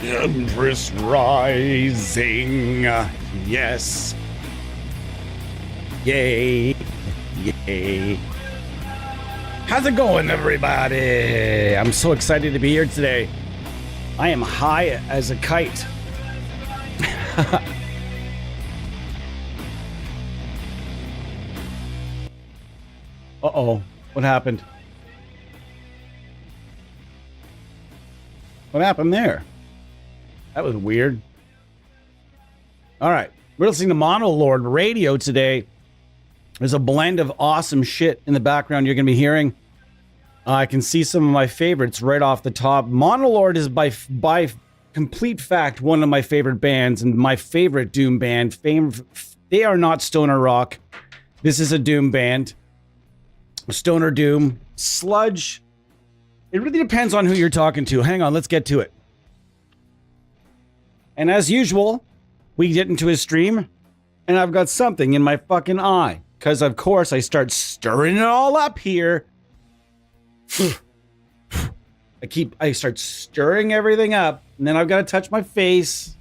Empress Rising. Yes. Yay. Yay. How's it going, everybody? I'm so excited to be here today. I am high as a kite. Uh-oh. What happened? What happened there? That was weird. All right. We're listening to Monolord Radio today. There's a blend of awesome shit in the background you're going to be hearing. I can see some of my favorites right off the top. Monolord is by complete fact one of my favorite bands and my favorite doom band. They are not stoner rock. This is a doom band. Stoner doom. Sludge. It really depends on who you're talking to. Hang on, let's get to it. And as usual, we get into his stream, and I've got something in my fucking eye. Because, of course, I start stirring it all up here. I start stirring everything up, and then I've got to touch my face.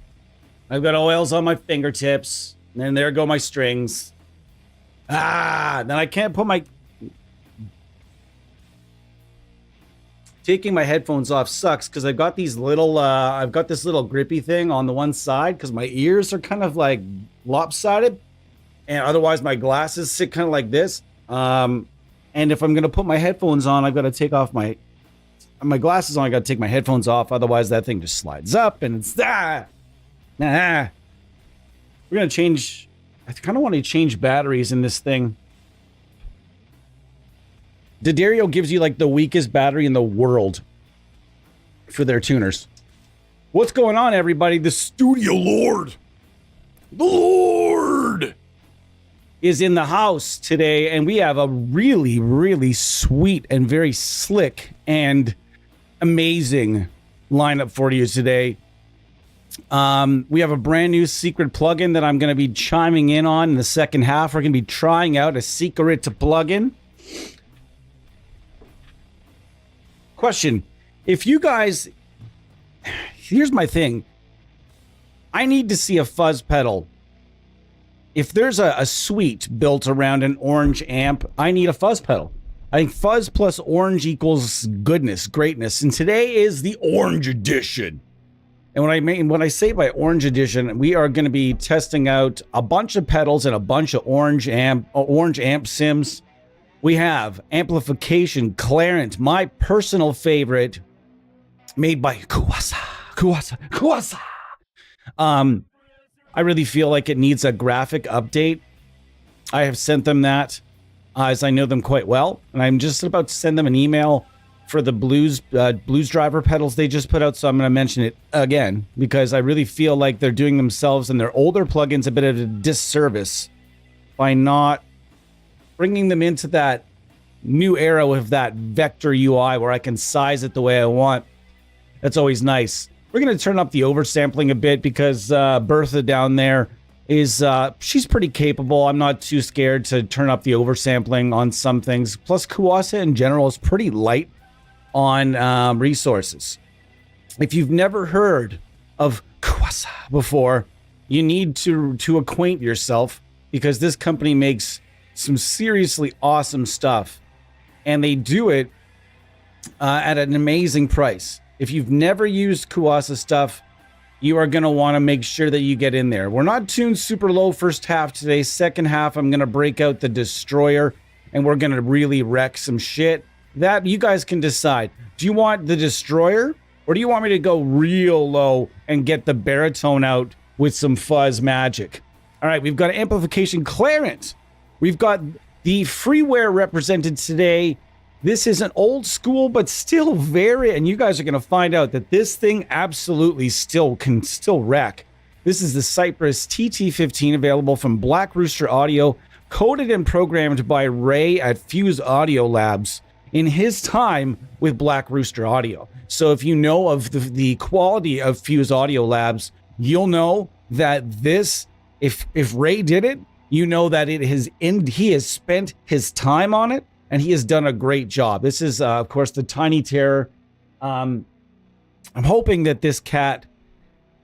I've got oils on my fingertips, and then there go my strings. Then I can't put my... Taking my headphones off sucks because I've got these little, I've got this little grippy thing on the one side because my ears are kind of like lopsided, and otherwise my glasses sit kind of like this. And if I'm gonna put my headphones on, I've got to take off my glasses on. I got to take my headphones off, otherwise that thing just slides up and it's We're gonna change. I kind of want to change batteries in this thing. D'Addario gives you like the weakest battery in the world for their tuners. What's going on, everybody? The Studio Lord, the Lord, is in the house today, and we have a really, really sweet and very slick and amazing lineup for you today. We have a brand new secret plugin that I'm going to be chiming in on in the second half. We're going to be trying out a secret plugin. Question, if you guys, here's my thing. I need to see a fuzz pedal. If there's a suite built around an orange amp, I need a fuzz pedal. I think fuzz plus orange equals goodness, greatness. And today is the orange edition. And when I say by orange edition, we are going to be testing out a bunch of pedals and a bunch of orange amp sims. We have amplification Clarent, my personal favorite, made by Kuwasa. I really feel like it needs a graphic update. I have sent them that, as I know them quite well, and I'm just about to send them an email for the Blues Driver pedals they just put out, so I'm going to mention it again, because I really feel like they're doing themselves and their older plugins a bit of a disservice by not bringing them into that new era with that vector UI where I can size it the way I want. That's always nice. We're going to turn up the oversampling a bit because Bertha down there is, she's pretty capable. I'm not too scared to turn up the oversampling on some things. Plus, Kuwasa in general is pretty light on resources. If you've never heard of Kuwasa before, you need to acquaint yourself, because this company makes some seriously awesome stuff, and they do it at an amazing price. If you've never used Kuwasa stuff, you are going to want to make sure that you get in there. We're not tuned super low first half today. Second half, I'm going to break out the Destroyer, and we're going to really wreck some shit. That you guys can decide. Do you want the Destroyer, or do you want me to go real low and get the baritone out with some fuzz magic? All right, we've got amplification Clarent. We've got the freeware represented today. This is an old school, but still very, and you guys are going to find out that this thing absolutely can still wreck. This is the Cypress TT15, available from Black Rooster Audio, coded and programmed by Ray at Fuse Audio Labs in his time with Black Rooster Audio. So if you know of the quality of Fuse Audio Labs, you'll know that this, if Ray did it, you know that he has spent his time on it, and he has done a great job. This is, of course, the Tiny Terror. I'm hoping that this cat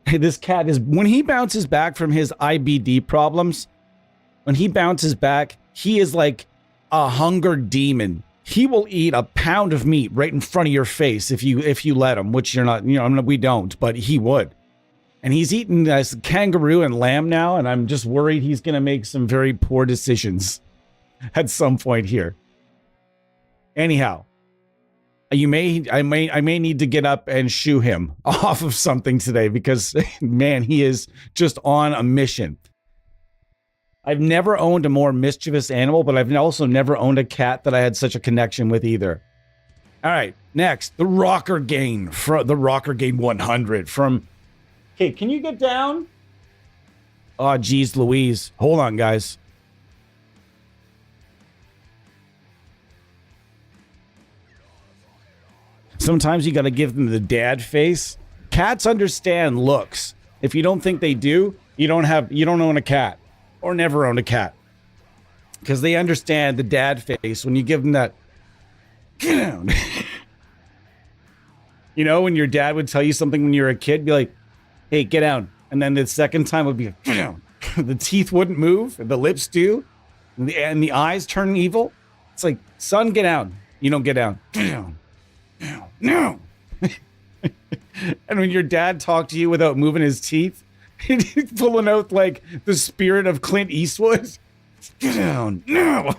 This cat is, when he bounces back from his IBD problems, when he bounces back, he is like a hunger demon. He will eat a pound of meat right in front of your face if you let him, which you're not, we don't, but he would. And he's eating kangaroo and lamb now, and I'm just worried he's going to make some very poor decisions at some point here. Anyhow, I may need to get up and shoo him off of something today because, man, he is just on a mission. I've never owned a more mischievous animal, but I've also never owned a cat that I had such a connection with either. All right, next, the Rocker Gain, the Rocker Gain 100 from... Okay, can you get down? Oh, geez, Louise. Hold on, guys. Sometimes you got to give them the dad face. Cats understand looks. If you don't think they do, you don't own a cat or never own a cat. Because they understand the dad face when you give them that, get down. When your dad would tell you something when you were a kid, be like, hey, get down. And then the second time would be, get down. The teeth wouldn't move, the lips do, and the eyes turn evil. It's like, son, get down. You don't get down. Get down. No. And when your dad talked to you without moving his teeth, he's pulling out like the spirit of Clint Eastwood. Get down. No.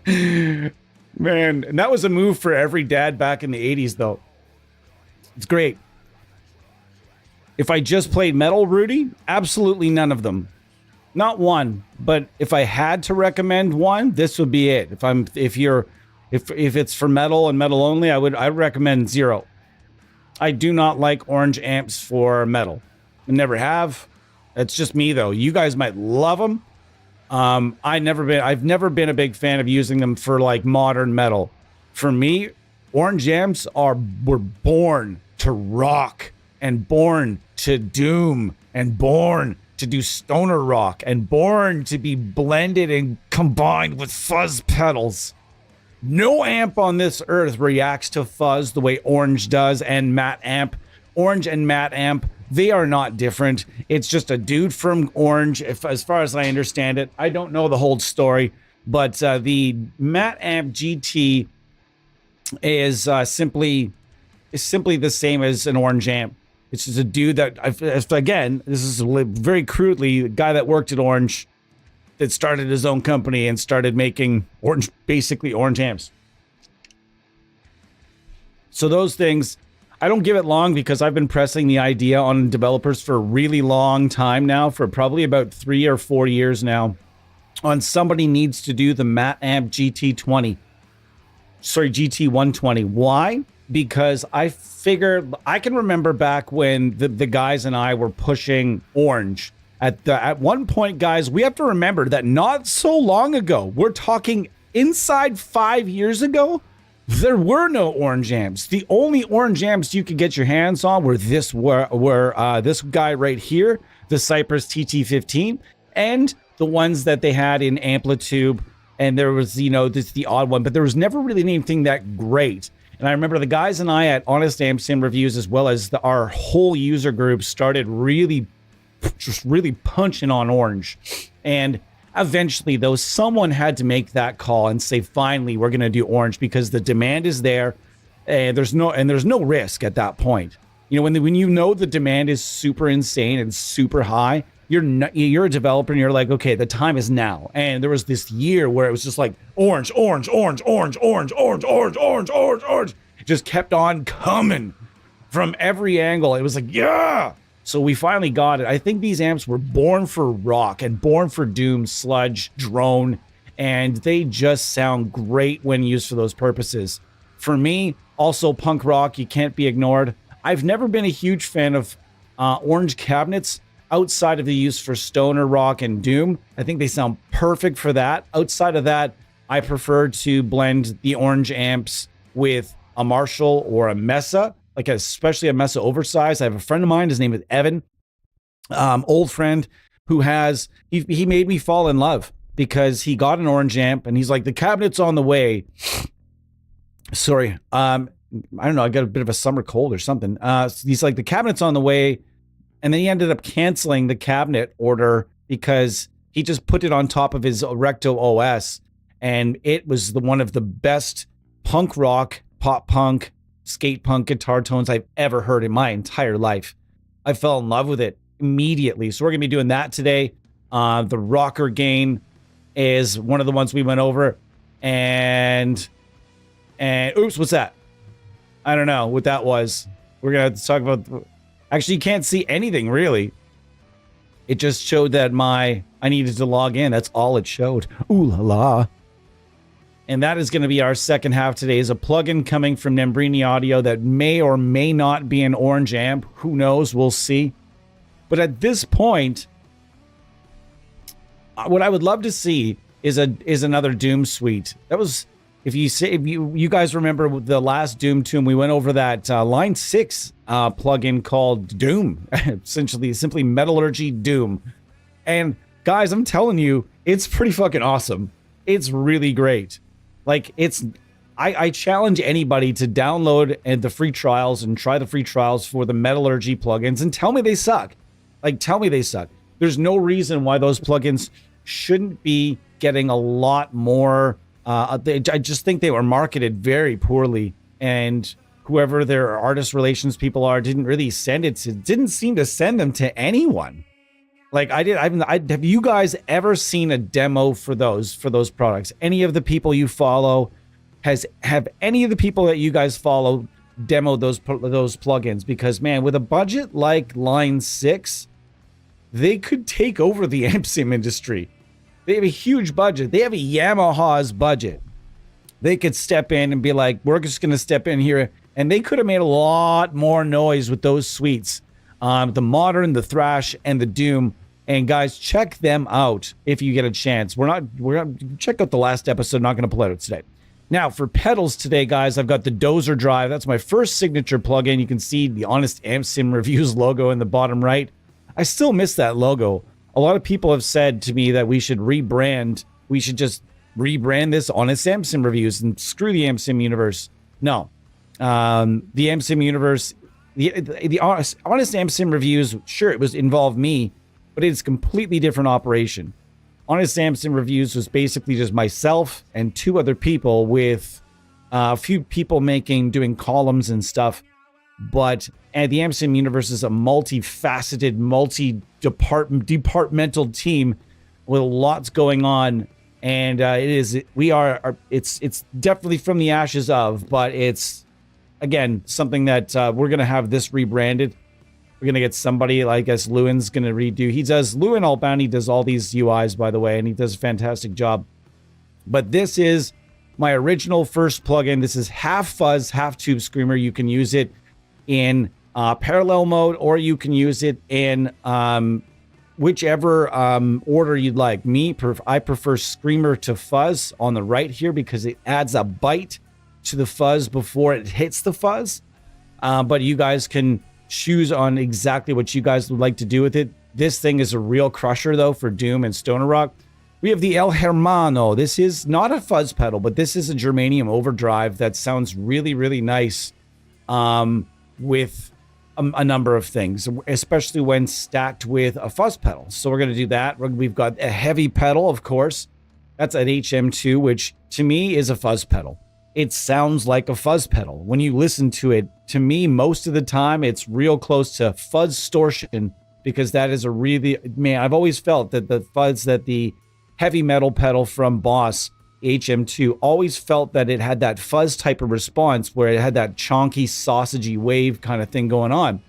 Man, and that was a move for every dad back in the 80s, though. It's great. If I just played metal, Rudy, absolutely none of them. Not one, but if I had to recommend one, this would be it. If it's for metal and metal only, I'd recommend zero. I do not like orange amps for metal. I never have. It's just me though. You guys might love them. I've never been a big fan of using them for like modern metal. For me, orange amps were born to rock and born to doom and born to do stoner rock and born to be blended and combined with fuzz pedals. No amp on this earth reacts to fuzz the way orange does and matte amp. Orange and matte amp, they are not different. It's just a dude from Orange, as far as I understand it. I don't know the whole story, but the matte amp GT is simply the same as an orange amp. It's just a dude that, again, this is very crudely, the guy that worked at Orange that started his own company and started making basically orange amps. So those things, I don't give it long because I've been pressing the idea on developers for a really long time now, for probably about 3 or 4 years now, on somebody needs to do the matte amp GT120. Why? Because I figured, I can remember back when the guys and I were pushing Orange. At one point, guys, we have to remember that not so long ago, we're talking inside 5 years ago, there were no orange amps. The only orange amps you could get your hands on were this guy right here, the Cypress TT15, and the ones that they had in Amplitude. And there was, the odd one, but there was never really anything that great. And I remember the guys and I at Honest Amps and Reviews, as well as our whole user group, started really punching on Orange. And eventually, though, someone had to make that call and say, finally, we're going to do Orange because the demand is there. And there's no risk at that point. When the demand is super insane and super high, you're a developer and you're like, okay, the time is now. And there was this year where it was just like orange. It just kept on coming from every angle. It was like, yeah. So we finally got it. I think these amps were born for rock and born for doom, sludge, drone, and they just sound great when used for those purposes. For me, also punk rock, you can't be ignored. I've never been a huge fan of orange cabinets outside of the use for stoner rock and doom. I think they sound perfect for that. Outside of that, I prefer to blend the orange amps with a Marshall or a Mesa, especially a Mesa Oversized. I have a friend of mine, his name is Evan, old friend, who he made me fall in love because he got an orange amp and he's like, the cabinet's on the way. Sorry. I don't know. I got a bit of a summer cold or something. He's like, the cabinet's on the way. And then he ended up canceling the cabinet order because he just put it on top of his Recto OS. And it was one of the best punk rock, pop punk, skate punk guitar tones I've ever heard in my entire life. I fell in love with it immediately. So we're going to be doing that today. The rocker gain is one of the ones we went over. And oops, what's that? I don't know what that was. We're going to have to talk about... Actually, you can't see anything, really. It just showed that I needed to log in. That's all it showed. Ooh la la. And that is going to be our second half today, is a plugin coming from Nembrini Audio that may or may not be an orange amp. Who knows? We'll see. But at this point, what I would love to see is another Doom suite. That was, if you guys remember the last Doom tune, we went over that Line 6 plugin called Doom, essentially simply Metallurgy Doom. And guys, I'm telling you, it's pretty fucking awesome. It's really great. Like, I challenge anybody to download the free trials and try the free trials for the Metallurgy plugins and tell me they suck. Like, tell me they suck. There's no reason why those plugins shouldn't be getting a lot more. I just think they were marketed very poorly, and whoever their artist relations people are didn't seem to send them to anyone. Like have you guys ever seen a demo for those products? Any of the people you follow have any of the people that you guys follow demoed those plugins? Because man, with a budget like Line 6, they could take over the amp sim industry. They have a huge budget. They have a Yamaha's budget. They could step in and be like, we're just going to step in here, and they could have made a lot more noise with those suites. The Modern, the Thrash, and the Doom. And guys, check them out if you get a chance. We're gonna check out the last episode. Not gonna play it today. Now for pedals today, guys, I've got the Dozer Drive. That's my first signature plugin. You can see the Honest Amp Sim Reviews logo in the bottom right. I still miss that logo. A lot of people have said to me that we should rebrand. We should just rebrand this Honest Amp Sim Reviews and screw the Amp Sim universe. No, the Amp Sim universe. The Honest Amp Sim Reviews, sure, it involved me, but it's a completely different operation. Honest Amp Sim Reviews was basically just myself and two other people with a few people doing columns and stuff. But the Amp Sim universe is a multifaceted, departmental team with lots going on. And it's definitely from the ashes of, but it's, again, something that we're going to have this rebranded. We're going to get somebody, I guess Lewin's going to redo. Lewin Albani does all these UIs, by the way, and he does a fantastic job. But this is my original first plugin. This is half fuzz, half tube screamer. You can use it in parallel mode, or you can use it in whichever order you'd like. I prefer screamer to fuzz on the right here because it adds a bite to the fuzz before it hits the fuzz. But you guys can choose on exactly what you guys would like to do with it. This thing is a real crusher, though, for Doom and Stoner Rock. We have the El Hermano. This is not a fuzz pedal, but this is a germanium overdrive that sounds really, really nice with a number of things, especially when stacked with a fuzz pedal. So we're going to do that. We've got a heavy pedal, of course. That's an HM2, which to me is a fuzz pedal. It sounds like a fuzz pedal. When you listen to it, to me, most of the time, it's real close to fuzz distortion, because that is I've always felt that the fuzz that the heavy metal pedal from Boss HM2 always felt that it had that fuzz type of response where it had that chonky, sausagey wave kind of thing going on.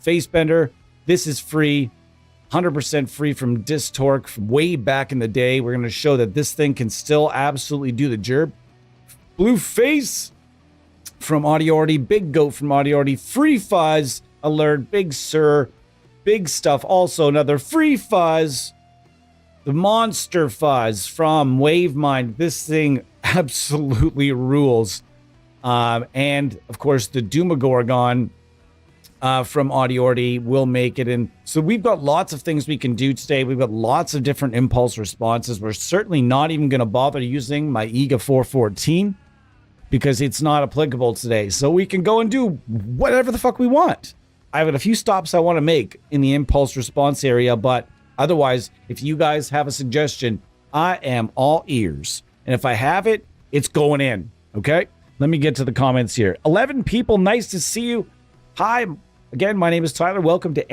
Facebender, this is free, 100% free from Distorque from way back in the day. We're going to show that this thing can still absolutely do the job. Blue Face from Audiority, Big Goat from Audiority, Free Fuzz Alert, Big Sur, Big Stuff, also another Free Fuzz. The Monster Fuzz from Wavemind. This thing absolutely rules. And, of course, the Doomagorgon from Audiority will make it. And so we've got lots of things we can do today. We've got lots of different impulse responses. We're certainly not even going to bother using my EGA414 because it's not applicable today. So we can go and do whatever the fuck we want. I've got a few stops I want to make in the impulse response area, but otherwise, if you guys have a suggestion, I am all ears. And if I have it, it's going in, okay? Let me get to the comments here. 11 people, nice to see you. Hi, again, my name is Tyler. Welcome to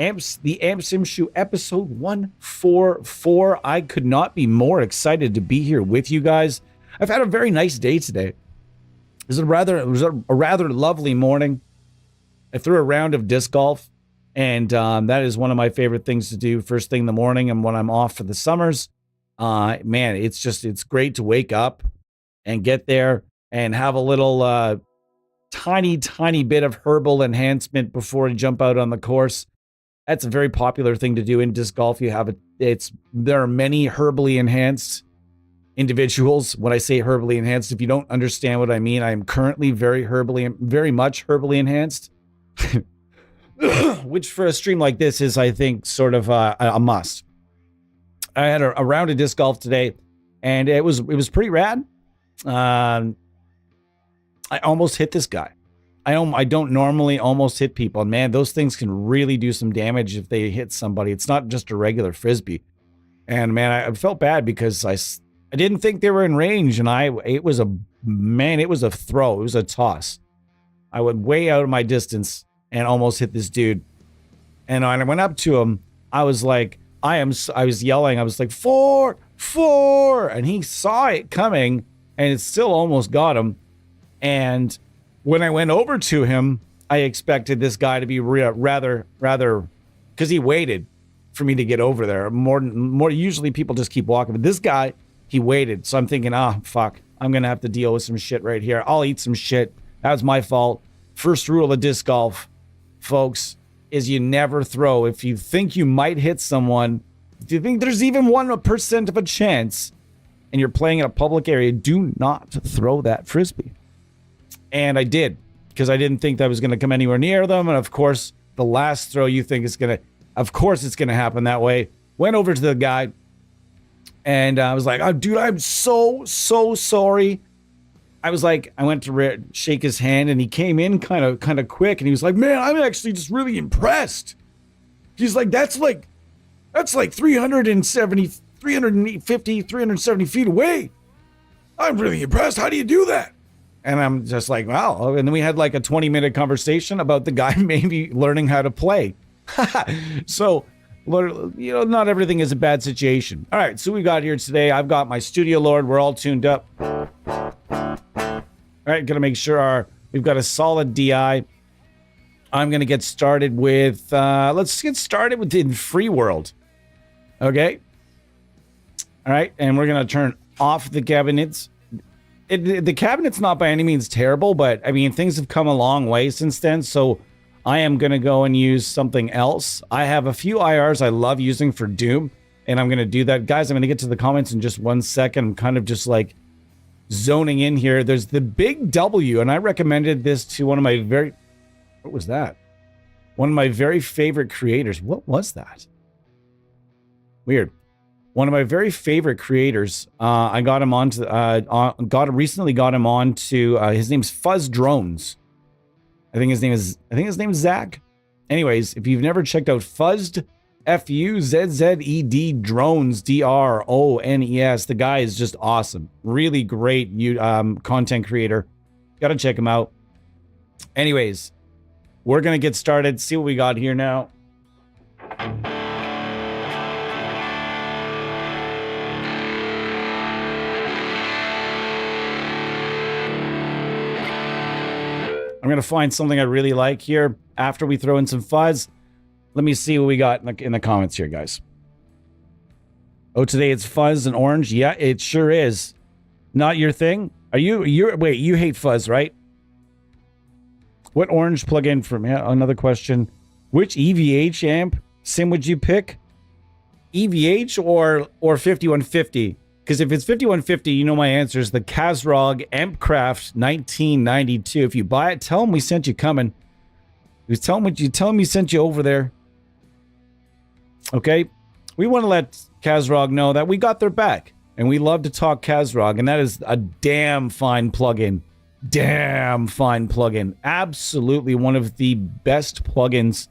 the Amp Sim Show episode 144. I could not be more excited to be here with you guys. I've had a very nice day today. It was a rather lovely morning. I threw a round of disc golf, and that is one of my favorite things to do first thing in the morning and when I'm off for the summers. Man, it's great to wake up and get there and have a little tiny bit of herbal enhancement before I jump out on the course. That's a very popular thing to do in disc golf. There are many herbally enhanced individuals. When I say herbally enhanced, if you don't understand what I mean, I am currently very much herbally enhanced, which for a stream like this is, I think, sort of a must. I had a round of disc golf today, and it was pretty rad. I almost hit this guy. I don't normally almost hit people, and man, those things can really do some damage if they hit somebody. It's not just a regular frisbee, and man, I felt bad because I didn't think they were in range, and it was a throw. It was a toss. I went way out of my distance and almost hit this dude. And when I went up to him, I was like, I was yelling. I was like, 4, 4. And he saw it coming, and it still almost got him. And when I went over to him, I expected this guy to be rather, because he waited for me to get over there. More usually people just keep walking, but this guy, he waited. So I'm thinking, fuck, I'm going to have to deal with some shit right here. I'll eat some shit. That was my fault. First rule of disc golf, folks, is you never throw. If you think you might hit someone, if you think there's even 1% of a chance, and you're playing in a public area, do not throw that frisbee. And I did, because I didn't think that was going to come anywhere near them. And of course, the last throw you think is going to, of course it's going to happen that way. Went over to the guy, and I was like, oh, dude, I'm so sorry. I was like, I went to shake his hand, and he came in kind of quick, and he was like, man, I'm actually just really impressed. He's like, that's like 370 feet away. I'm really impressed. How do you do that? And I'm just like, wow. And then we had like a 20-minute conversation about the guy maybe learning how to play. So, not everything is a bad situation. All right, so we got here today. I've got my Studio Lord. We're all tuned up. All right, gonna make sure we've got a solid DI. I'm gonna get started with, let's get started with in Free World. Okay. All right, and we're gonna turn off the cabinets. The cabinet's not by any means terrible, but I mean, things have come a long way since then, so I am going to go and use something else. I have a few IRs I love using for Doom, and I'm going to do that. Guys, I'm going to get to the comments in just 1 second. I'm kind of just like zoning in here. There's the Big W, and I recommended this to one of my what was that? One of my very favorite creators. What was that? Weird. One of my very favorite creators. I got him onto. Recently got him on to. His name's Fuzz Drones. I think his name is Zach. Anyways, if you've never checked out Fuzzed, Fuzzed Drones, Drones, the guy is just awesome. Really great content creator. Gotta check him out. Anyways, we're gonna get started. See what we got here now. I'm going to find something I really like here after we throw in some fuzz. Let me see what we got in the comments here, guys. Oh, today it's fuzz and orange. Yeah, it sure is. Not your thing? Wait, you hate fuzz, right? What orange plugin from, another question. Which EVH amp sim would you pick? EVH or 5150? Because if it's 5150, you know my answer is the Kazrog Ampcraft 1992. If you buy it, tell them we sent you coming. Tell them we sent you over there. Okay? We want to let Kazrog know that we got their back. And we love to talk Kazrog. And that is a damn fine plugin. Damn fine plugin. Absolutely one of the best plugins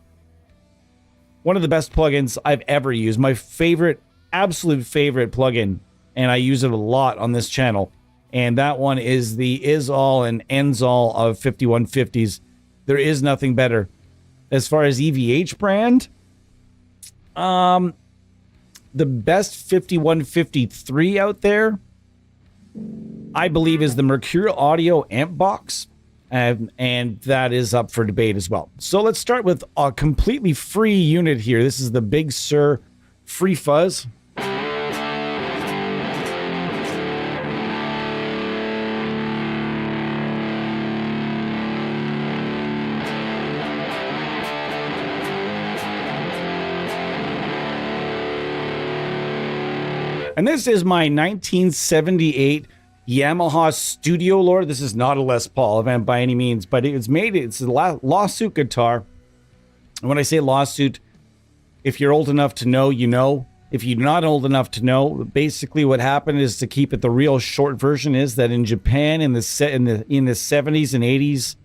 one of the best plugins I've ever used. My favorite, absolute favorite plugin, and I use it a lot on this channel. And that one is the is all and ends all of 5150s. There is nothing better. As far as EVH brand, the best 5153 out there, I believe, is the Mercurial Audio amp box. And that is up for debate as well. So let's start with a completely free unit here. This is the Big Sur Free Fuzz. And this is my 1978 Yamaha Studio Lord. This is not a Les Paul event by any means, but it's a lawsuit guitar. And when I say lawsuit, if you're old enough to know, you know. If you're not old enough to know, basically what happened is, to keep it the real short version, is that in Japan in the 70s and 80s,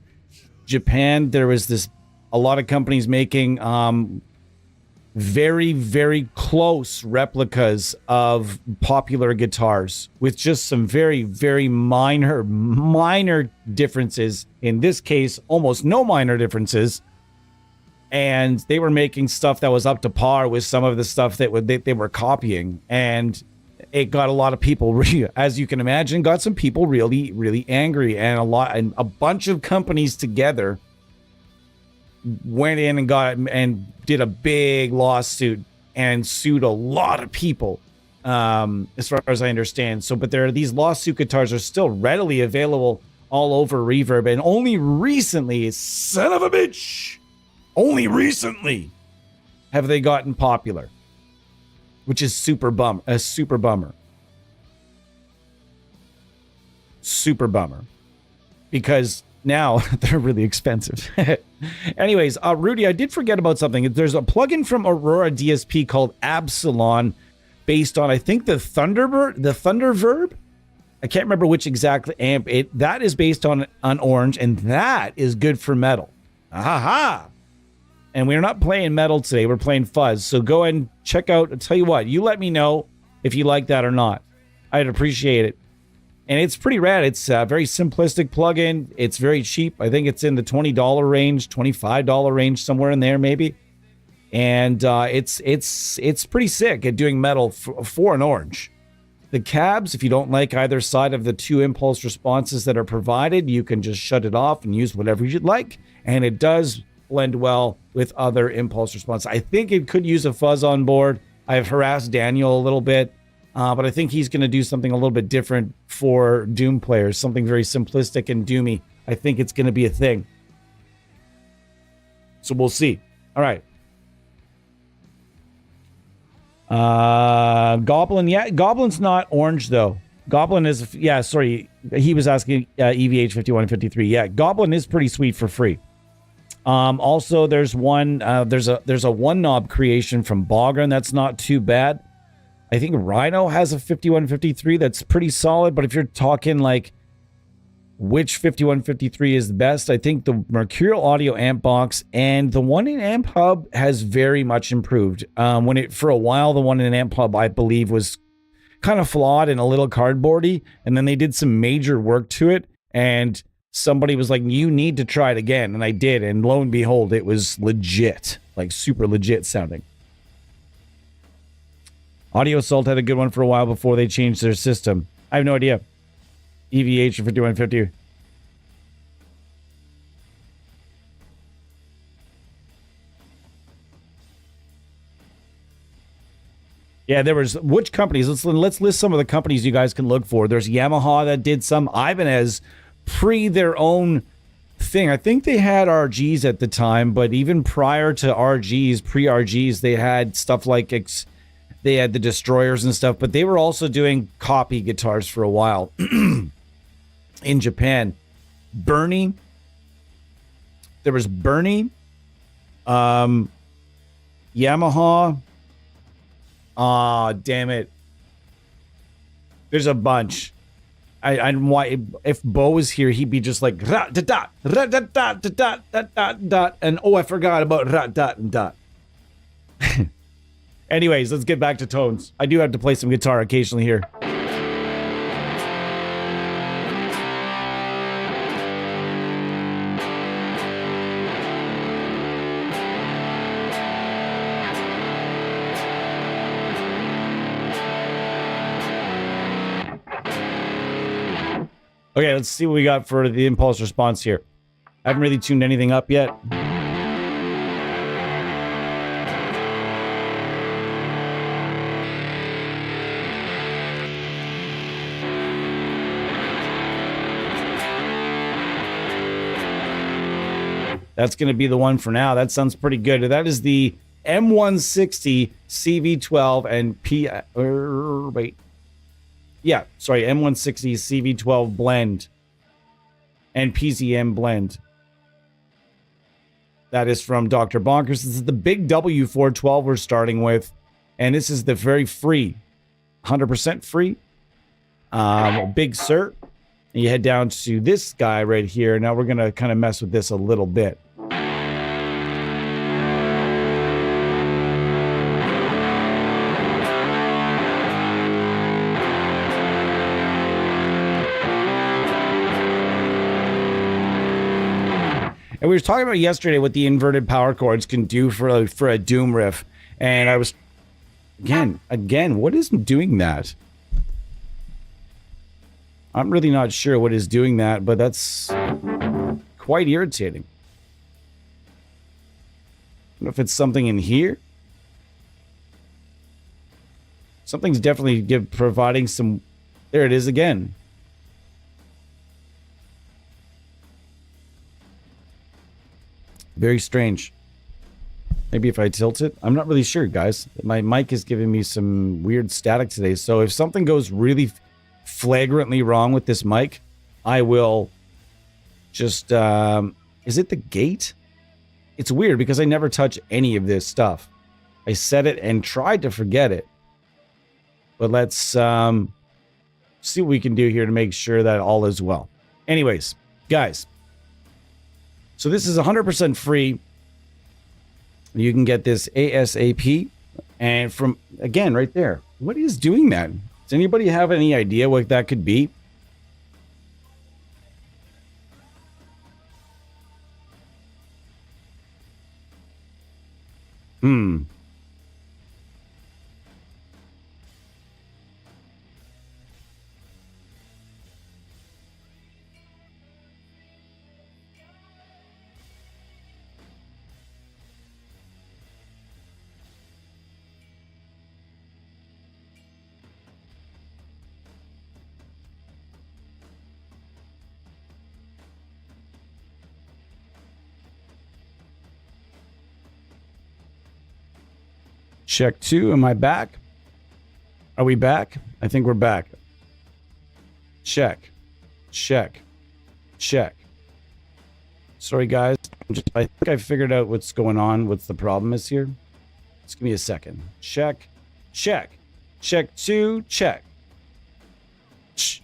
Japan, there was a lot of companies making very, very close replicas of popular guitars with just some very, very minor differences. In this case, almost no minor differences. And they were making stuff that was up to par with some of the stuff that they were copying. And it got a lot of people, as you can imagine, got some people really, really angry. And a bunch of companies together went in and did a big lawsuit and sued a lot of people, as far as I understand. So, but these lawsuit guitars are still readily available all over Reverb, and only recently, son of a bitch, only recently have they gotten popular, which is super bummer. Because now they're really expensive. Anyways, Rudy, I did forget about something. There's a plugin from Aurora DSP called Absalon, based on, I think, the Thunderverb. I can't remember which exact amp. That is based on Orange, and that is good for metal. Aha! And we're not playing metal today. We're playing fuzz. So go ahead and check out. I'll tell you what. You let me know if you like that or not. I'd appreciate it. And it's pretty rad. It's a very simplistic plugin. It's very cheap. I think it's in the $20 range, $25 range, somewhere in there maybe. And it's pretty sick at doing metal for an Orange. The cabs, if you don't like either side of the two impulse responses that are provided, you can just shut it off and use whatever you'd like. And it does blend well with other impulse responses. I think it could use a fuzz on board. I've harassed Daniel a little bit. But I think he's going to do something a little bit different for Doom players, something very simplistic and doomy. I think it's going to be a thing. So we'll see. All right. Goblin. Yeah, Goblin's not Orange, though. Goblin is... Yeah, sorry. He was asking EVH 5153. Yeah, Goblin is pretty sweet for free. Also, there's a one knob creation from Bogren that's not too bad. I think Rhino has a 5153 that's pretty solid, but if you're talking like which 5153 is the best, I think the Mercurial Audio amp box and the one in Amp Hub has very much improved. For a while, the one in Amp Hub, I believe, was kind of flawed and a little cardboardy, and then they did some major work to it, and somebody was like, you need to try it again, and I did, and lo and behold, it was legit, like super legit sounding. Audio Assault had a good one for a while before they changed their system. I have no idea. EVH 5150. Yeah, there was which companies? Let's list some of the companies you guys can look for. There's Yamaha that did some. Ibanez their own thing. I think they had RGs at the time, but even prior to RGs, pre-RGs, they had stuff like they had the Destroyers and stuff, but they were also doing copy guitars for a while in Japan. Bernie. There was Bernie. Yamaha. Damn it. There's a bunch. Why if Bo was here, he'd be just like rat dot rat dot dot dot dot dot dot, and oh, I forgot about rat dot and dot. Anyways, let's get back to tones. I do have to play some guitar occasionally here. Okay, let's see what we got for the impulse response here. I haven't really tuned anything up yet. That's going to be the one for now. That sounds pretty good. That is the M160 CV12 and M160 CV12 blend and PZM blend. That is from Dr. Bonkers. This is the big W412 we're starting with, and this is the very free, 100% free, big cert. And you head down to this guy right here. Now we're going to kind of mess with this a little bit. And we were talking about yesterday what the inverted power chords can do for a doom riff. And I was, again, what is doing that? I'm really not sure what is doing that, but that's quite irritating. I don't know if it's something in here. Something's definitely providing some... There it is again. Very strange. Maybe if I tilt it? I'm not really sure, guys. My mic is giving me some weird static today. So if something goes really flagrantly wrong with this mic, I will just... is it the gate? It's weird because I never touch any of this stuff. I set it and tried to forget it. But let's see what we can do here to make sure that all is well. Anyways, guys. So this is 100% free. You can get this ASAP. And from, again, right there. What is doing that? Does anybody have any idea what that could be? Check 2. Am I back? Are we back? I think we're back. Check. Check. Check. Sorry, guys. I think I figured out what's going on. What's the problem is here? Just give me a second. Check. Check. Check 2. Check. Shh.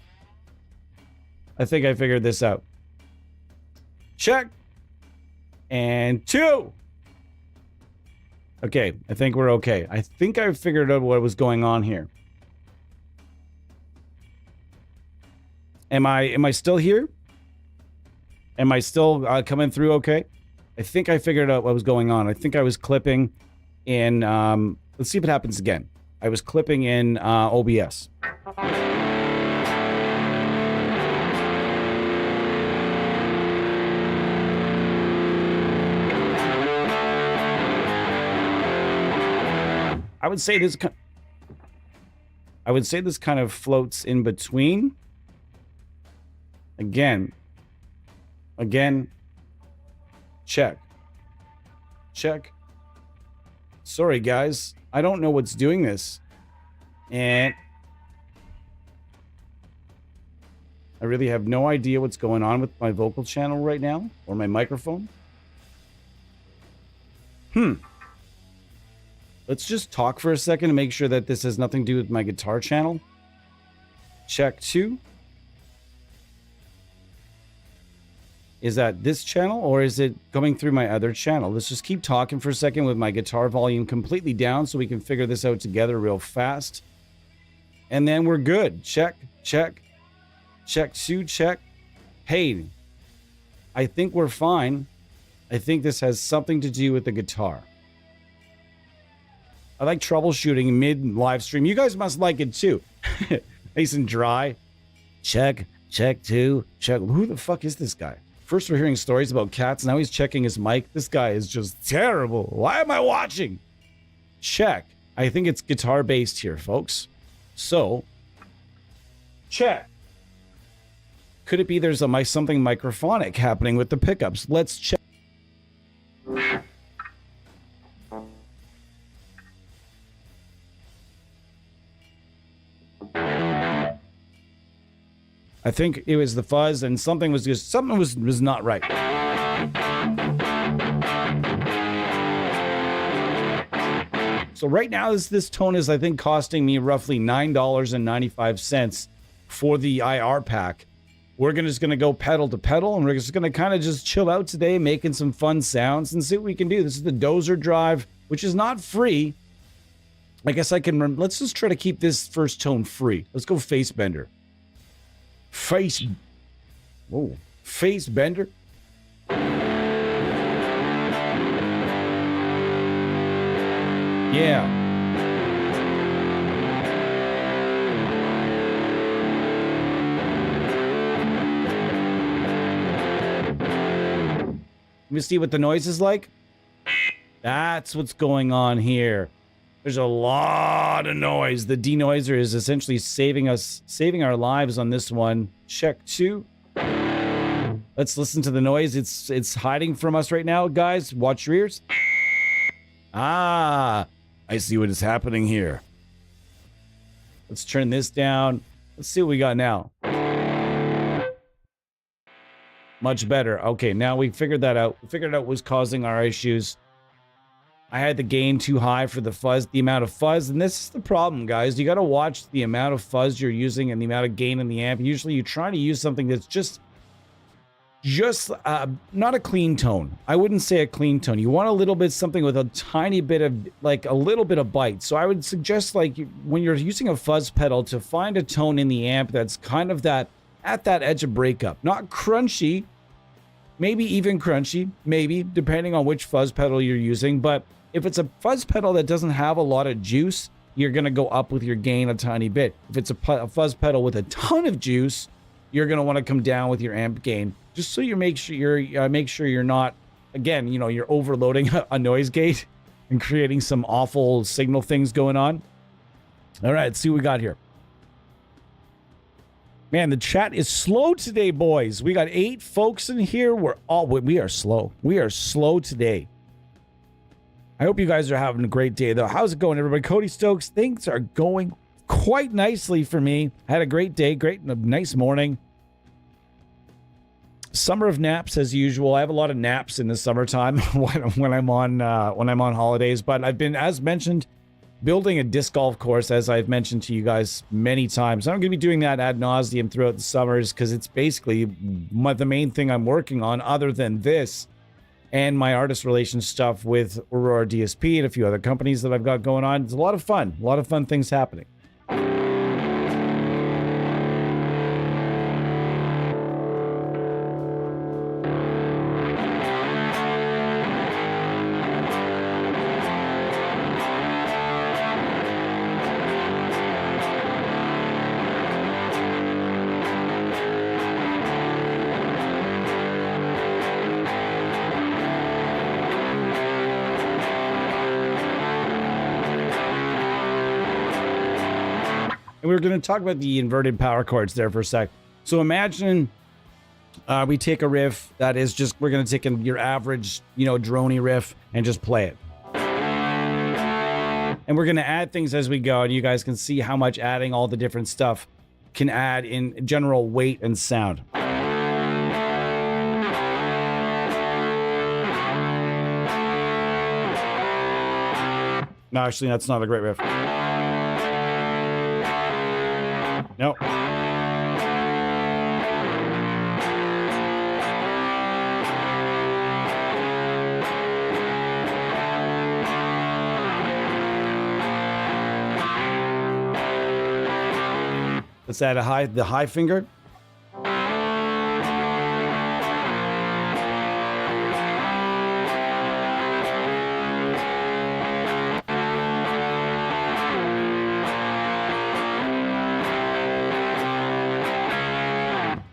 I think I figured this out. Check. And 2. Okay, I think we're okay. I think I figured out what was going on here. Am I still here? Am I still coming through okay? I think I figured out what was going on. I think I was clipping in... let's see if it happens again. I was clipping in OBS. I would say this kind of floats in between. Again. Check. Check. Sorry, guys. I don't know what's doing this. And I really have no idea what's going on with my vocal channel right now, or my microphone. Let's just talk for a second to make sure that this has nothing to do with my guitar channel. Check 2. Is that this channel or is it coming through my other channel? Let's just keep talking for a second with my guitar volume completely down so we can figure this out together real fast. And then we're good. Check, check, check, two, check. Hey, I think we're fine. I think this has something to do with the guitar. I like troubleshooting mid live stream. You guys must like it too. Nice and dry. Check, check, two, check. Who the fuck is this guy? First we're hearing stories about cats. Now he's checking his mic. This guy is just terrible. Why am I watching? Check. I think it's guitar based here, folks. So, check. Could it be there's something microphonic happening with the pickups? Let's check. I think it was the fuzz and something was not right. So right now this tone is, I think, costing me roughly $9.95 for the IR pack. We're just gonna go pedal to pedal and we're just gonna kind of just chill out today, making some fun sounds and see what we can do. This is the Dozer Drive, which is not free. I guess I can, let's just try to keep this first tone free. Let's go face bender. Face bender. Yeah. Let me see what the noise is like. That's what's going on here. There's a lot of noise. The denoiser is essentially saving our lives on this one. Check two. Let's listen to the noise. It's hiding from us right now, guys. Watch your ears. Ah, I see what is happening here. Let's turn this down. Let's see what we got now. Much better. Okay, now we figured that out. We figured out what was causing our issues. I had the gain too high for the fuzz, the amount of fuzz, and this is the problem, guys. You got to watch the amount of fuzz you're using and the amount of gain in the amp. Usually you try to use something that's just not a clean tone. I wouldn't say a clean tone. You want a little bit something with a tiny bit of, like a little bit of bite. So I would suggest, like, when you're using a fuzz pedal, to find a tone in the amp that's kind of that, at that edge of breakup. Not crunchy, maybe even crunchy, maybe, depending on which fuzz pedal you're using. But if it's a fuzz pedal that doesn't have a lot of juice, you're going to go up with your gain a tiny bit. If it's a fuzz pedal with a ton of juice, you're going to want to come down with your amp gain, just so you make sure you're not, again, you know, you're overloading a noise gate and creating some awful signal things going on. All right, let's see what we got here. Man, the chat is slow today, boys. We got 8 folks in here. We are slow. We are slow today. I hope you guys are having a great day, though. How's it going, everybody? Cody Stokes, things are going quite nicely for me. I had a great day, nice morning. Summer of naps, as usual. I have a lot of naps in the summertime when I'm on holidays. But I've been, as mentioned, building a disc golf course, as I've mentioned to you guys many times. I'm going to be doing that ad nauseum throughout the summers because it's basically the main thing I'm working on, other than this and my artist relations stuff with Aurora DSP and a few other companies that I've got going on. It's a lot of fun things happening. We're going to talk about the inverted power chords there for a sec. So imagine we take a riff that is just, we're going to take your average, droney riff and just play it. And we're going to add things as we go, and you guys can see how much adding all the different stuff can add in general weight and sound. No, actually, that's not a great riff. No. Let's add the high finger.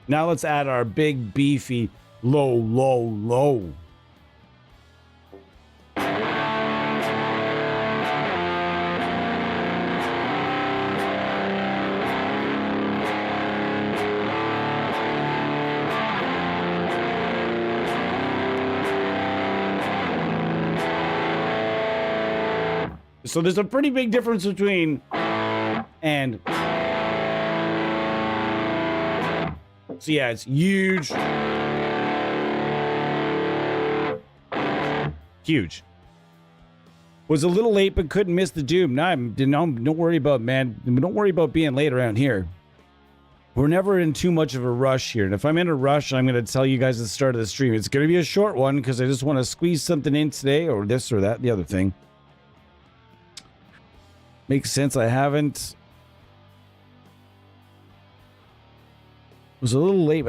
Now let's add our big, beefy, low, low, low. So there's a pretty big difference between and. So yeah, it's huge. Huge. Was a little late, but couldn't miss the doom. Don't worry about, man. Don't worry about being late around here. We're never in too much of a rush here. And if I'm in a rush, I'm going to tell you guys at the start of the stream. It's going to be a short one because I just want to squeeze something in today, or this or that, the other thing. Makes sense. I haven't. Was a little late.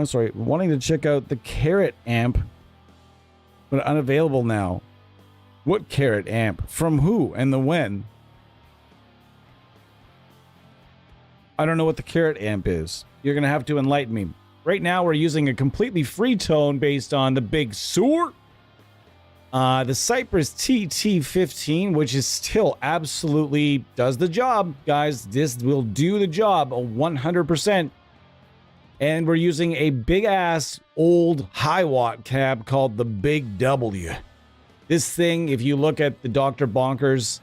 Sorry. Wanting to check out the Carrot amp, but unavailable now. What Carrot amp? From who and the when? I don't know what the Carrot amp is. You're going to have to enlighten me. Right now, we're using a completely free tone based on the Big Sur. The Cypress TT15, which is still absolutely does the job, guys. This will do the job 100%. And we're using a big-ass old high-watt cab called the Big W. This thing, if you look at the Dr. Bonkers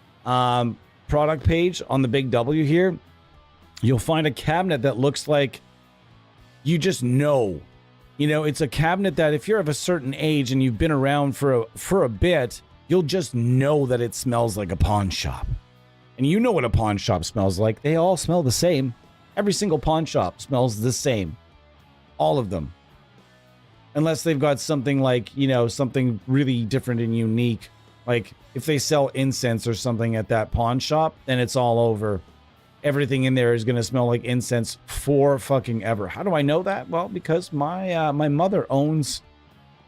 product page on the Big W here, you'll find a cabinet that looks like you just know. You know, it's a cabinet that if you're of a certain age and you've been around for a bit, you'll just know that it smells like a pawn shop. And you know what a pawn shop smells like. They all smell the same. Every single pawn shop smells the same. All of them. Unless they've got something like, you know, something really different and unique. Like if they sell incense or something at that pawn shop, then it's all over. Everything in there is going to smell like incense for fucking ever. How do I know that? Well, because my mother owns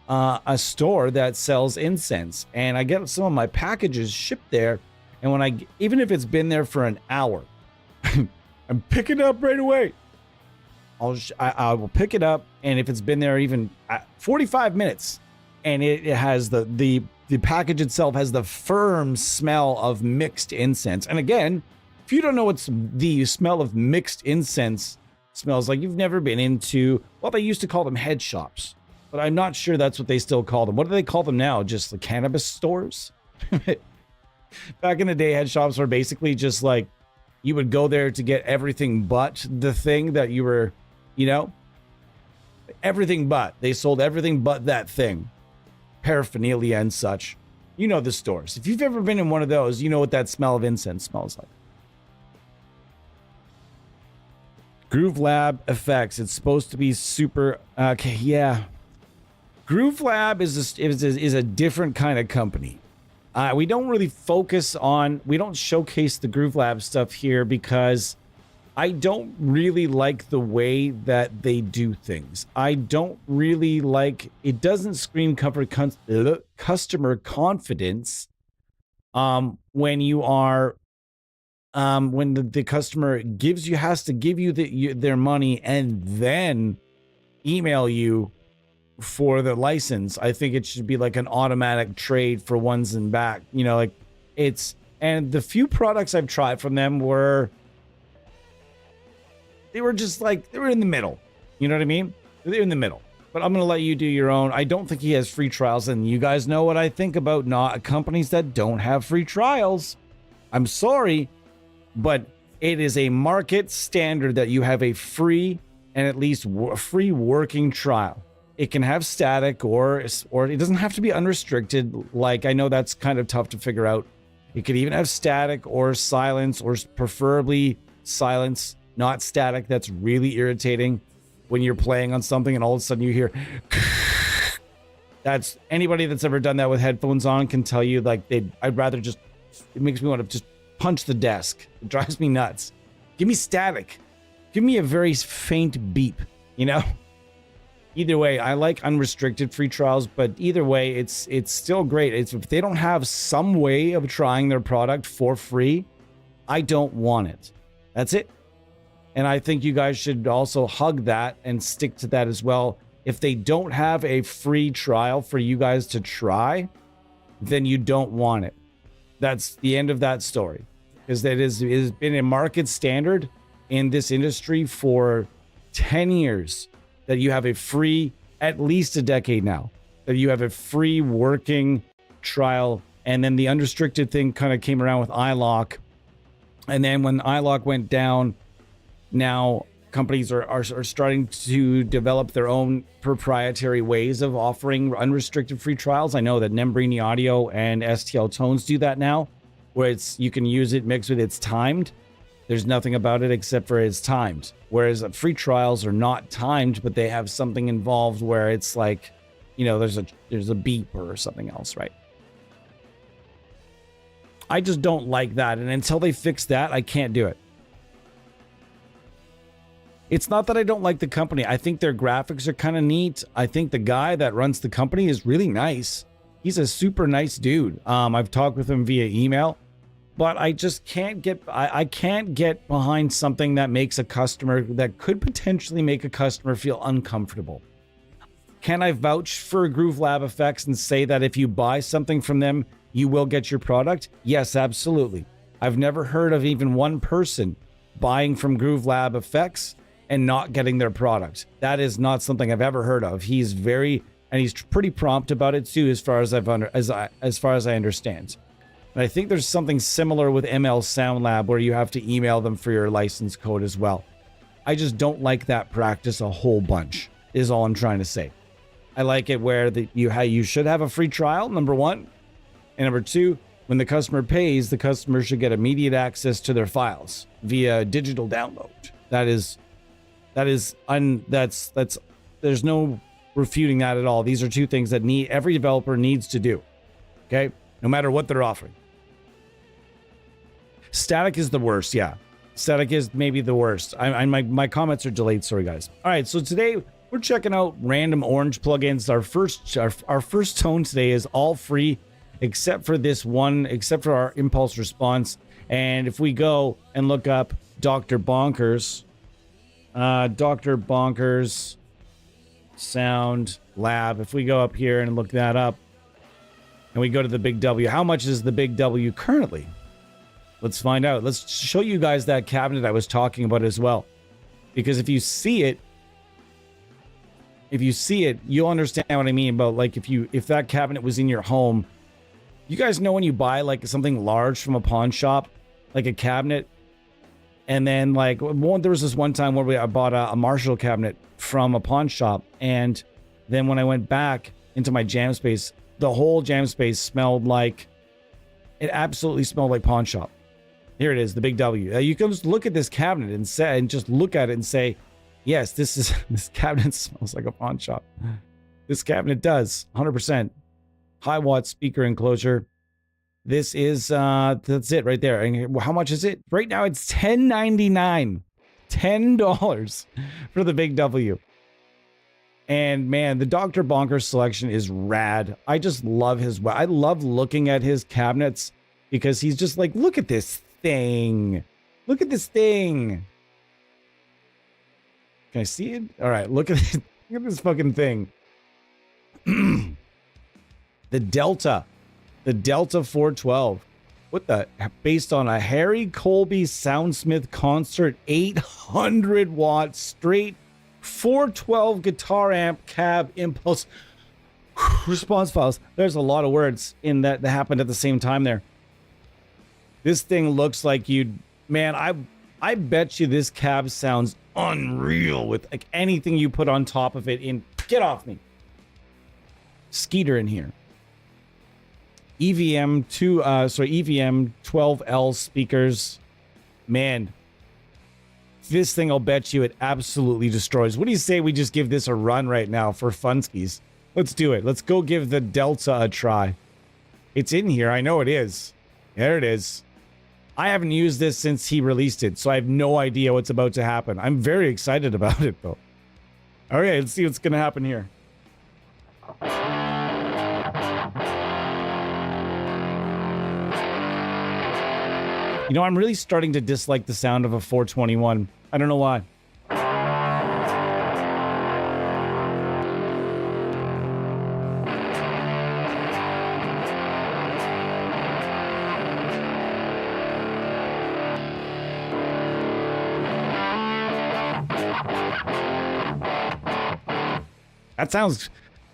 a store that sells incense, and I get some of my packages shipped there. And when even if it's been there for an hour, I'm picking it up right away. I will pick it up, and if it's been there even 45 minutes, and it has the package itself has the firm smell of mixed incense. And again, if you don't know what the smell of mixed incense smells like, you've never been into, well, they used to call them head shops, but I'm not sure that's what they still call them. What do they call them now? Just the cannabis stores? Back in the day, head shops were basically just like, you would go there to get everything but the thing that you were, you know, everything but. They sold everything but that thing. Paraphernalia and such. You know the stores. If you've ever been in one of those, you know what that smell of incense smells like. Groove Lab effects. It's supposed to be super. Okay, yeah. Groove Lab is a different kind of company. We don't really focus on. We don't showcase the Groove Lab stuff here because I don't really like the way that they do things. I don't really like. It doesn't scream customer confidence. When you are. When the customer has to give you their money and then email you for the license. I think it should be like an automatic trade for ones and back, you know, like and the few products I've tried from them they were just like, they were in the middle. You know what I mean? They're in the middle, but I'm going to let you do your own. I don't think he has free trials, and you guys know what I think about not companies that don't have free trials. I'm sorry. But it is a market standard that you have a free and at least free working trial. It can have static or it doesn't have to be unrestricted. Like, I know that's kind of tough to figure out. It could even have static or silence, or preferably silence, not static. That's really irritating when you're playing on something and all of a sudden you hear. That's anybody that's ever done that with headphones on can tell you, like, I'd rather just, it makes me want to just punch the desk. It drives me nuts. Give me static. give me a very faint beep, you know? Either way, I like unrestricted free trials, but either way, it's still great. It's if they don't have some way of trying their product for free, I don't want it. That's it. And I think you guys should also hug that and stick to that as well. If they don't have a free trial for you guys to try, then you don't want it. That's the end of that story. Because that has been a market standard in this industry for 10 years that you have a free, at least a decade now, that you have a free working trial. And then the unrestricted thing kind of came around with iLock. And then when iLock went down, now companies are starting to develop their own proprietary ways of offering unrestricted free trials. I know that Nembrini Audio and STL Tones do that now, where you can use it mixed with it's timed. There's nothing about it except for it's timed. Whereas free trials are not timed, but they have something involved where it's like, you know, there's a beep or something else, right? I just don't like that. And until they fix that, I can't do it. It's not that I don't like the company. I think their graphics are kind of neat. I think the guy that runs the company is really nice. He's a super nice dude. I've talked with him via email, but I just can't get, I can't get behind something that makes a customer, that could potentially make a customer feel uncomfortable. Can I vouch for Groove Lab Effects and say that if you buy something from them, you will get your product? Yes, absolutely. I've never heard of even one person buying from Groove Lab Effects and not getting their product. That is not something I've ever heard of. He's pretty prompt about it too, as far as I understand. And I think there's something similar with ML Sound Lab where you have to email them for your license code as well. I just don't like that practice a whole bunch, is all I'm trying to say. I like it where you should have a free trial, number one. And number two, when the customer pays, the customer should get immediate access to their files via digital download. There's no refuting that at all. These are two things that every developer needs to do. Okay? No matter what they're offering. Static is the worst, yeah. Static is maybe the worst. My comments are delayed, sorry guys. All right, so today we're checking out random orange plugins. Our first tone today is all free, except for this one, except for our impulse response. And if we go and look up Dr. Bonkers, Dr. Bonkers Sound Lab, if we go up here and look that up, and we go to the big W, how much is the big W currently? Let's find out. Let's show you guys that cabinet I was talking about as well. Because if you see it, you'll understand what I mean about, like, if that cabinet was in your home. You guys know when you buy like something large from a pawn shop, like a cabinet, and then like there was this one time where I bought a Marshall cabinet from a pawn shop, and then when I went back into my jam space, the whole jam space smelled like, it absolutely smelled like pawn shop. Here it is, the big W. You can just look at this cabinet and just look at it and say, yes, this cabinet smells like a pawn shop. This cabinet does, 100%. High watt speaker enclosure. This is that's it right there. And how much is it? Right now it's $10.99. $10 for the big W. And man, the Dr. Bonkers selection is rad. I just love I love looking at his cabinets because he's just like, look at this thing. Look at this thing. Can I see it? All right, look at this fucking thing. The Delta 412. What the? Based on a Harry Colby Soundsmith concert, 800 watt straight 412 guitar amp cab impulse response files. There's a lot of words in that happened at the same time there. This thing looks like man, I bet you this cab sounds unreal with like anything you put on top of it. Get off me. Skeeter in here. EVM 12L speakers. Man, this thing, I'll bet you it absolutely destroys. What do you say we just give this a run right now for funskies? Let's do it. Let's go give the Delta a try. It's in here. I know it is. There it is. I haven't used this since he released it, so I have no idea what's about to happen. I'm very excited about it, though. Okay, let's see what's going to happen here. You know, I'm really starting to dislike the sound of a 421. I don't know why.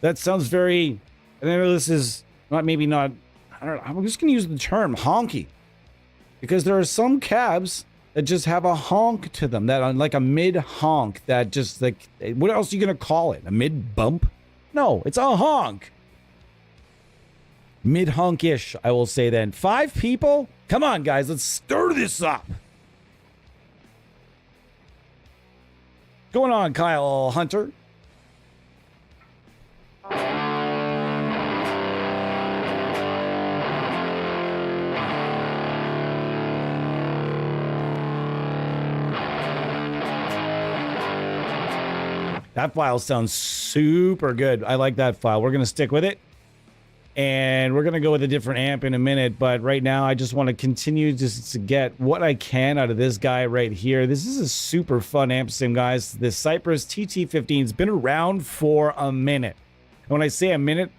That sounds very, I know this is not, maybe not, I don't know, I'm just going to use the term honky. Because there are some cabs that just have a honk to them, that are like a mid honk, that just like, what else are you going to call it? A mid bump? No, it's a honk. Mid honk-ish, I will say then. 5 people? Come on, guys, let's stir this up. What's going on, Kyle Hunter? That file sounds super good. I like that file. We're going to stick with it. And we're going to go with a different amp in a minute. But right now, I just want to continue just to get what I can out of this guy right here. This is a super fun amp sim, guys. This Cypress TT15 has been around for a minute. And when I say a minute,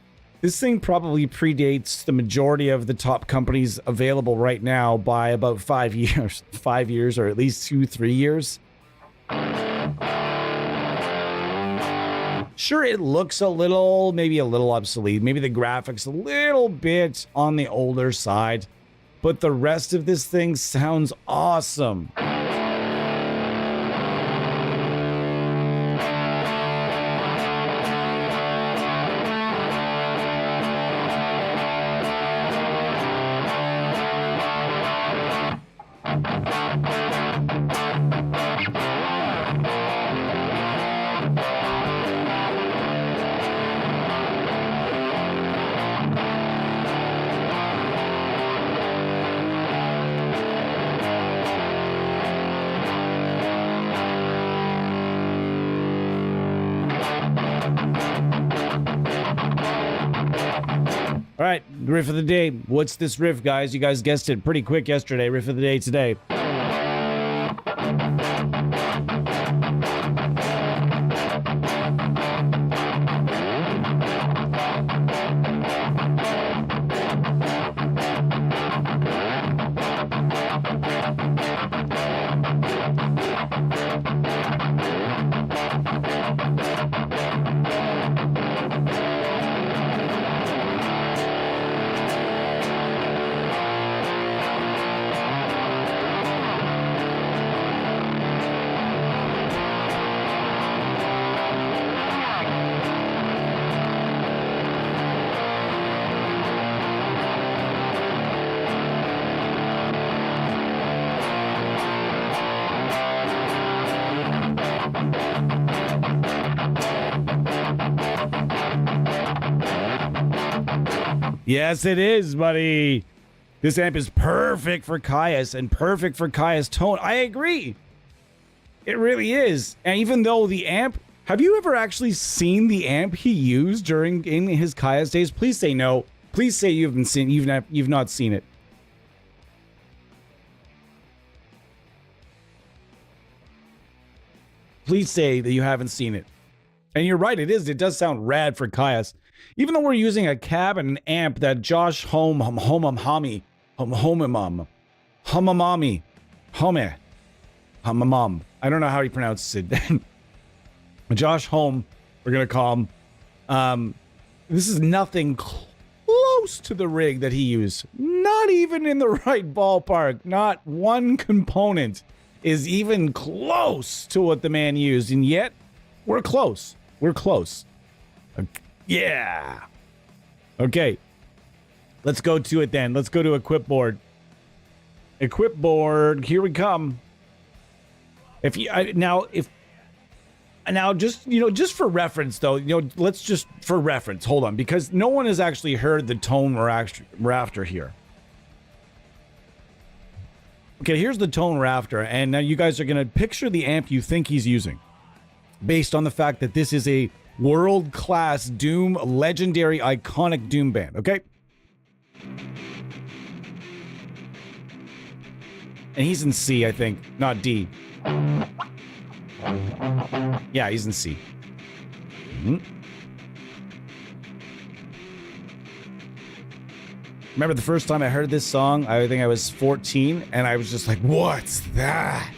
this thing probably predates the majority of the top companies available right now by about 5 years. 5 years, or at least 2-3 years. Sure, it looks maybe a little obsolete. Maybe the graphics a little bit on the older side. But the rest of this thing sounds awesome. All right, riff of the day. What's this riff, guys? You guys guessed it pretty quick yesterday. Riff of the day today. Yes, it is, buddy. This amp is perfect for Caius and perfect for Caius tone. I agree. It really is. And even though the amp, have you ever actually seen the amp he used in his Caius days? Please say no. Please say you've not seen it. Please say that you haven't seen it. And you're right, it is. It does sound rad for Caius. Even though we're using a cab and an amp that Josh Humamami, I don't know how he pronounces it. Josh Home, we're going to call him. This is nothing close to the rig that he used. Not even in the right ballpark. Not one component is even close to what the man used. And yet, we're close. We're close. Yeah. Okay. Let's go to it then. Let's go to equip board. Equip board. Here we come. Now just for reference though, let's just for reference. Hold on, because no one has actually heard the tone we're after here. Okay, here's the tone we're after, and now you guys are going to picture the amp you think he's using based on the fact that this is a world-class Doom, legendary, iconic Doom band, okay? And he's in C, I think, not D. Yeah, he's in C. Remember the first time I heard this song, I think I was 14, and I was just like, what's that?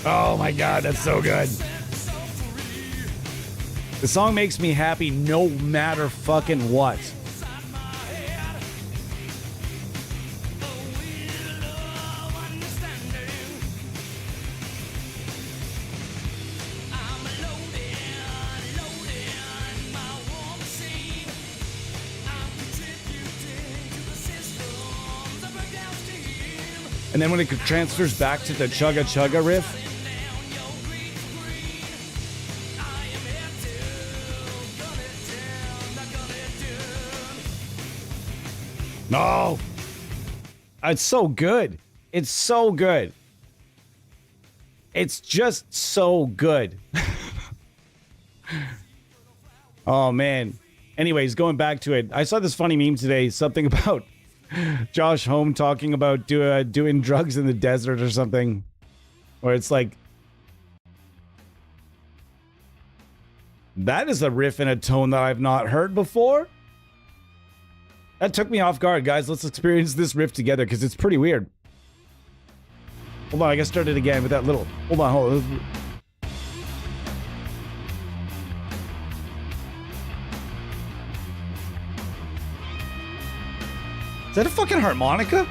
Oh my god, that's so good. The song makes me happy no matter fucking what. And then when it transfers back to the chugga chugga riff. No! It's so good. It's so good. It's just so good. Oh, man. Anyways, going back to it. I saw this funny meme today. Something about Josh Home talking about doing drugs in the desert or something. Where it's like... That is a riff in a tone that I've not heard before. That took me off guard, guys. Let's experience this riff together, because it's pretty weird. Hold on, I gotta start it again with that little... Hold on. Is that a fucking harmonica?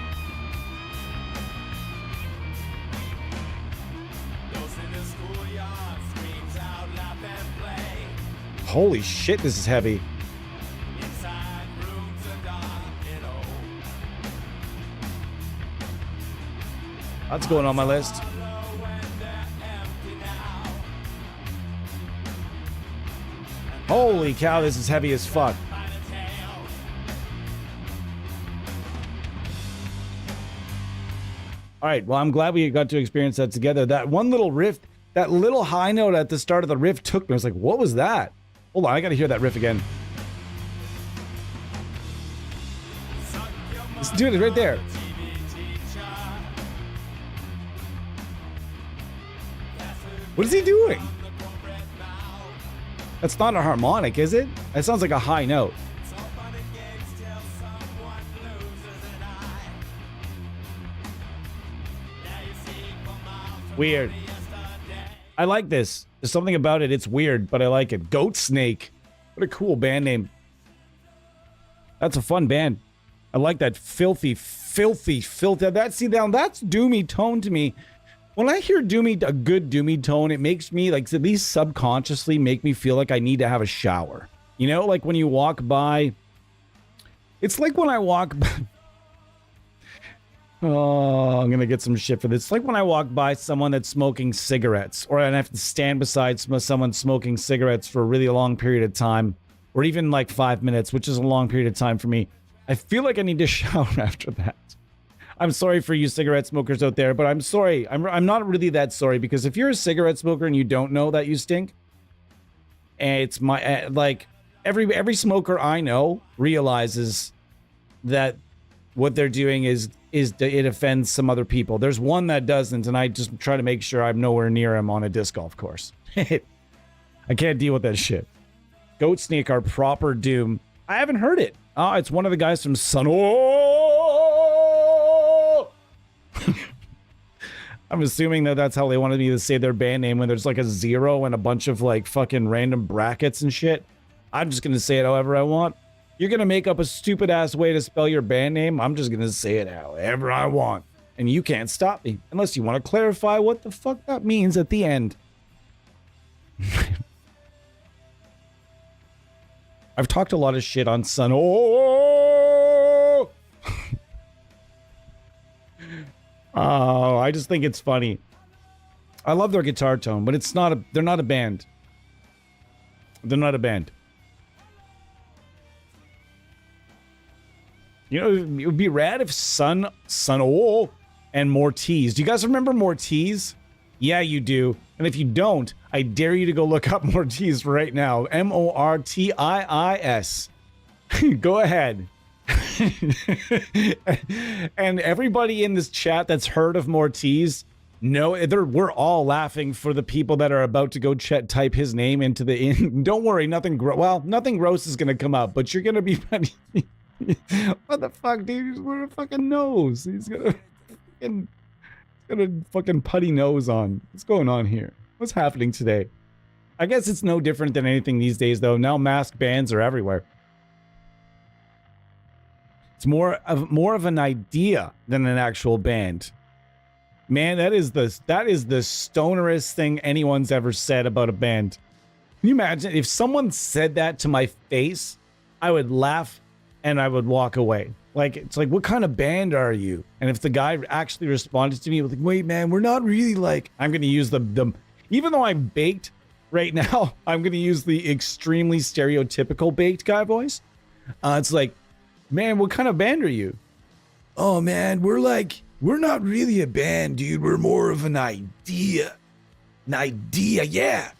Holy shit, this is heavy. That's going on my list. Holy cow, this is heavy as fuck. All right, well, I'm glad we got to experience that together. That one little riff, that little high note at the start of the riff took me. I was like, what was that? Hold on, I gotta hear that riff again. Let's do it right there. What is he doing? That's not a harmonic, is it? That sounds like a high note. Weird. I like this. There's something about it. It's weird, but I like it. Goat Snake. What a cool band name. That's a fun band. I like that filthy. That's doomy tone to me. When I hear a good doomy tone, it makes me, like, at least subconsciously make me feel like I need to have a shower. You know, like when you walk by. It's like when I walk by. Oh, I'm going to get some shit for this. It's like when I walk by someone that's smoking cigarettes, or I have to stand beside someone smoking cigarettes for a really long period of time, or even like 5 minutes, which is a long period of time for me. I feel like I need to shower after that. I'm sorry for you cigarette smokers out there, but I'm sorry. I'm not really that sorry, because if you're a cigarette smoker and you don't know that you stink, and it's my, like, every smoker I know realizes that what they're doing is it offends some other people. There's one that doesn't, and I just try to make sure I'm nowhere near him on a disc golf course. I can't deal with that shit. Goat Snake are proper doom. I haven't heard it. Oh, it's one of the guys from Sun. Oh! I'm assuming that that's how they wanted me to say their band name when there's like a 0 and a bunch of like fucking random brackets and shit. I'm just going to say it however I want. You're going to make up a stupid ass way to spell your band name. I'm just going to say it however I want. And you can't stop me unless you want to clarify what the fuck that means at the end. I've talked a lot of shit on Sun. Oh! Oh, I just think it's funny. I love their guitar tone, but it's not a. They're not a band. They're not a band. You know, it would be rad if Sun and Mortiz. Do you guys remember Mortiz? Yeah, you do. And if you don't, I dare you to go look up Mortiz right now. Mortiis. Go ahead. And everybody in this chat that's heard of Mortiz, we're all laughing for the people that are about to go type his name into the Don't worry, nothing gross is gonna come up, but you're gonna be funny. What the fuck, dude? He's wearing a fucking nose. He's got a fucking putty nose on. What's going on here? What's happening today? I guess it's no different than anything these days, though. Now mask bands are everywhere. It's more of an idea than an actual band. Man, that is the stonerest thing anyone's ever said about a band. Can you imagine if someone said that to my face? I would laugh and I would walk away. Like, it's like, what kind of band are you? And if the guy actually responded to me with like, wait, man, we're not really like, I'm going to use the even though I'm baked right now, I'm going to use the extremely stereotypical baked guy voice. It's like, man, what kind of band are you? Oh, man, we're not really a band, dude. We're more of an idea. An idea, yeah.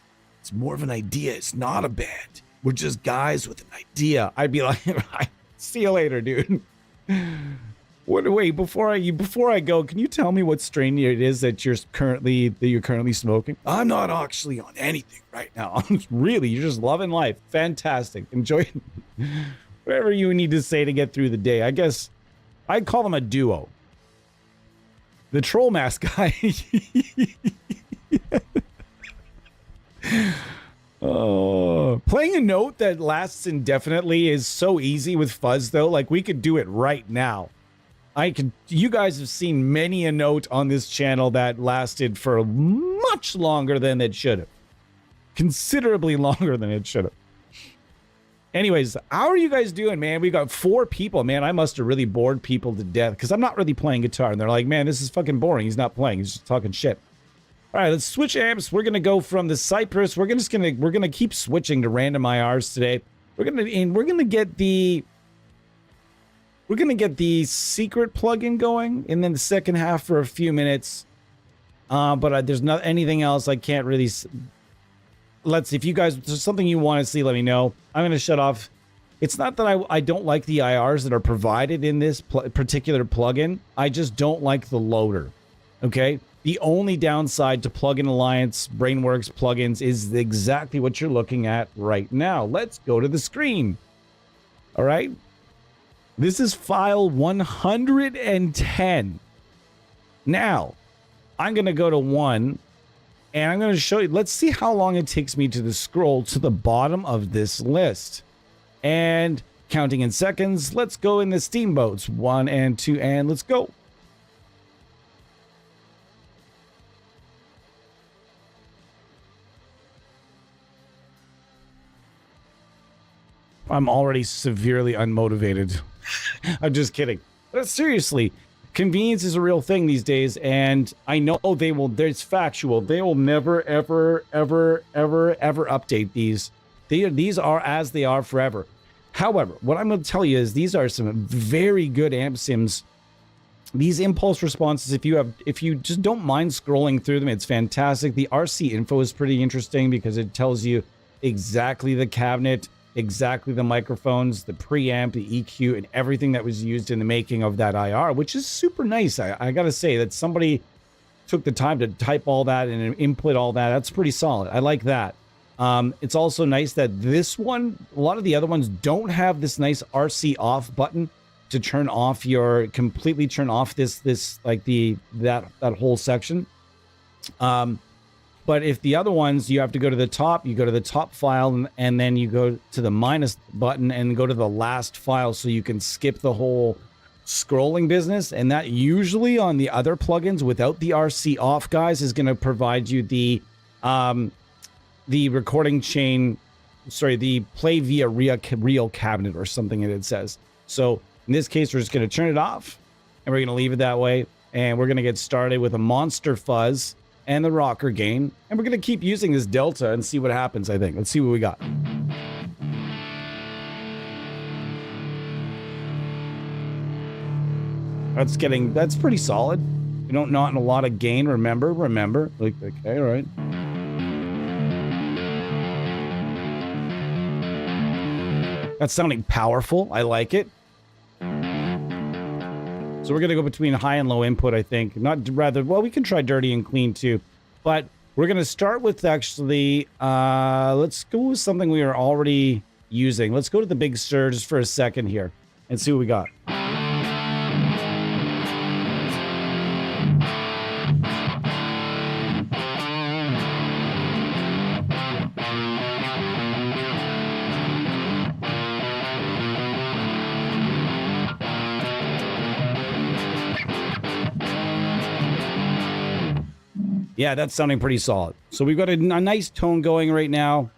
It's more of an idea. It's not a band. We're just guys with an idea. I'd be like, see you later, dude. Wait, before I go, can you tell me what strain it is that you're currently smoking? I'm not actually on anything right now. You're just loving life. Fantastic. Enjoy whatever you need to say to get through the day. I guess I'd call them a duo. The troll mask guy. Oh, playing a note that lasts indefinitely is so easy with fuzz, though. Like, we could do it right now. You guys have seen many a note on this channel that lasted for much longer than it should have. Considerably longer than it should have. Anyways, how are you guys doing, man? We got 4 people, man. I must have really bored people to death because I'm not really playing guitar. And they're like, man, this is fucking boring. He's not playing. He's just talking shit. All right, let's switch amps. We're gonna go from the Cypress. We're gonna keep switching to random IRs today. We're gonna get the secret plugin going, and then the second half for a few minutes. But there's not anything else. I can't really. If you guys, if there's something you want to see, let me know. I'm gonna shut off. It's not that I don't like the IRs that are provided in this particular plugin. I just don't like the loader. Okay. The only downside to Plugin Alliance Brainworks plugins is exactly what you're looking at right now. Let's go to the screen. All right. This is file 110. Now, I'm going to go to 1, and I'm going to show you. Let's see how long it takes me to scroll to the bottom of this list. And counting in seconds, let's go in the steamboats. 1 and 2, and let's go. I'm already severely unmotivated. I'm just kidding. But seriously, convenience is a real thing these days, and I know they will. It's factual. They will never, ever, ever, ever, ever update these. These are as they are forever. However, what I'm going to tell you is these are some very good amp sims. These impulse responses, if you just don't mind scrolling through them, it's fantastic. The RC info is pretty interesting because it tells you exactly the cabinet, exactly the microphones, the preamp, the EQ, and everything that was used in the making of that IR, which is super nice. I gotta say that somebody took the time to type all that and input all that. That's pretty solid. I like that. It's also nice that this one, a lot of the other ones don't have this nice RC off button to completely turn off this like that whole section. But if the other ones, you have to go to the top, you go to the top file, and then you go to the minus button and go to the last file so you can skip the whole scrolling business. And that usually on the other plugins without the RC off, guys, is going to provide you the recording chain, the play via real cabinet or something that it says. So in this case, we're just going to turn it off and we're going to leave it that way. And we're going to get started with a monster fuzz and the rocker gain. And we're going to keep using this delta and see what happens, I think. Let's see what we got. That's pretty solid. You don't not in a lot of gain, remember. Like, okay, all right. That's sounding powerful. I like it. So we're going to go between high and low input, I think. Well, we can try dirty and clean too. But we're going to start with actually, let's go with something we are already using. Let's go to the big stir just for a second here and see what we got. Yeah, that's sounding pretty solid. So we've got a nice tone going right now.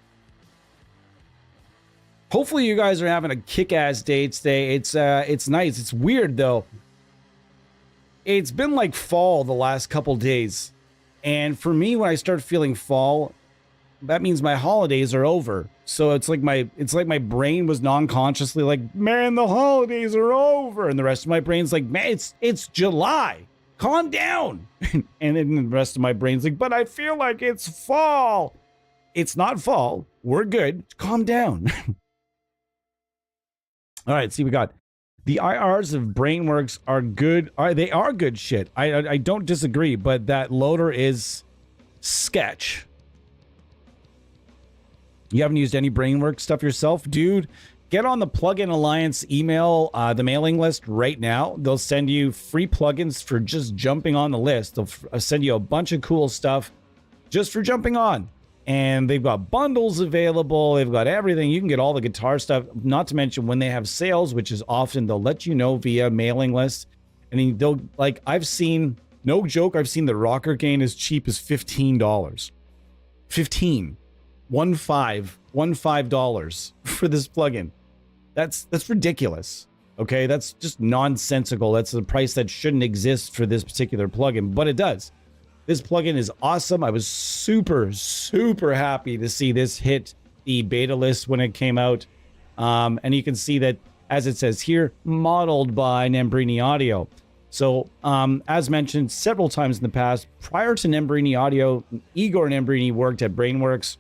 Hopefully you guys are having a kick-ass day today. It's nice. It's weird though. It's been like fall the last couple days. And for me, when I start feeling fall, that means my holidays are over. So it's like my brain was non-consciously like, man, the holidays are over. And the rest of my brain's like, man, it's July. Calm down. And then the rest of my brain's like, but I feel like it's fall. It's not fall. We're good. Calm down. All right, see, we got the IRs of Brainworks are good. They are good shit. I don't disagree, but that loader is sketch. You haven't used any Brainworks stuff yourself, dude? Get on the Plugin Alliance email, the mailing list right now. They'll send you free plugins for just jumping on the list. They'll send you a bunch of cool stuff just for jumping on. And they've got bundles available. They've got everything. You can get all the guitar stuff, not to mention when they have sales, which is often they'll let you know via mailing list. And then they'll, like, I've seen, no joke, I've seen the rocker gain as cheap as $15. 15. $15 for this plugin. That's ridiculous. Okay, that's just nonsensical. That's the price that shouldn't exist for this particular plugin, but it does. This plugin is awesome. I was super happy to see this hit the beta list when it came out. And you can see that, as it says here, modeled by Nembrini Audio. So, as mentioned several times in the past, prior to Nembrini Audio, Igor Nembrini worked at Brainworks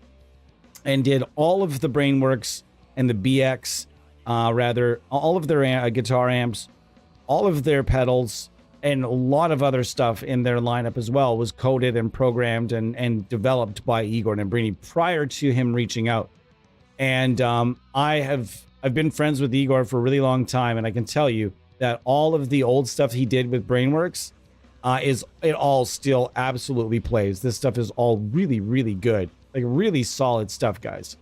and did all of the Brainworks and the BX, all of their guitar amps, all of their pedals, and a lot of other stuff in their lineup as well was coded and programmed and developed by Igor Nembrini prior to him reaching out. And I've been friends with Igor for a really long time, and I can tell you that all of the old stuff he did with Brainworks it all still absolutely plays. This stuff is all really good. Like, really solid stuff, guys.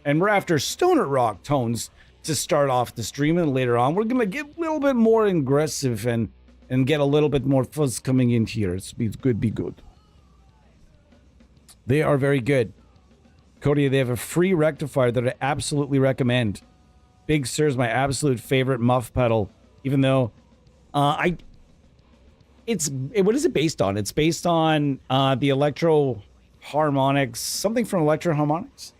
And we're after stoner rock tones to start off the stream, and later on we're gonna get a little bit more aggressive and get a little bit more fuzz coming in here. It's be good. They are very good. Cody, they have a free rectifier that I absolutely recommend. Big Sur is my absolute favorite muff pedal, even though what is it based on? It's based on the Electro Harmonics, something from Electro Harmonics.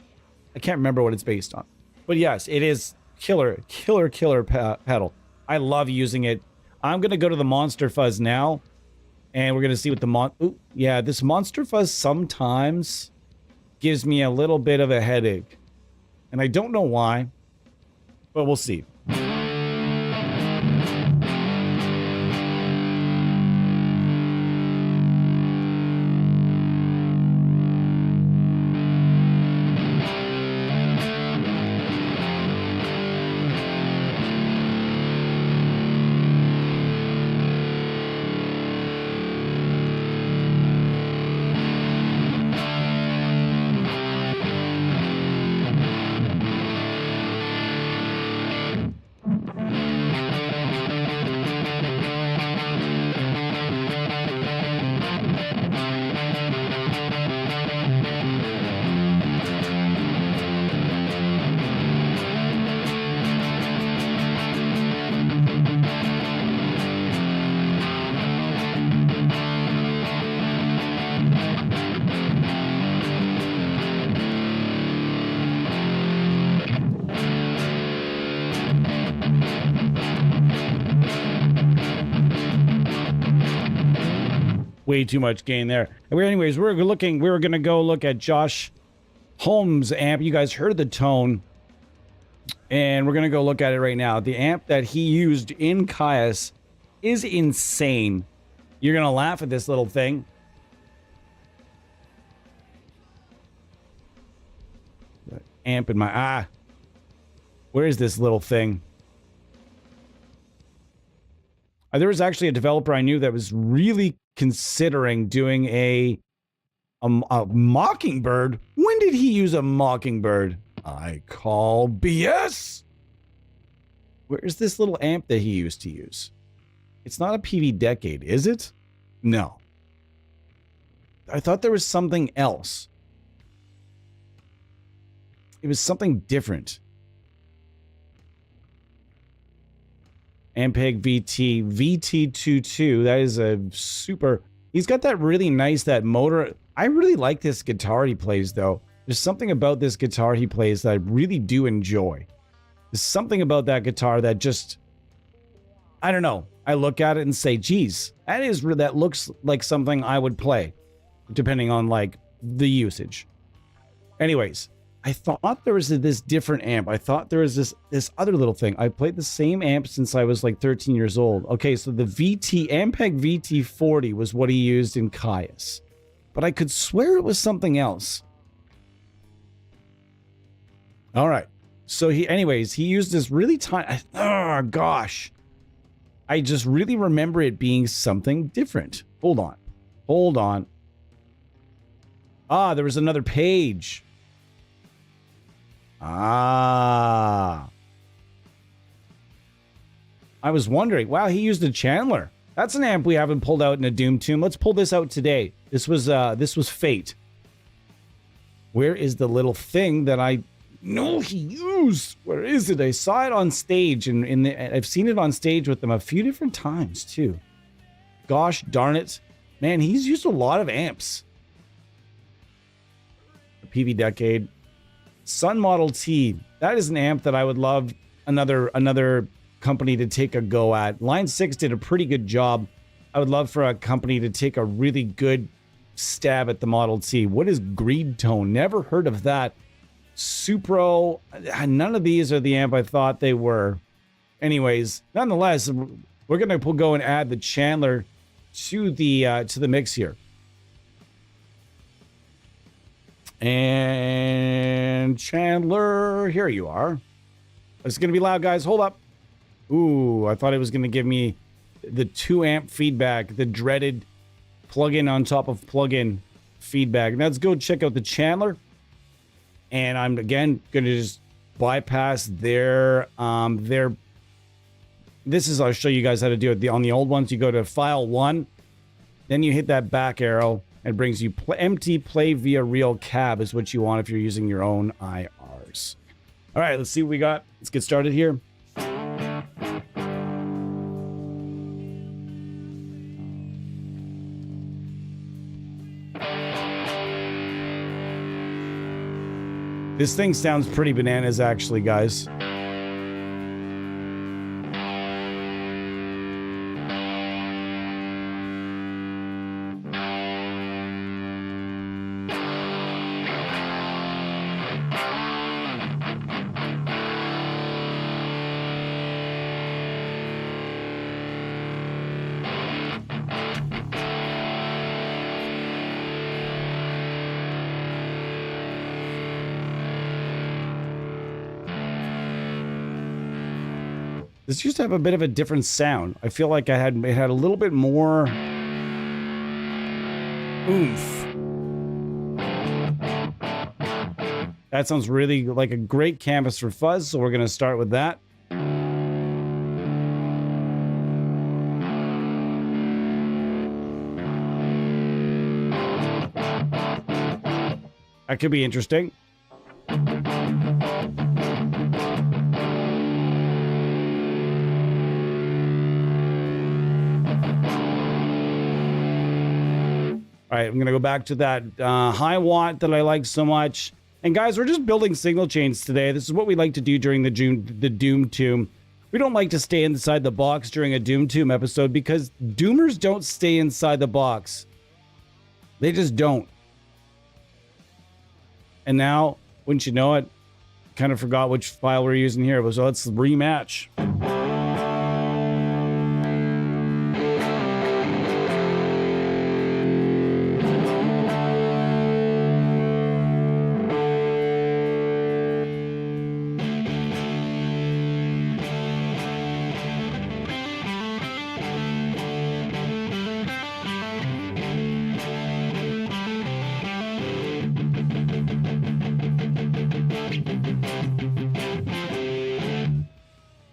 I can't remember what it's based on, but yes, it is killer pedal. I love using it. I'm gonna go to the Monster Fuzz now, and we're gonna see what the this Monster Fuzz sometimes gives me a little bit of a headache, and I don't know why, but we'll see. Way too much gain there. Anyways, we were going to go look at Josh Holmes' amp. You guys heard the tone. And we're going to go look at it right now. The amp that he used in Caius is insane. You're going to laugh at this little thing. Amp in my... Where is this little thing? There was actually a developer I knew that was really considering doing a Mockingbird. When did he use a Mockingbird? I call BS. Where's this little amp that he used to use? It's not a PV Decade, is it? No. I thought there was something else. It was something different. Ampeg VT, VT22. That is a super... He's got that really nice, that motor. I really like this guitar he plays, though. There's something about this guitar he plays that I really do enjoy. There's something about that guitar that just... I don't know. I look at it and say, geez, that looks like something I would play. Depending on, like, the usage. Anyways, I thought there was this different amp. I thought there was this other little thing. I played the same amp since I was like 13 years old. Okay, so the Ampeg VT40 was what he used in Caius. But I could swear it was something else. All right. So anyways, he used this really tiny... Oh, gosh. I just really remember it being something different. Hold on. Hold on. There was another page. I was wondering. Wow, he used a Chandler. That's an amp we haven't pulled out in a Doom Tomb. Let's pull this out today. This was Fate. Where is the little thing that I know he used? Where is it? I saw it on stage, and I've seen it on stage with them a few different times too. Gosh darn it, man! He's used a lot of amps. The PV Decade. Sun Model T. That is an amp that I would love another company to take a go at. Line 6 did a pretty good job. I would love for a company to take a really good stab at the Model T. What is Greed Tone? Never heard of that. Supro. None of these are the amp I thought they were. Anyways, nonetheless, we're gonna go and add the Chandler to the mix here. And Chandler, here you are. It's going to be loud, guys. Hold up. Ooh, I thought it was going to give me the 2 amp feedback, the dreaded plug-in on top of plug-in feedback. Now let's go check out the Chandler. And I'm, again, going to just bypass their... I'll show you guys how to do it. On the old ones, you go to File 1. Then you hit that back arrow. It brings you empty play via real cab is what you want if you're using your own IRs. All right, let's see what we got. Let's get started here. This thing sounds pretty bananas, actually, guys. This used to have a bit of a different sound. I feel like it had a little bit more oomph. That sounds really like a great canvas for fuzz, so we're going to start with that. That could be interesting. All right, I'm going to go back to that high watt that I like so much. And guys, we're just building signal chains today. This is what we like to do during the Doom Tomb. We don't like to stay inside the box during a Doom Tomb episode because Doomers don't stay inside the box. They just don't. And now, wouldn't you know it, kind of forgot which file we're using here. So let's rematch.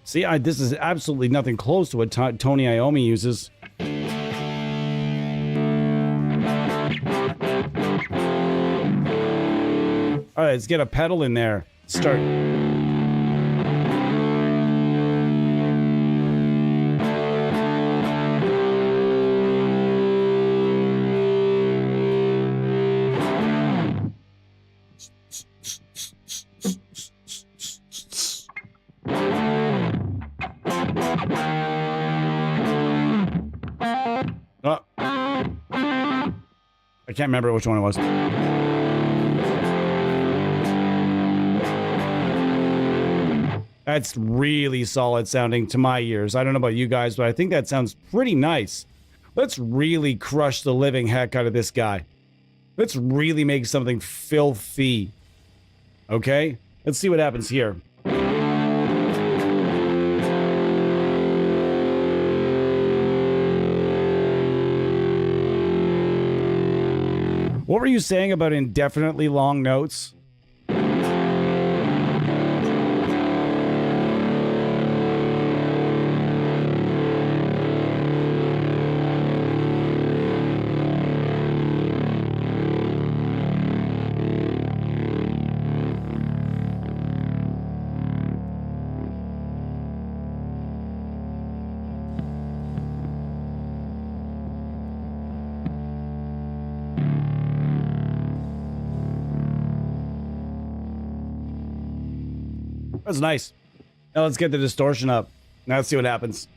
See, this is absolutely nothing close to what Tony Iommi uses. All right, let's get a pedal in there. Start. I can't remember which one it was. That's really solid sounding to my ears. I don't know about you guys, but I think that sounds pretty nice. Let's really crush the living heck out of this guy. Let's really make something filthy. Okay? Let's see what happens here. What were you saying about indefinitely long notes? That's nice. Now let's get the distortion up. Now let's see what happens.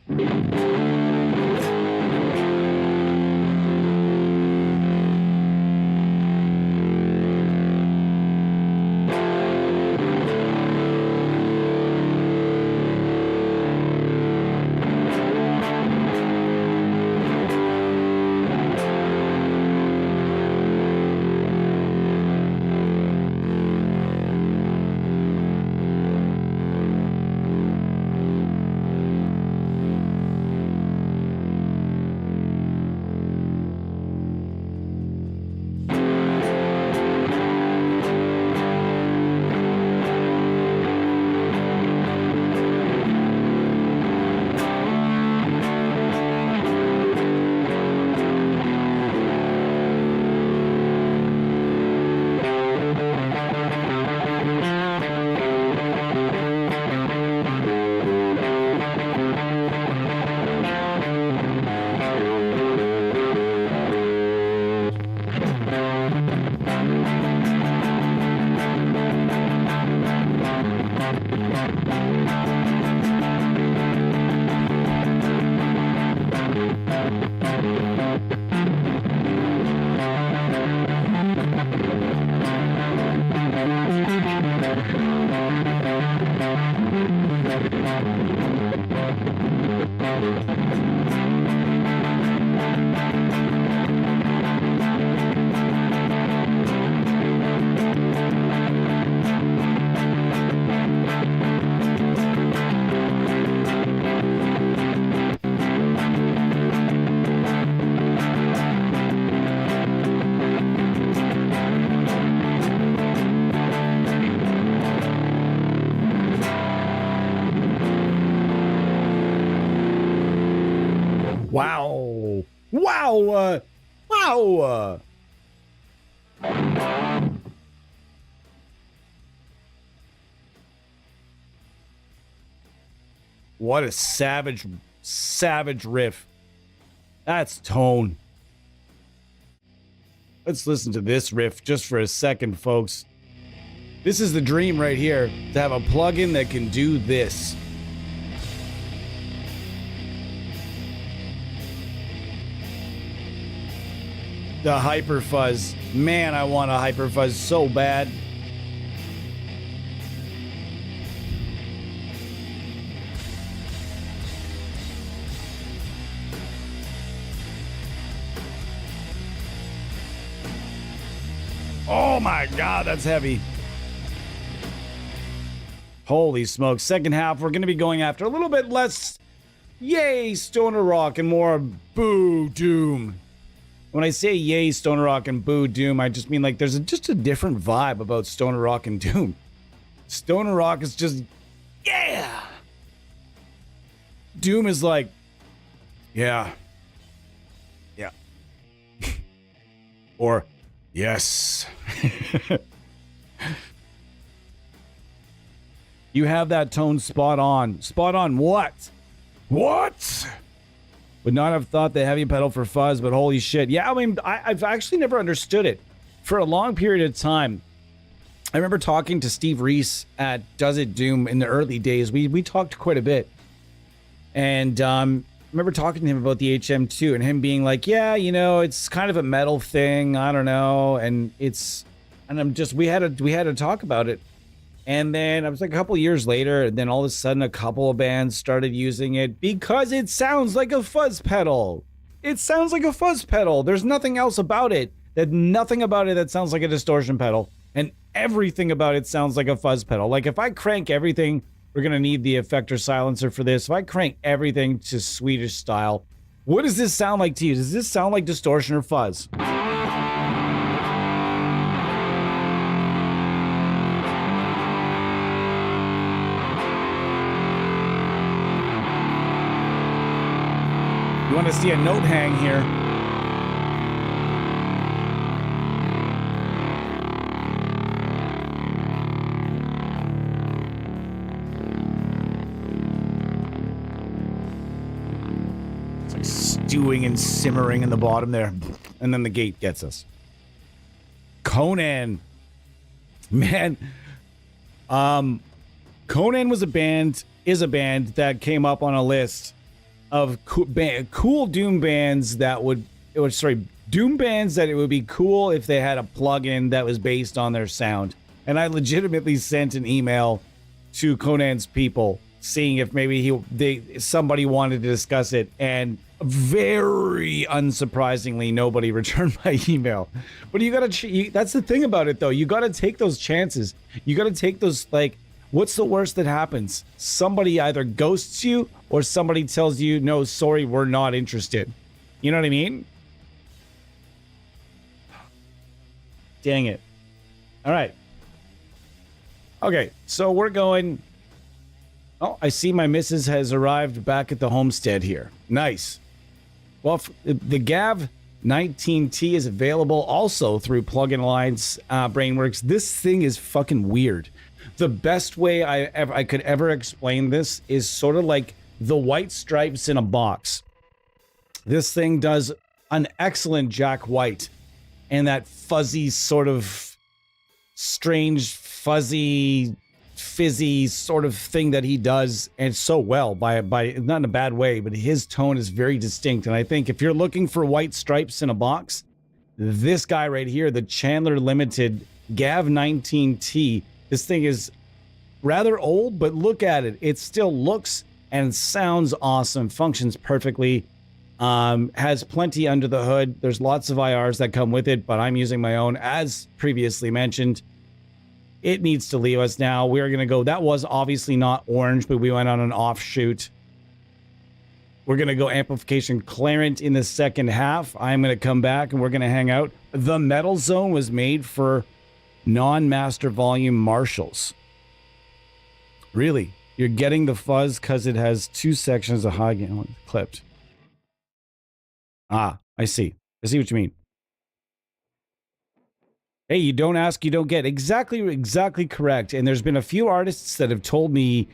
Wow. Wow. Wow. What a savage riff. That's tone. Let's listen to this riff just for a second, folks. This is the dream right here, to have a plugin that can do this. The hyper fuzz. Man, I want a hyper fuzz so bad. Oh my God, that's heavy. Holy smoke. Second half, we're going to be going after a little bit less yay stoner rock and more boo doom. When I say yay stoner rock and boo doom, I just mean like there's just a different vibe about stoner rock and doom. Stoner rock is just, yeah. Doom is like, yeah. Yeah. Or, yes. You have that tone spot on. Spot on what? What? Would not have thought the heavy pedal for fuzz, but holy shit. Yeah, I mean, I've actually never understood it. For a long period of time, I remember talking to Steve Reese at Does It Doom in the early days. We talked quite a bit. And I remember talking to him about the HM2 and him being like, yeah, you know, it's kind of a metal thing. I don't know. And I'm just, we had to talk about it. And then I was like a couple years later, and then all of a sudden a couple of bands started using it because it sounds like a fuzz pedal. It sounds like a fuzz pedal. There's nothing else about it. Nothing about it that sounds like a distortion pedal. And everything about it sounds like a fuzz pedal. Like if I crank everything, we're going to need the effector silencer for this. If I crank everything to Swedish style, what does this sound like to you? Does this sound like distortion or fuzz? You want to see a note hang here. It's like stewing and simmering in the bottom there. And then the gate gets us. Conan. Man. Conan is a band that came up on a list of cool doom bands that doom bands that it would be cool if they had a plugin that was based on their sound. And I legitimately sent an email to Conan's people seeing if maybe somebody wanted to discuss it, and very unsurprisingly nobody returned my email. But that's the thing about it though, you got to take those chances. You got to take those, like, what's the worst that happens? Somebody either ghosts you or somebody tells you, no, sorry, we're not interested. You know what I mean? Dang it. All right. Okay, so we're going. Oh, I see my missus has arrived back at the homestead here. Nice. Well, the GAV 19T is available also through Plugin Alliance Brainworks. This thing is fucking weird. The best way I could ever explain this is sort of like the white stripes in a box. This thing does an excellent Jack White, and that fuzzy sort of strange, fuzzy, fizzy sort of thing that he does, and so well by not in a bad way, but his tone is very distinct. And I think if you're looking for white stripes in a box, this guy right here, the Chandler Limited GAV 19T, this thing is rather old, but look at it. It still looks and sounds awesome, functions perfectly, has plenty under the hood. There's lots of IRs that come with it, but I'm using my own, as previously mentioned. It needs to leave us now. We're going to go. That was obviously not orange, but we went on an offshoot. We're going to go amplification Clarent in the second half. I'm going to come back and we're going to hang out. The Metal Zone was made for non-master volume Marshalls. Really? You're getting the fuzz because it has two sections of high gain clipped. Ah, I see. I see what you mean. Hey, you don't ask, you don't get. Exactly correct. And there's been a few artists that have told me,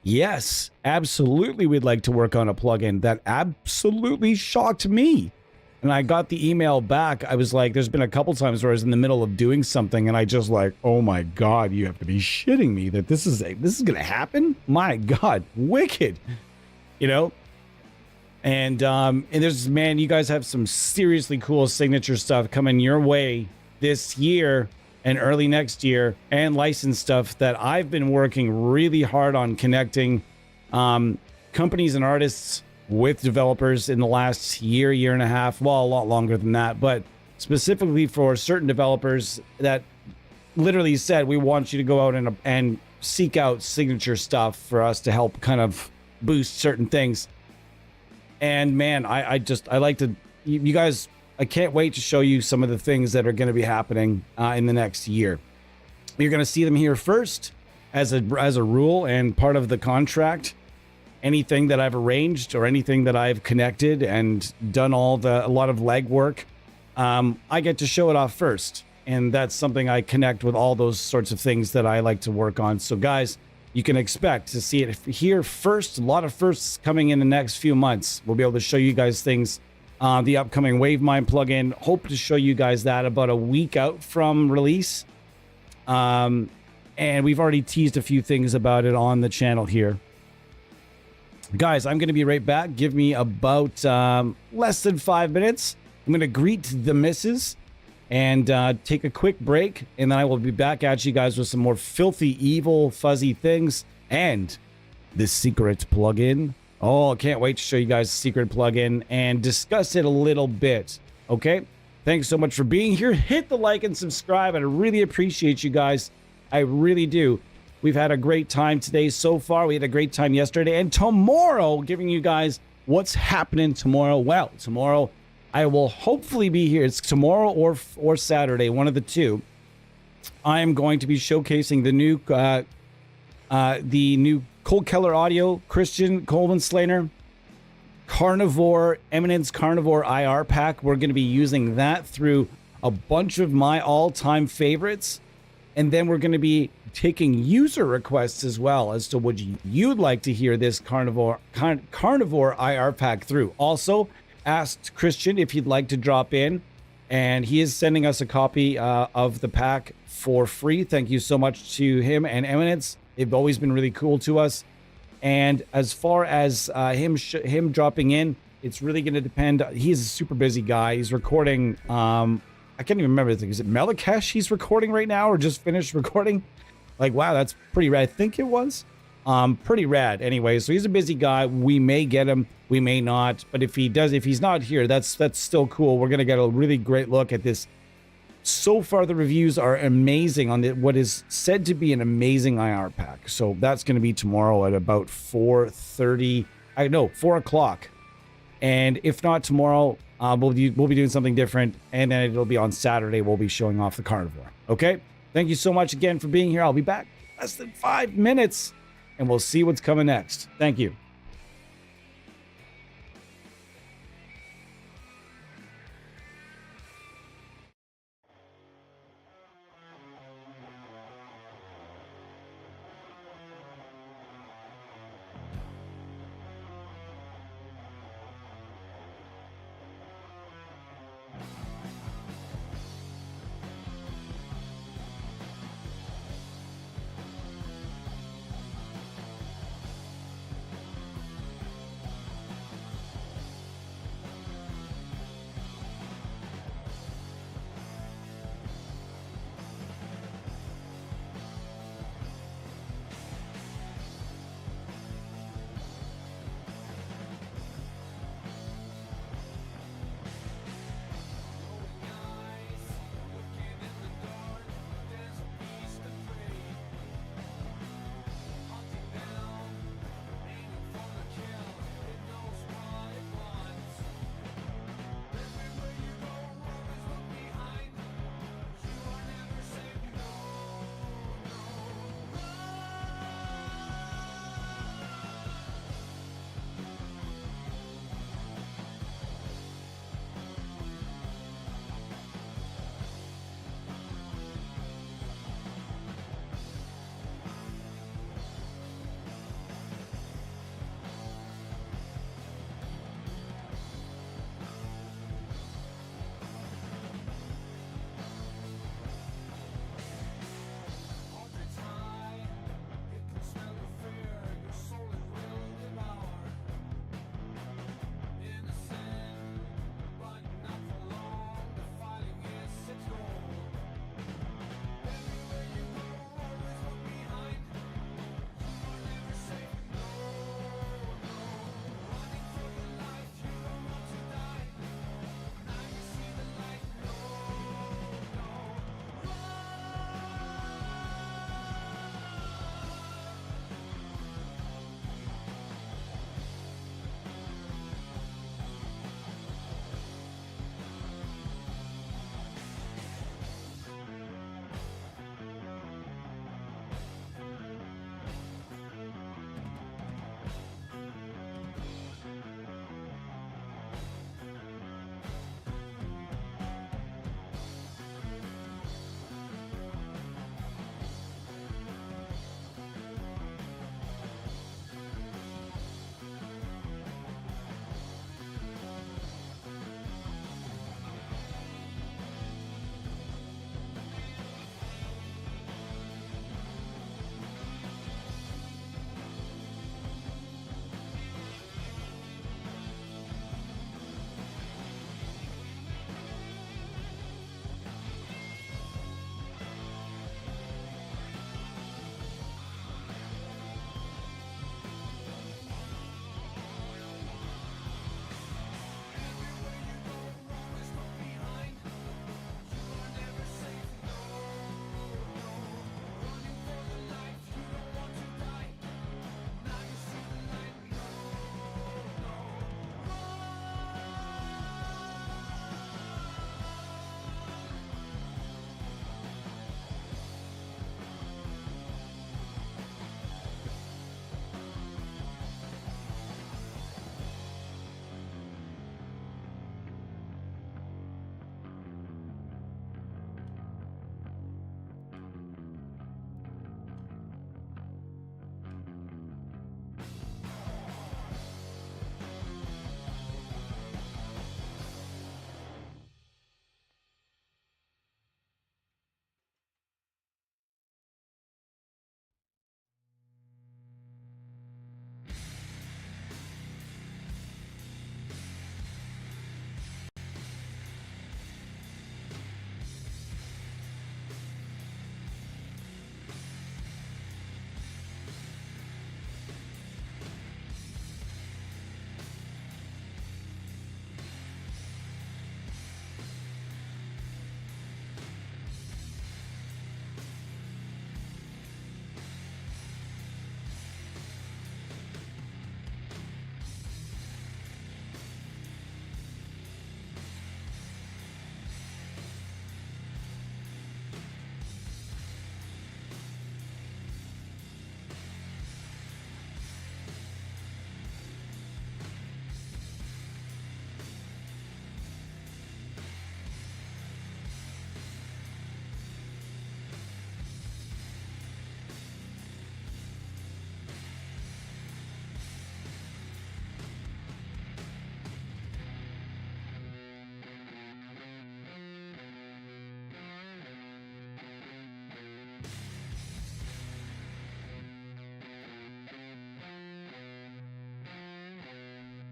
yes, absolutely, we'd like to work on a plugin. That absolutely shocked me. And I got the email back. I was like, there's been a couple times where I was in the middle of doing something and I just like, oh my God, you have to be shitting me that this is going to happen? My God, wicked, you know? And there's, man, you guys have some seriously cool signature stuff coming your way this year and early next year, and license stuff that I've been working really hard on connecting companies and artists with developers in the last year and a half. Well, a lot longer than that, but specifically for certain developers that literally said, we want you to go out and seek out signature stuff for us to help kind of boost certain things. And man, I like to, you guys, I can't wait to show you some of the things that are going to be happening in the next year. You're going to see them here first as a rule and part of the contract. Anything that I've arranged or anything that I've connected and done a lot of legwork, I get to show it off first. And that's something I connect with all those sorts of things that I like to work on. So guys, you can expect to see it here first. A lot of firsts coming in the next few months. We'll be able to show you guys things. The upcoming WaveMind plugin. Hope to show you guys that about a week out from release. And we've already teased a few things about it on the channel here. Guys, I'm going to be right back. Give me about less than 5 minutes. I'm going to greet the missus and take a quick break, and then I will be back at you guys with some more filthy, evil, fuzzy things and the secret plugin. Oh, I can't wait to show you guys the secret plugin and discuss it a little bit. Okay? Thanks so much for being here. Hit the like and subscribe. I really appreciate you guys. I really do. We've had a great time today so far. We had a great time yesterday, and tomorrow, giving you guys what's happening tomorrow. Well, tomorrow I will hopefully be here. It's tomorrow or Saturday, one of the two. I am going to be showcasing the new Cole Keller Audio Christian Colvin Slater Carnivore Eminence Carnivore IR pack. We're going to be using that through a bunch of my all-time favorites, and then we're going to be taking user requests as well as to what you'd like to hear this Carnivore IR pack through. Also, asked Christian if he'd like to drop in, and he is sending us a copy of the pack for free. Thank you so much to him and Eminence. They've always been really cool to us. And as far as him dropping in, it's really going to depend. He's a super busy guy. He's recording. I can't even remember. Is it Melakesh he's recording right now, or just finished recording? Like, wow, that's pretty rad. I think it was. Pretty rad. Anyway, so he's a busy guy. We may get him, we may not. But if he's not here, that's still cool. We're gonna get a really great look at this. So far, the reviews are amazing on what is said to be an amazing IR pack. So that's gonna be tomorrow at about 4:30. 4 o'clock. And if not tomorrow, we'll be doing something different. And then it'll be on Saturday. We'll be showing off the Carnivore. Okay. Thank you so much again for being here. I'll be back less than 5 minutes, and we'll see what's coming next. Thank you.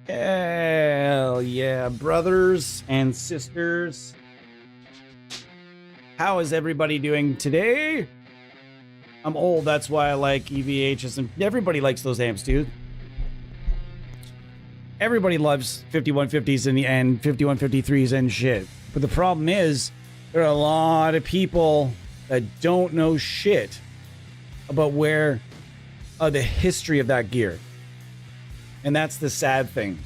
Hell yeah, brothers and sisters. How is everybody doing today? I'm old, that's why I like EVHs, and everybody likes those amps, dude. Everybody loves 5150s in the end, 5153s and shit. But the problem is, there are a lot of people that don't know shit about the history of that gear. And that's the sad thing.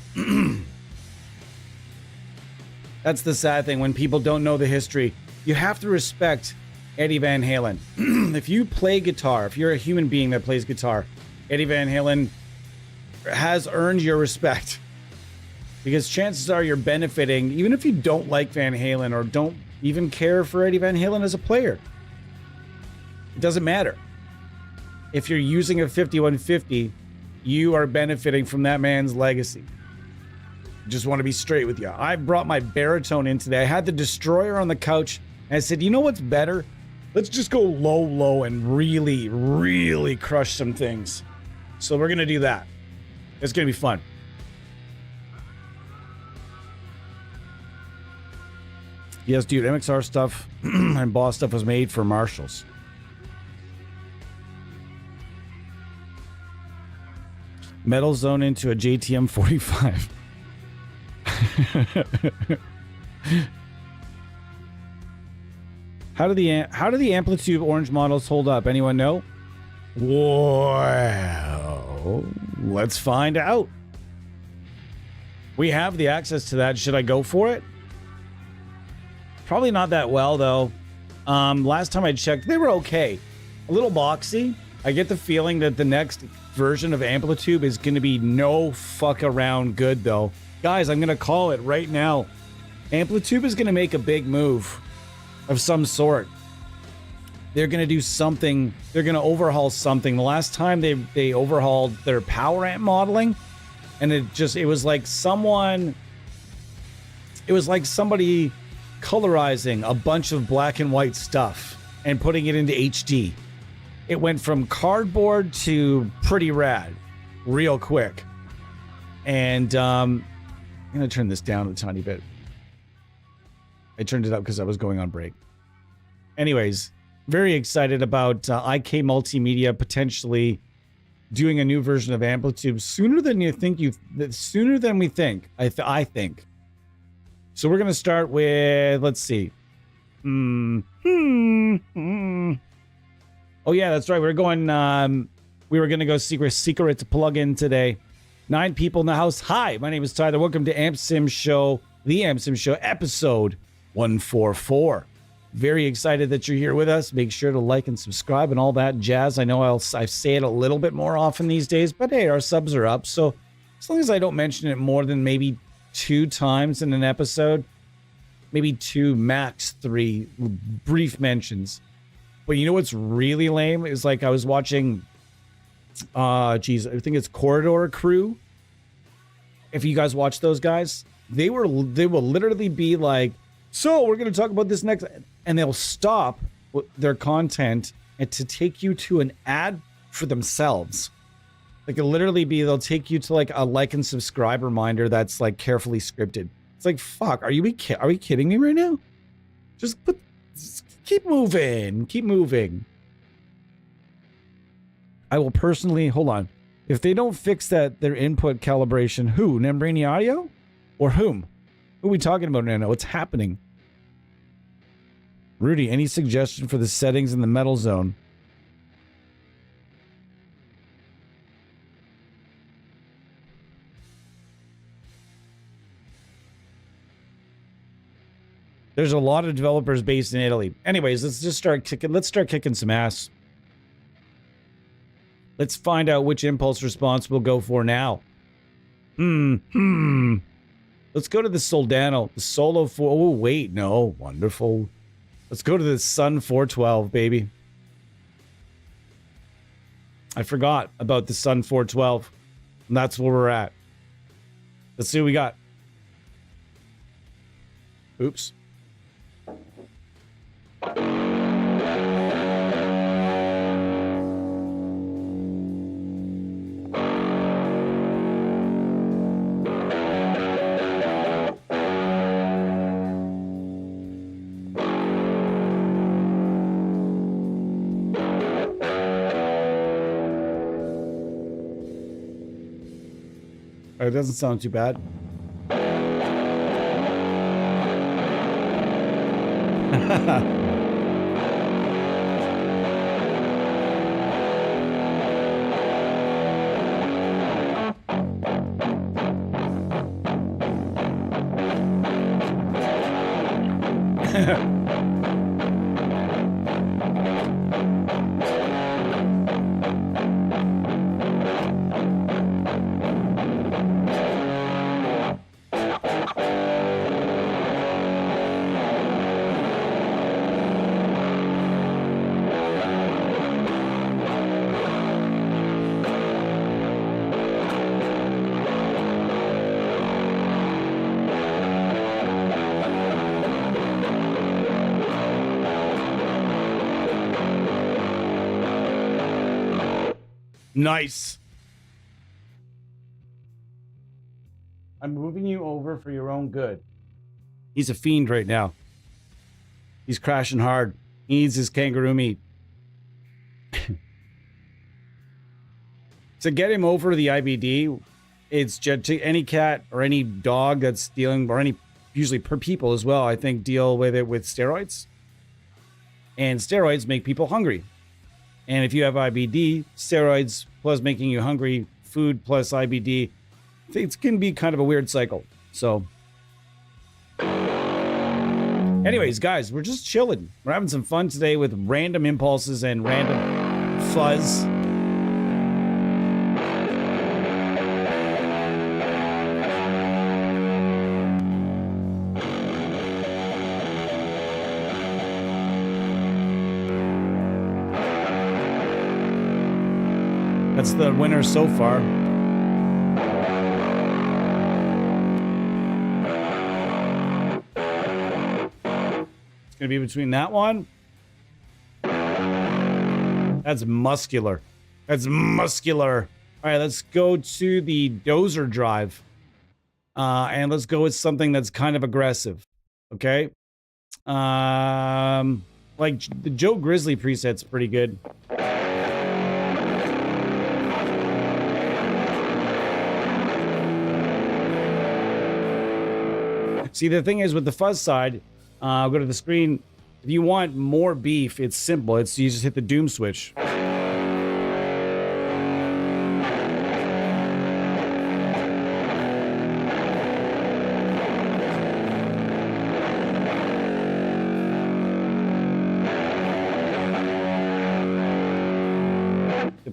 That's the sad thing when people don't know the history. You have to respect Eddie Van Halen. If you play guitar, if you're a human being that plays guitar, Eddie Van Halen has earned your respect. Because chances are you're benefiting, even if you don't like Van Halen or don't even care for Eddie Van Halen as a player. It doesn't matter. If you're using a 5150, you are benefiting from that man's legacy. Just want to be straight with you. I brought my baritone in today. I had the Destroyer on the couch, and I said, you know what's better? Let's just go low and really, really crush some things. So we're going to do that. It's going to be fun. Yes, dude, MXR stuff and Boss stuff was made for Marshalls. Metal Zone into a JTM 45. How do the Amplitude orange models hold up? Anyone know? Well, let's find out. We have the access to that. Should I go for it? Probably not that well, though. Last time I checked, they were okay. A little boxy. I get the feeling that the next version of Amplitude is going to be no fuck around good, though. Guys, I'm going to call it right now. Amplitude is going to make a big move of some sort. They're going to do something. They're going to overhaul something. The last time they overhauled their power amp modeling, and it was like somebody colorizing a bunch of black and white stuff and putting it into HD. It went from cardboard to pretty rad real quick. And I'm going to turn this down a tiny bit. I turned it up because I was going on break. Anyways, very excited about IK Multimedia potentially doing a new version of Amplitude sooner than we think. I think. So we're going to start with, let's see. Oh yeah, that's right. We were going to go secret plugin today. 9 people in the house. Hi, my name is Tyler. Welcome to Amp Sim Show, the Amp Sim Show, episode 144. Very excited that you're here with us. Make sure to like and subscribe and all that jazz. I know I say it a little bit more often these days, but hey, our subs are up. So as long as I don't mention it more than maybe 2 times in an episode, maybe 2, max 3 brief mentions. But you know what's really lame is, like, I was watching, I think it's Corridor Crew. If you guys watch those guys, they will literally be like, so we're going to talk about this next, and they'll stop their content and to take you to an ad for themselves. Like, it'll literally be, they'll take you to like a like and subscribe reminder that's like carefully scripted. It's like, fuck, are we kidding me right now? Just keep moving. I will personally, hold on. If they don't fix their input calibration, who? Nembrini Audio? Or whom? Who are we talking about right now? What's happening? Rudy, any suggestion for the settings in the metal zone? There's a lot of developers based in Italy. Anyways, let's start kicking some ass. Let's find out which impulse response we'll go for now. Let's go to the Soldano, the Solo 4. Oh, wait, no. Wonderful. Let's go to the Sun 412, baby. I forgot about the Sun 412. And that's where we're at. Let's see what we got. Oops. It doesn't sound too bad. Nice. I'm moving you over for your own good. He's a fiend right now. He's crashing hard. He needs his kangaroo meat. To get him over the IBD, it's just to any cat or any dog that's dealing, or any, usually per people as well, I think, deal with it with steroids. And steroids make people hungry. And if you have IBD, steroids plus making you hungry, food plus IBD, it can be kind of a weird cycle. So anyways, guys, we're just chilling. We're having some fun today with random impulses and random fuzz. That's the winner so far. It's going to be between that one. That's muscular. That's muscular. All right, let's go to the dozer drive. And let's go with something that's kind of aggressive. Okay? Like the Joe Grizzly preset's pretty good. See, the thing is with the fuzz side, I'll go to the screen. If you want more beef, it's simple. You just hit the doom switch. Get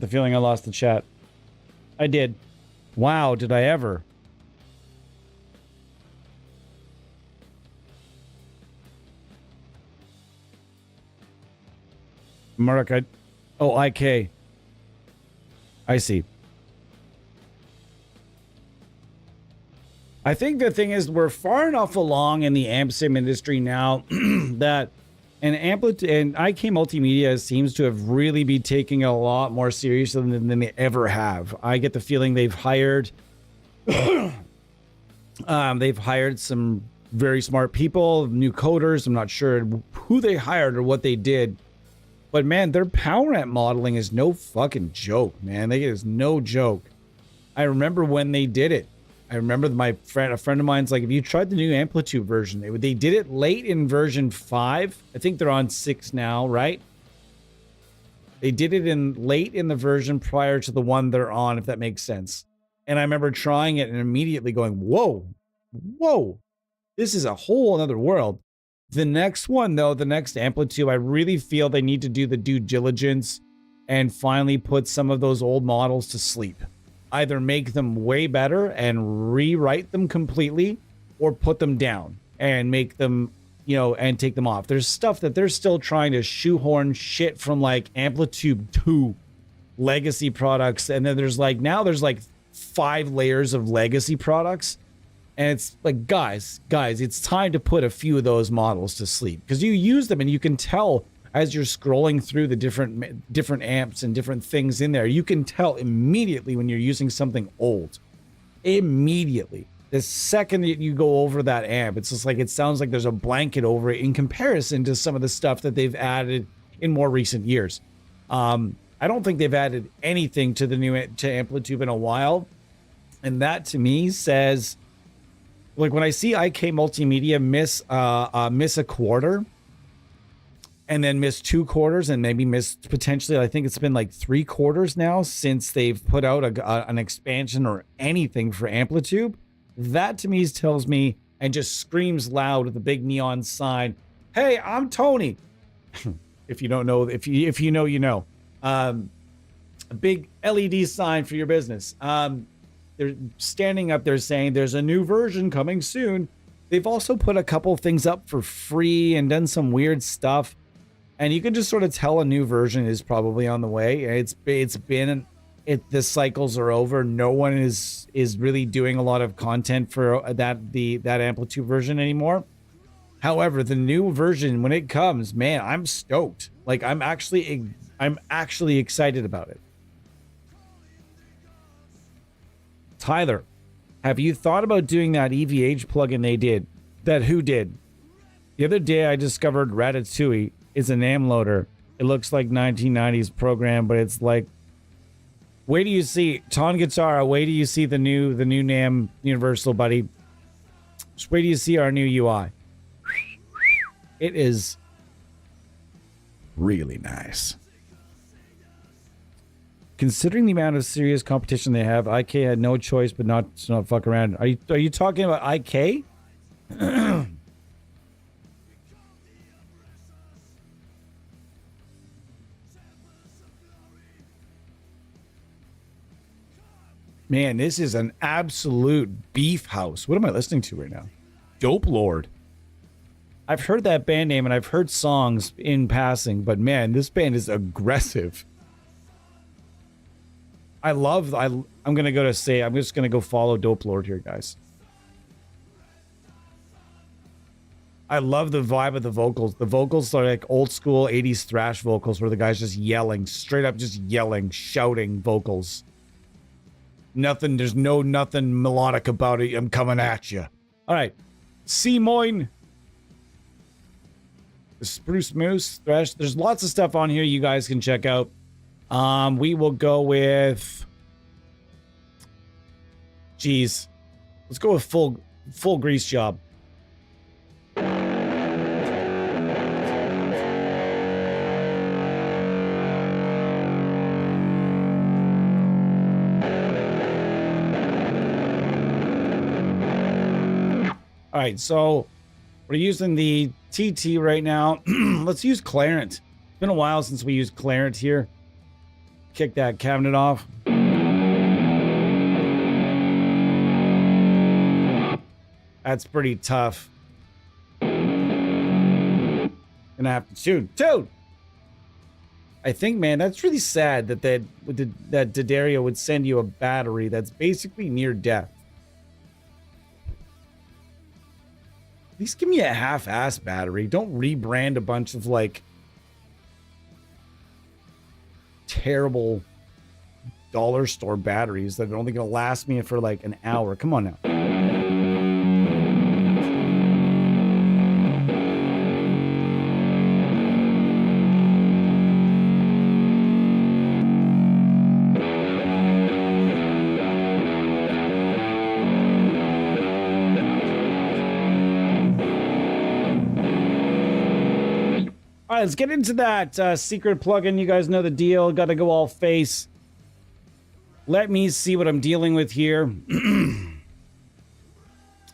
the feeling I lost the chat. I did. Wow, did I ever? Mark, oh, IK. I see. I think the thing is we're far enough along in the amp sim industry now that an amplitude and IK Multimedia seems to have really be taking it a lot more seriously than they ever have. I get the feeling they've hired some very smart people, new coders. I'm not sure who they hired or what they did. But man, their power amp modeling is no fucking joke, man. It is no joke. I remember when they did it. I remember a friend of mine's like, if you tried the new Amplitude version, they did it late in version 5. I think they're on 6 now, right? They did it late in the version prior to the one they're on, if that makes sense. And I remember trying it and immediately going, whoa, this is a whole other world. The next one, though, the next Amplitude, I really feel they need to do the due diligence and finally put some of those old models to sleep. Either make them way better and rewrite them completely, or put them down and make them, and take them off. There's stuff that they're still trying to shoehorn shit from like Amplitude 2 legacy products. And then there's like 5 layers of legacy products. And it's like, guys, it's time to put a few of those models to sleep, because you use them and you can tell as you're scrolling through the different amps and different things in there, you can tell immediately when you're using something old. Immediately. The second that you go over that amp, it's just like, it sounds like there's a blanket over it in comparison to some of the stuff that they've added in more recent years. I don't think they've added anything to the new to Amplitude in a while. And that to me says, like when I see IK Multimedia miss a quarter and then miss 2 quarters and maybe miss potentially, I think it's been like 3 quarters now since they've put out an expansion or anything for Amplitude. That to me tells me and just screams loud with a big neon sign, hey, I'm Tony. If you don't know, if you know, you know. A big LED sign for your business. They're standing up there saying there's a new version coming soon. They've also put a couple things up for free and done some weird stuff. And you can just sort of tell a new version is probably on the way. The cycles are over. No one is really doing a lot of content for that Amplitude version anymore. However, the new version, when it comes, man, I'm stoked. Like I'm actually excited about it. Tyler, have you thought about doing that EVH plugin they did? Who did? The other day I discovered Ratatouille is a NAM loader. It looks like 1990s program, but it's like, wait do you see, Ton Guitarra, wait do you see the new NAM Universal, buddy. Just wait do you see our new UI. It is really nice. Considering the amount of serious competition they have, IK had no choice but not fuck around. Are you talking about IK? Man, this is an absolute beef house. What am I listening to right now? Dope Lord. I've heard that band name and I've heard songs in passing, but man, this band is aggressive. I'm just gonna go follow Dope Lord here, guys. I love the vibe of the vocals. The vocals are like old school 80s thrash vocals where the guy's just yelling, straight up just yelling, shouting vocals. There's nothing melodic about it. I'm coming at you. All right. Simoin. The Spruce Moose, Thresh. There's lots of stuff on here you guys can check out. We will go with... Geez. Let's go with full grease job. All right, so we're using the TT right now. Let's use Clarent. It's been a while since we used Clarent here. Kick that cabinet off. That's pretty tough. Gonna have to tune. I think, man, that's really sad that D'Addario would send you a battery that's basically near death. At least give me a half-ass battery. Don't rebrand a bunch of, like, terrible dollar store batteries that are only going to last me for, like, an hour. Come on now. All right, let's get into that secret plugin. You guys know the deal. Got to go all face. Let me see what I'm dealing with here.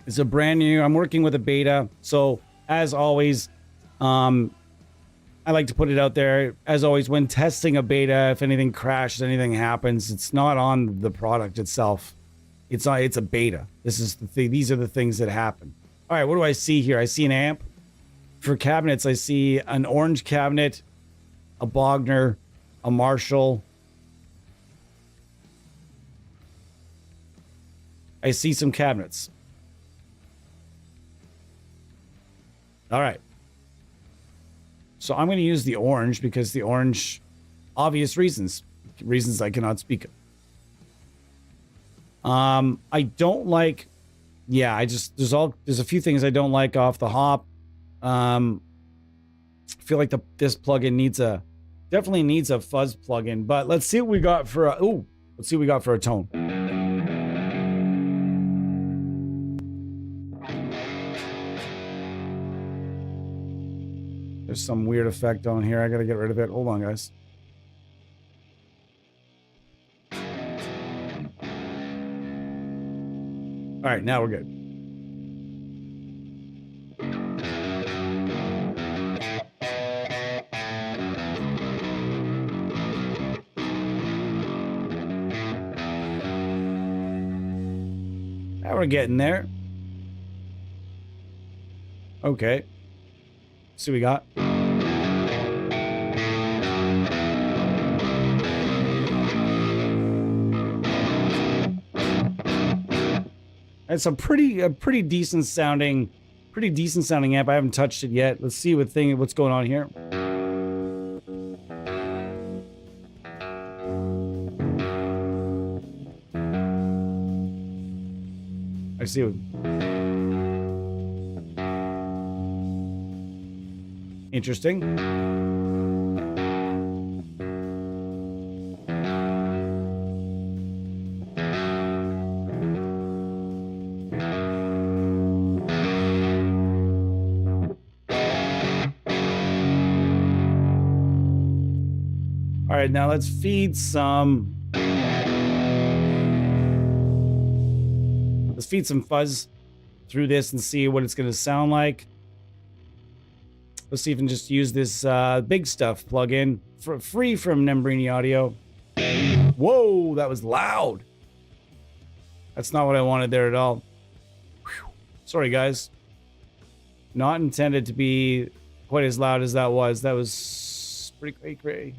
It's a brand new. I'm working with a beta. So, as always, I like to put it out there. As always, when testing a beta, if anything crashes, anything happens, it's not on the product itself. It's a beta. This is the thing. These are the things that happen. All right, what do I see here? I see an amp. For cabinets, I see an orange cabinet, a Bogner, a Marshall. I see some cabinets. All right. So I'm going to use the orange because the orange, obvious reasons I cannot speak of. I don't like, there's a few things I don't like off the hop. I feel like this plugin definitely needs a fuzz plugin, but let's see what we got for a tone. There's some weird effect on here. I gotta get rid of it. Hold on, guys. All right, now we're good. Now we're getting there. Okay. See what we got. It's a pretty decent sounding amp. I haven't touched it yet. Let's see what's going on here. I see what. Interesting. All right, now let's feed some. Let's feed some fuzz through this and see what it's going to sound like. Let's see if we can just use this big stuff plugin for free from Nembrini Audio. Whoa, that was loud. That's not what I wanted there at all. Whew. Sorry, guys. Not intended to be quite as loud as that was. That was pretty cray.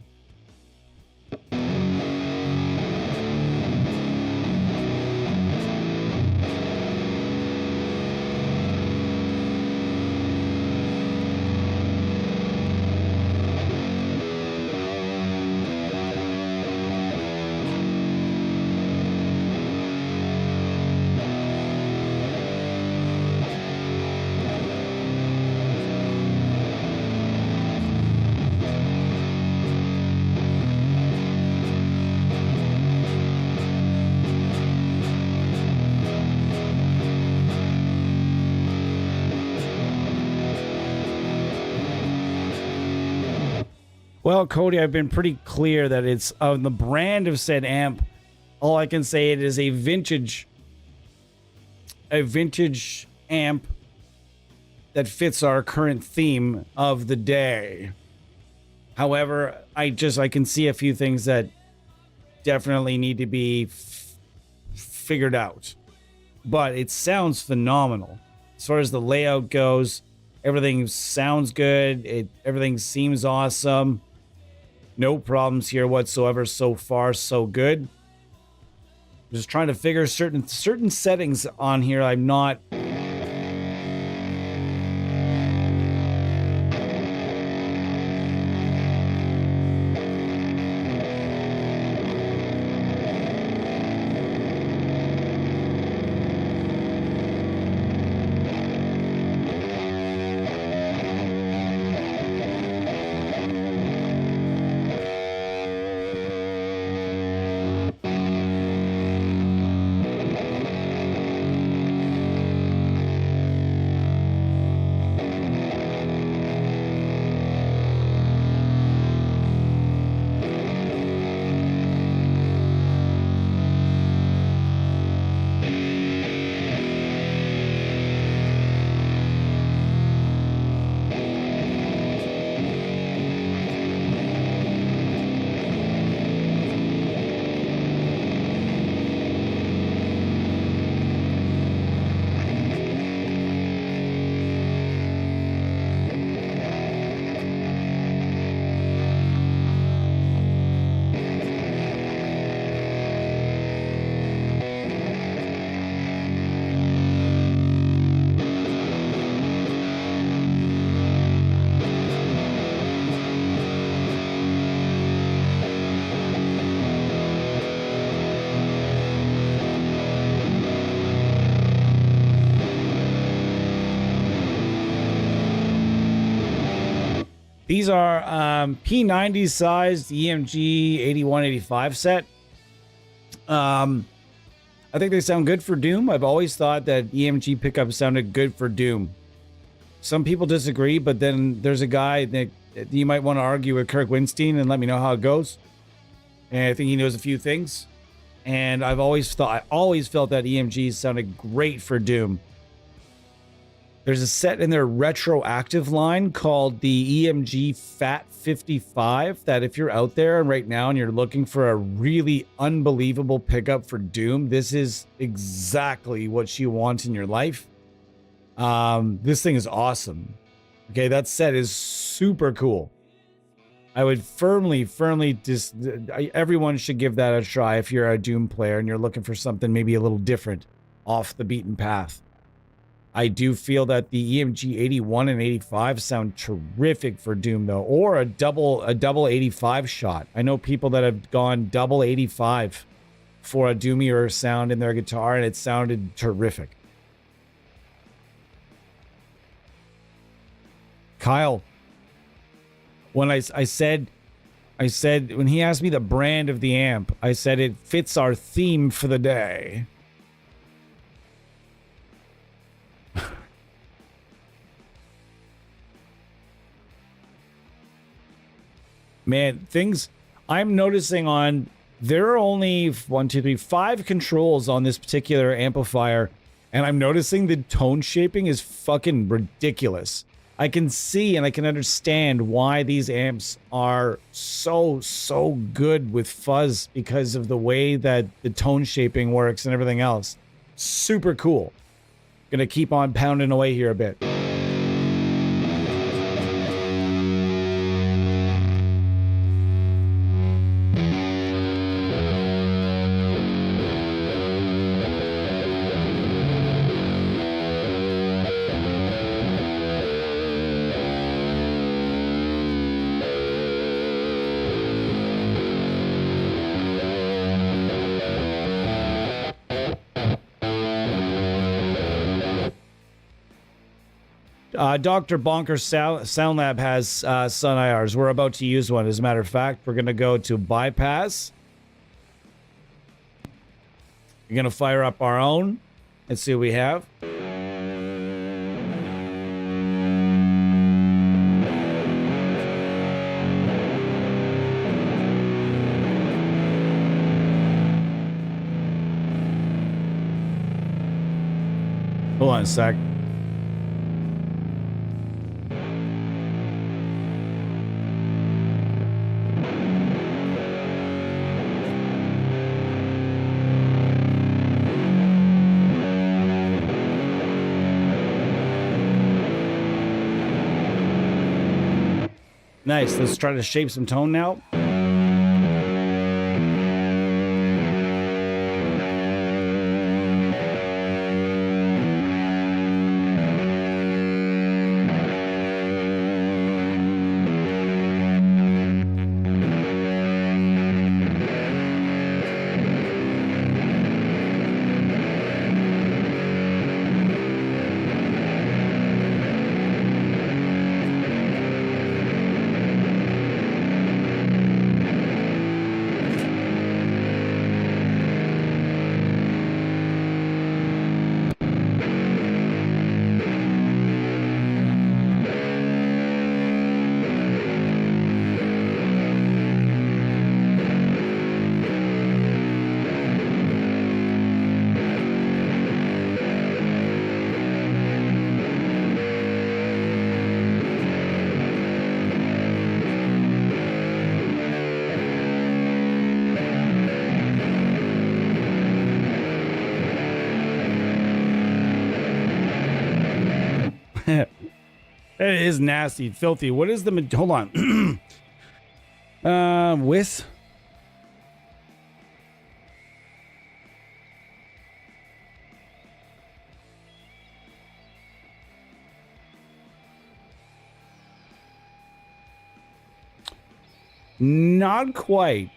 Well, Cody, I've been pretty clear that it's on the brand of said amp. All I can say, it is a vintage amp that fits our current theme of the day. However, I can see a few things that definitely need to be figured out. But it sounds phenomenal. As far as the layout goes, everything sounds good. Everything seems awesome. No problems here whatsoever. So far, so good. Just trying to figure certain settings on here. I'm not. These are P90 sized EMG 8185 set. I think they sound good for Doom. I've always thought that EMG pickups sounded good for Doom. some people disagree, but then there's a guy that you might want to argue with, Kirk Winstein, and let me know how it goes. And I think he knows a few things. And I always felt that EMGs sounded great for Doom. There's a set in their retroactive line called the EMG Fat 55 that if you're out there right now and you're looking for a really unbelievable pickup for Doom, this is exactly what you want in your life. This thing is awesome. Okay, that set is super cool. I would firmly everyone should give that a try if you're a Doom player and you're looking for something maybe a little different off the beaten path. I do feel that the EMG 81 and 85 sound terrific for Doom though, or a double 85 shot. I know people that have gone double 85 for a doomier sound in their guitar, and it sounded terrific. Kyle, when I said when he asked me the brand of the amp, I said it fits our theme for the day. Man, things I'm noticing on, there are only 5 controls on this particular amplifier, and I'm noticing the tone shaping is fucking ridiculous. I can see and I can understand why these amps are so good with fuzz because of the way that the tone shaping works and everything else. Super cool. Gonna keep on pounding away here a bit. Dr. Bonker Sound Lab has Sun IRs. We're about to use one. As a matter of fact, we're going to go to bypass. We're going to fire up our own. Let's see what we have. Hold on a sec. Nice. Let's try to shape some tone now. It is nasty, filthy. What is the... Hold on. With... Not quite.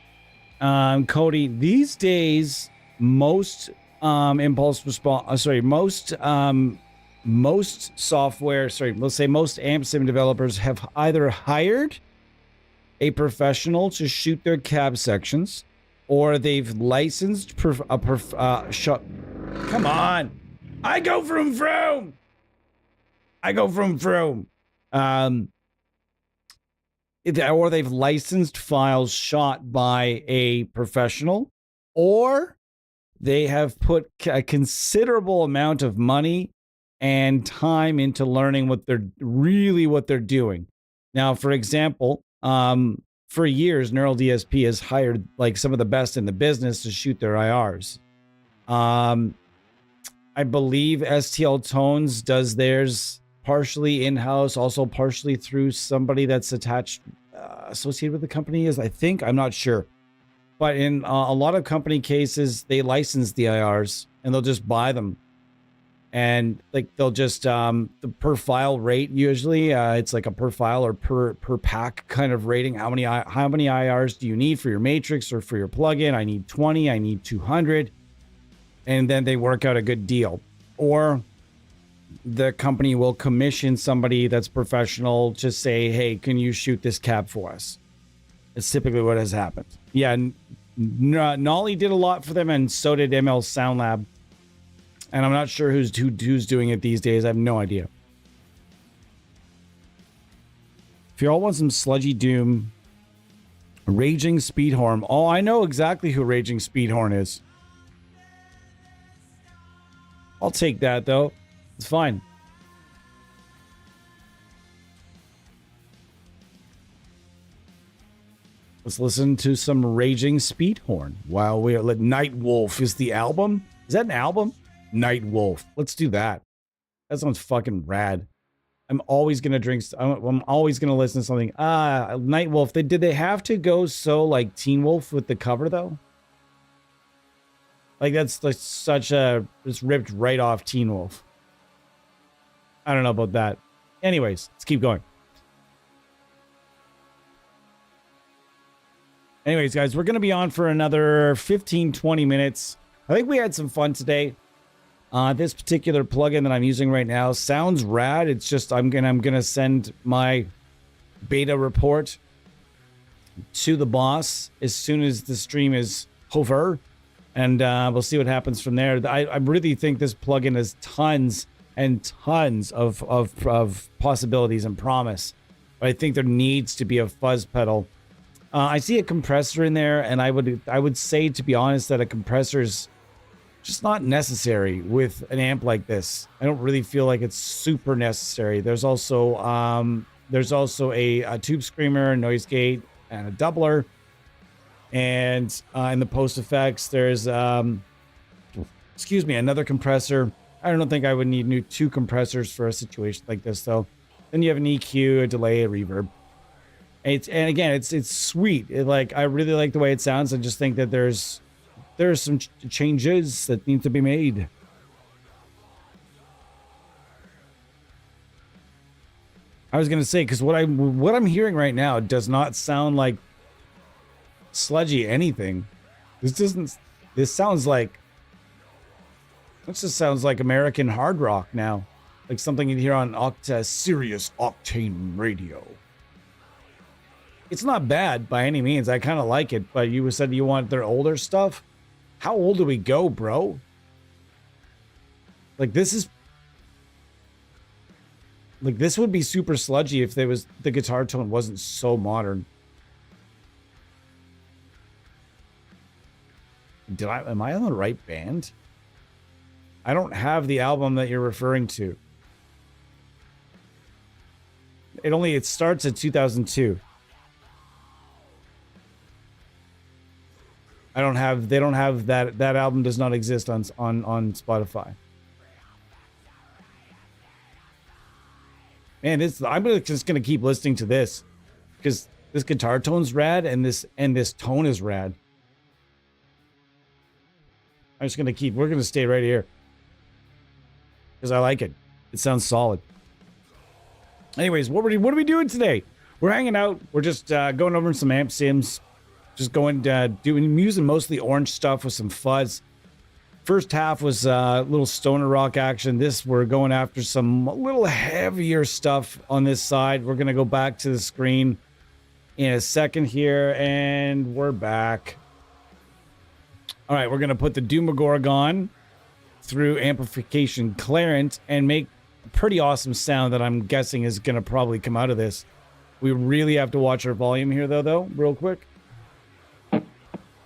Cody, these days, most impulse response... most software, let's say most amp sim developers have either hired a professional to shoot their cab sections, or they've licensed come on, I go vroom vroom. I go from. Or they've licensed files shot by a professional, or they have put a considerable amount of money and time into learning what they're doing. Now, for example, for years, Neural DSP has hired like some of the best in the business to shoot their IRs. I believe STL Tones does theirs partially in-house, also partially through somebody that's associated with the company, I think. I'm not sure. But in a lot of company cases, they license the IRs and they'll just buy them. And like they'll just, the per file rate, usually it's like a per file or per pack kind of rating. How many IRs do you need for your matrix or for your plugin? I need 20, I need 200. And then they work out a good deal. Or the company will commission somebody that's professional to say, hey, can you shoot this cap for us? It's typically what has happened. Yeah, Nolly did a lot for them, and so did ML Sound Lab. And I'm not sure who's doing it these days. I have no idea. If you all want some sludgy doom, Raging Speedhorn. Oh, I know exactly who Raging Speedhorn is. I'll take that, though. It's fine. Let's listen to some Raging Speedhorn while we are. Night Wolf is the album. Is that an album? Night Wolf. Let's do that. That sounds fucking rad. I'm always gonna drink. I'm always gonna listen to something. Night Wolf. Did they have to go so like Teen Wolf with the cover though? Like that's like such a just ripped right off Teen Wolf. I don't know about that. Anyways, let's keep going. Anyways, guys, we're going to be on for another 15-20 minutes. I think we had some fun today. This particular plugin that I'm using right now sounds rad. It's just I'm gonna send my beta report to the boss as soon as the stream is over, and we'll see what happens from there. I really think this plugin has tons and tons of possibilities and promise. But I think there needs to be a fuzz pedal. I see a compressor in there, and I would say, to be honest, that a compressor is just not necessary with an amp like this. I don't really feel like it's super necessary. There's also a tube screamer, a noise gate, and a doubler. And in the post effects, there's another compressor. I don't think I would need two compressors for a situation like this, though. Then you have an EQ, a delay, a reverb. And again, it's sweet. I really like the way it sounds. I just think that there's some changes that need to be made. I was gonna say, because what I'm hearing right now does not sound like sludgy anything. This sounds like American hard rock now, like something you'd hear on Sirius Octane Radio. It's not bad by any means. I kind of like it, but you said you want their older stuff. How old do we go, bro? This would be super sludgy if the guitar tone wasn't so modern. Am I on the right band? I don't have the album that you're referring to. It starts at 2002. They don't have that album does not exist on Spotify. Man, I'm just gonna keep listening to this because this guitar tone's rad and this tone is rad. We're gonna stay right here because I like it. It sounds solid. Anyways, what are we doing today? We're hanging out. We're just going over some amp sims. Just using mostly orange stuff with some fuzz. First half was a little stoner rock action. We're going after some little heavier stuff on this side. We're going to go back to the screen in a second here, and we're back. All right, we're going to put the Doomagorgon through amplification clearance and make pretty awesome sound that I'm guessing is going to probably come out of this. We really have to watch our volume here, though, real quick.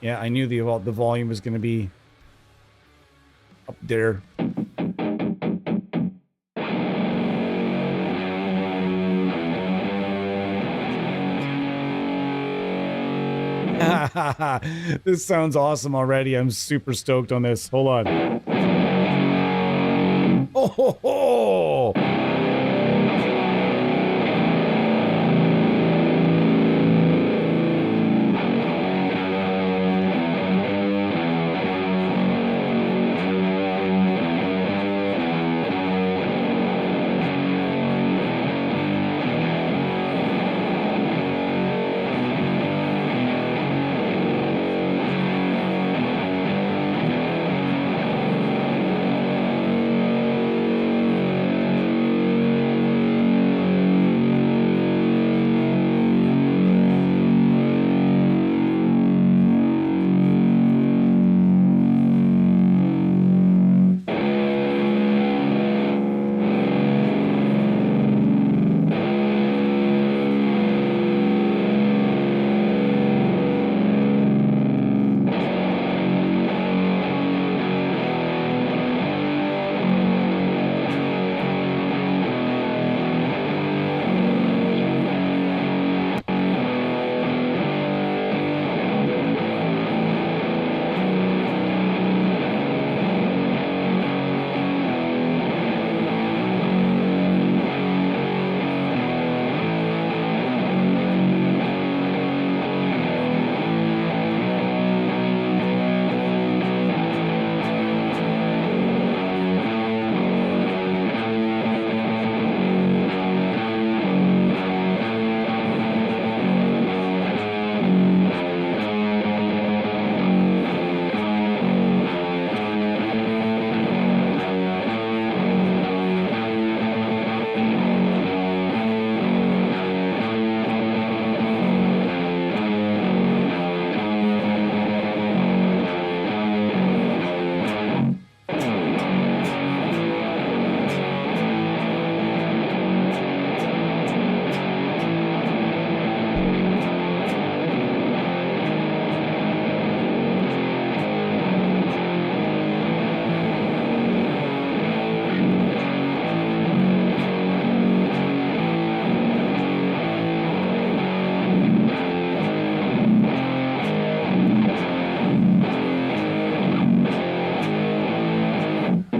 Yeah, I knew the volume was going to be up there. This sounds awesome already. I'm super stoked on this. Hold on. Oh, ho, ho.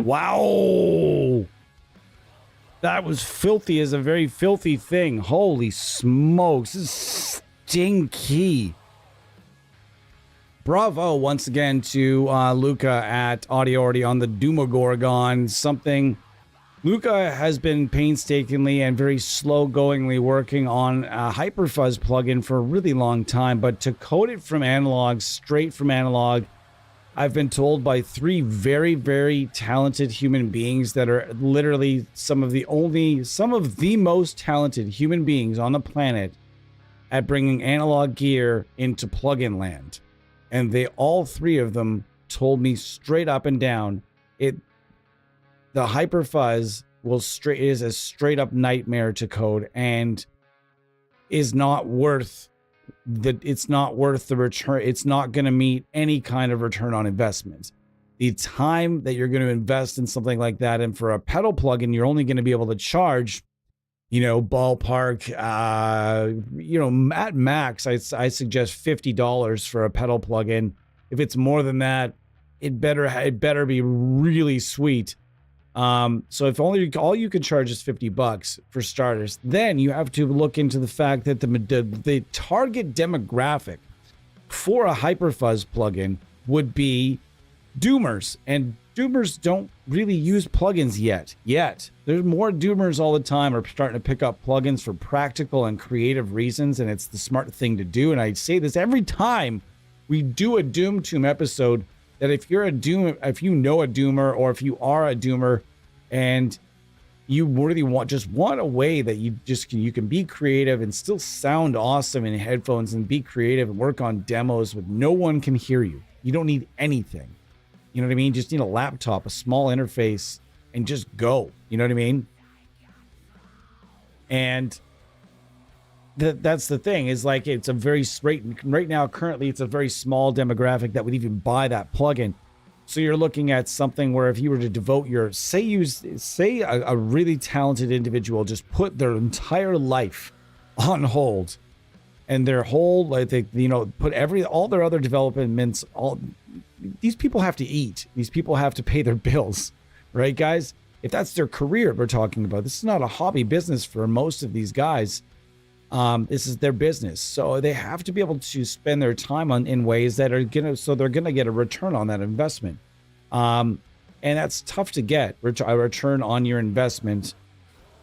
Wow. That was filthy as a very filthy thing. Holy smokes. This is stinky. Bravo once again to Luca at Audio Already on the Doomagorgon. Something Luca has been painstakingly and very slow-goingly working on a Hyperfuzz plugin for a really long time, but to code it from analog, straight from analog, I've been told by three very, very talented human beings that are literally some of the most talented human beings on the planet at bringing analog gear into plugin land. And all three of them told me straight up and down, the Hyperfuzz is a straight up nightmare to code and is not worth it's not worth the return. It's not going to meet any kind of return on investment. The time that you're going to invest in something like that, and for a pedal plugin, you're only going to be able to charge, ballpark, at max, I suggest $50 for a pedal plugin. If it's more than that, it better be really sweet. So if all you can charge is $50 for starters, then you have to look into the fact that the target demographic for a Hyperfuzz plugin would be doomers, and doomers don't really use plugins yet. There's more doomers all the time are starting to pick up plugins for practical and creative reasons, and it's the smart thing to do. And I say this every time we do a Doom Tomb episode, that if you know a doomer, or if you are a doomer and you really want a way that you can be creative and still sound awesome in headphones and be creative and work on demos with no one can hear you. You don't need anything. You know what I mean? Just need a laptop, a small interface, and just go. You know what I mean? And that's the thing, is like, it's a very right now, currently, it's a very small demographic that would even buy that plugin. So you're looking at something where if you were to devote your, say a really talented individual just put their entire life on hold, and their whole, like, they, you know, put all their other developments, these people have to eat. These people have to pay their bills, right, guys? If that's their career we're talking about, this is not a hobby business for most of these guys. This is their business. So they have to be able to spend their time in ways that are they're gonna get a return on that investment. And that's tough to get a return on your investment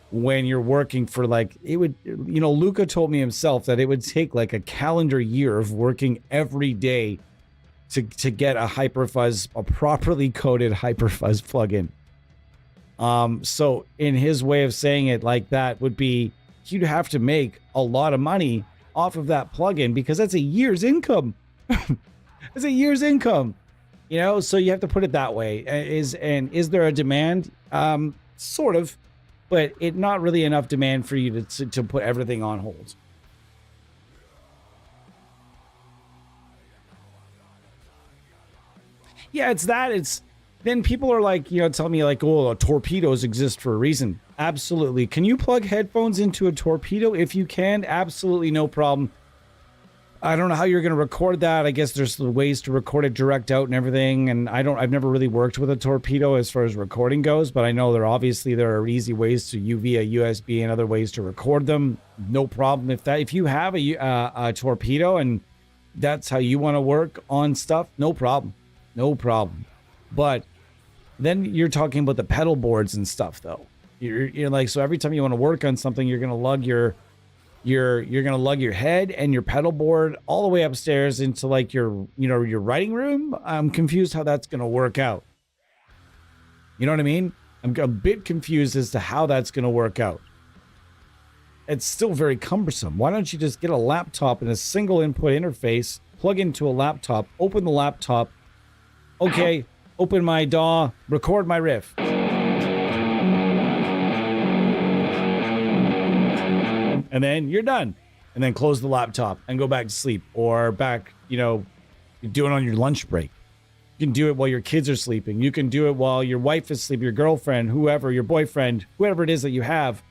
when you're working for, like, it would, you know, Luca told me himself that it would take like a calendar year of working every day to get a properly coded hyperfuzz plugin. So in his way of saying it like that would be, you'd have to make a lot of money off of that plugin, because that's a year's income. It's a year's income, you know? So you have to put it that way. Is there a demand? Sort of, but not really enough demand for you to put everything on hold. Yeah, it's then people are like, you know, tell me like, oh, torpedoes exist for a reason. Absolutely. Can you plug headphones into a torpedo? If you can, absolutely no problem. I don't know how you're going to record that. I guess there's ways to record it direct out and everything. And I've never really worked with a torpedo as far as recording goes, but I know there are easy ways to via USB and other ways to record them. No problem. If you have a torpedo and that's how you want to work on stuff, no problem. No problem. But then you're talking about the pedal boards and stuff, though. You're like, so every time you want to work on something, you're going to lug you're going to lug your head and your pedal board all the way upstairs into like your writing room. I'm confused how that's going to work out. You know what I mean? I'm a bit confused as to how that's going to work out. It's still very cumbersome. Why don't you just get a laptop and a single input interface, plug into a laptop, open the laptop. Okay, open my DAW, record my riff. And then you're done. And then close the laptop and go back to sleep, or back, you do it on your lunch break. You can do it while your kids are sleeping. You can do it while your wife is sleeping, your girlfriend, whoever, your boyfriend, whoever it is that you have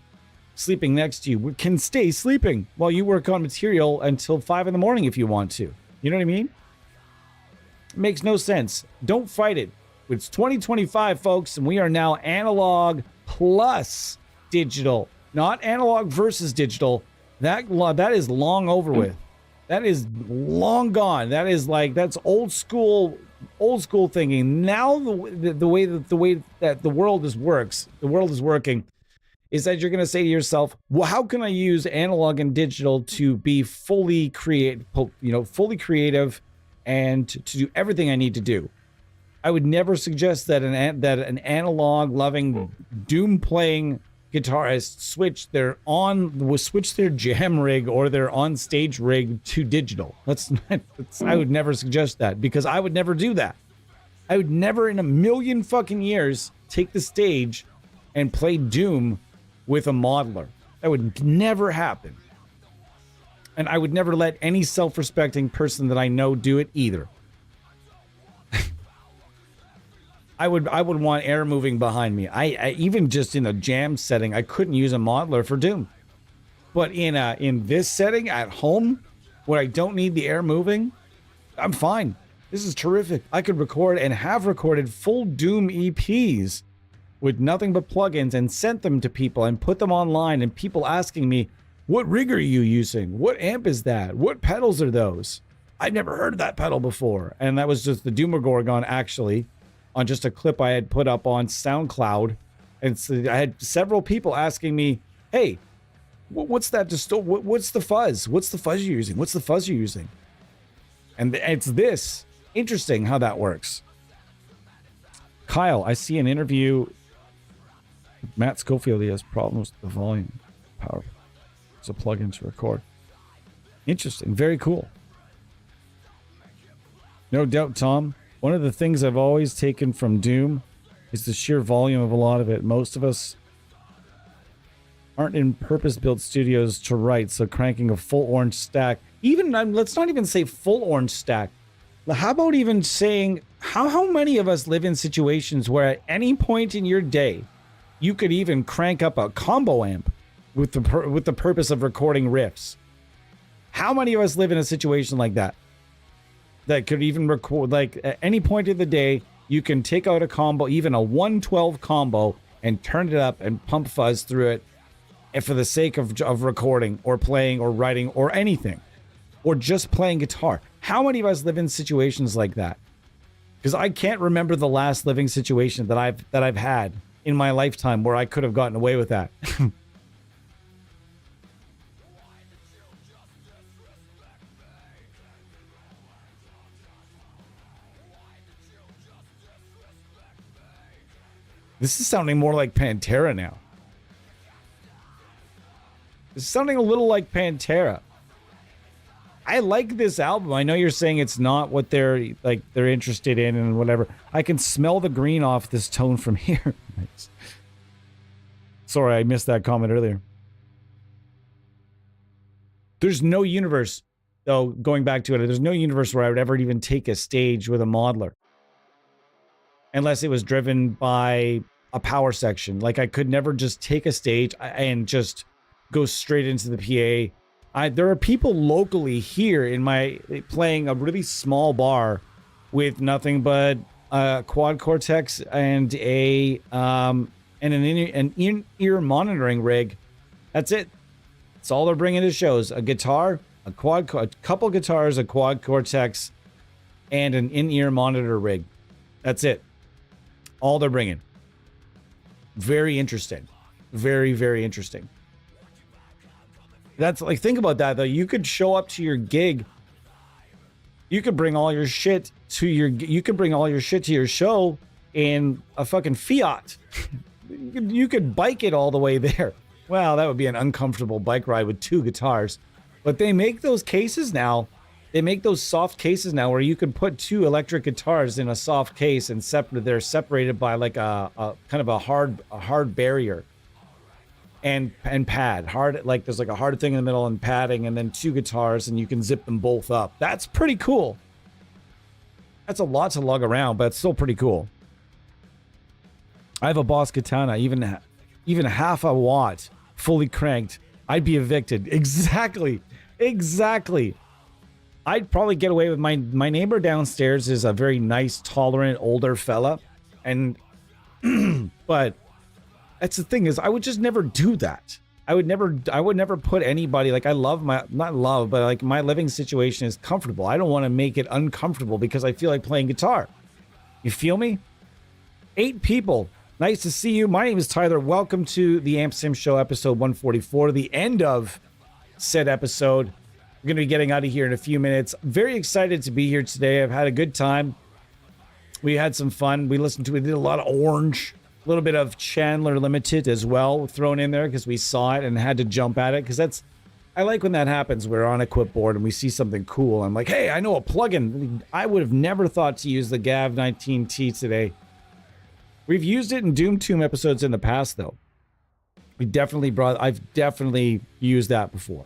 sleeping next to you can stay sleeping while you work on material until 5 a.m. if you want to. You know what I mean? It makes no sense. Don't fight it. It's 2025, folks, and we are now analog plus digital. Not analog versus digital. That is long over with. That is long gone. That's old school thinking. Now the way that the world is working is that you're going to say to yourself, well, how can I use analog and digital to be fully creative and to do everything I need to do? I would never suggest that an analog loving doom playing guitarist switch their jam rig or their on stage rig to digital. I would never suggest that, because I would never do that. I would never in a million fucking years take the stage and play doom with a modeler. That would never happen. And I would never let any self-respecting person that I know do it either. I would want air moving behind me. I even just in a jam setting, I couldn't use a modeler for doom. But in this setting at home, where I don't need the air moving, I'm fine. This is terrific. I could record and have recorded full doom EPs with nothing but plugins and sent them to people and put them online, and people asking me, what rig are you using? What amp is that? What pedals are those? I'd never heard of that pedal before. And that was just the Doomagorgon, actually, on just a clip I had put up on SoundCloud. And so I had several people asking me, hey, what's that? What's the fuzz? What's the fuzz you're using? What's the fuzz you're using? And it's this. Interesting how that works. Kyle, I see an interview with Matt Schofield. He has problems with the volume power. It's a plug-in to record. Interesting. Very cool. No doubt, Tom. One of the things I've always taken from Doom is the sheer volume of a lot of it. Most of us aren't in purpose-built studios to write, so cranking a full orange stack, even let's not even say full orange stack. How about even saying how many of us live in situations where at any point in your day you could even crank up a combo amp with the purpose of recording riffs? How many of us live in a situation like that could even record, like, at any point of the day you can take out a combo, even a 112 combo, and turn it up and pump fuzz through it, and for the sake of recording or playing or writing or anything, or just playing guitar? How many of us live in situations like that? Because I can't remember the last living situation that I've had in my lifetime where I could have gotten away with that. This is sounding more like Pantera now. It's sounding a little like Pantera. I like this album. I know you're saying it's not what they're interested in and whatever. I can smell the green off this tone from here. Nice. Sorry, I missed that comment earlier. There's no universe, though, going back to it, there's no universe where I would ever even take a stage with a modeler. Unless it was driven by a power section. Like, I could never just take a stage and just go straight into the PA. There are people locally here in my playing a really small bar with nothing but a quad cortex and an in-ear monitoring rig. That's it. That's all they're bringing to shows: a guitar, a couple guitars, a quad cortex, and an in-ear monitor rig. That's it. All they're bringing. Very interesting. Very, very interesting. That's like, think about that though. You could show up to your gig. You could bring all your shit to your show in a fucking Fiat. You could bike it all the way there. Well, that would be an uncomfortable bike ride with two guitars. But they make those cases now. They make those soft cases now where you can put two electric guitars in a soft case and they're separated by like a kind of a hard barrier. And pad hard, like there's like a hard thing in the middle and padding, and then two guitars, and you can zip them both up. That's pretty cool. That's a lot to lug around, but it's still pretty cool. I have a Boss Katana, even half a watt fully cranked, I'd be evicted. Exactly. I'd probably get away with my neighbor downstairs is a very nice, tolerant, older fella, and but that's the thing is, I would just never do that. I would never put anybody, like, I love not love, but like my living situation is comfortable. I don't want to make it uncomfortable because I feel like playing guitar. You feel me? 8 people. Nice to see you. My name is Tyler. Welcome to the Amp Sim Show, episode 144, the end of said episode. We're going to be getting out of here in a few minutes. Very excited to be here today. I've had a good time. We had some fun. We did a lot of Orange. A little bit of Chandler Limited as well thrown in there because we saw it and had to jump at it, because I like when that happens. We're on a Quipboard and we see something cool. I'm like, hey, I know a plugin. I would have never thought to use the Gav19T today. We've used it in Doom Tomb episodes in the past, though. I've definitely used that before.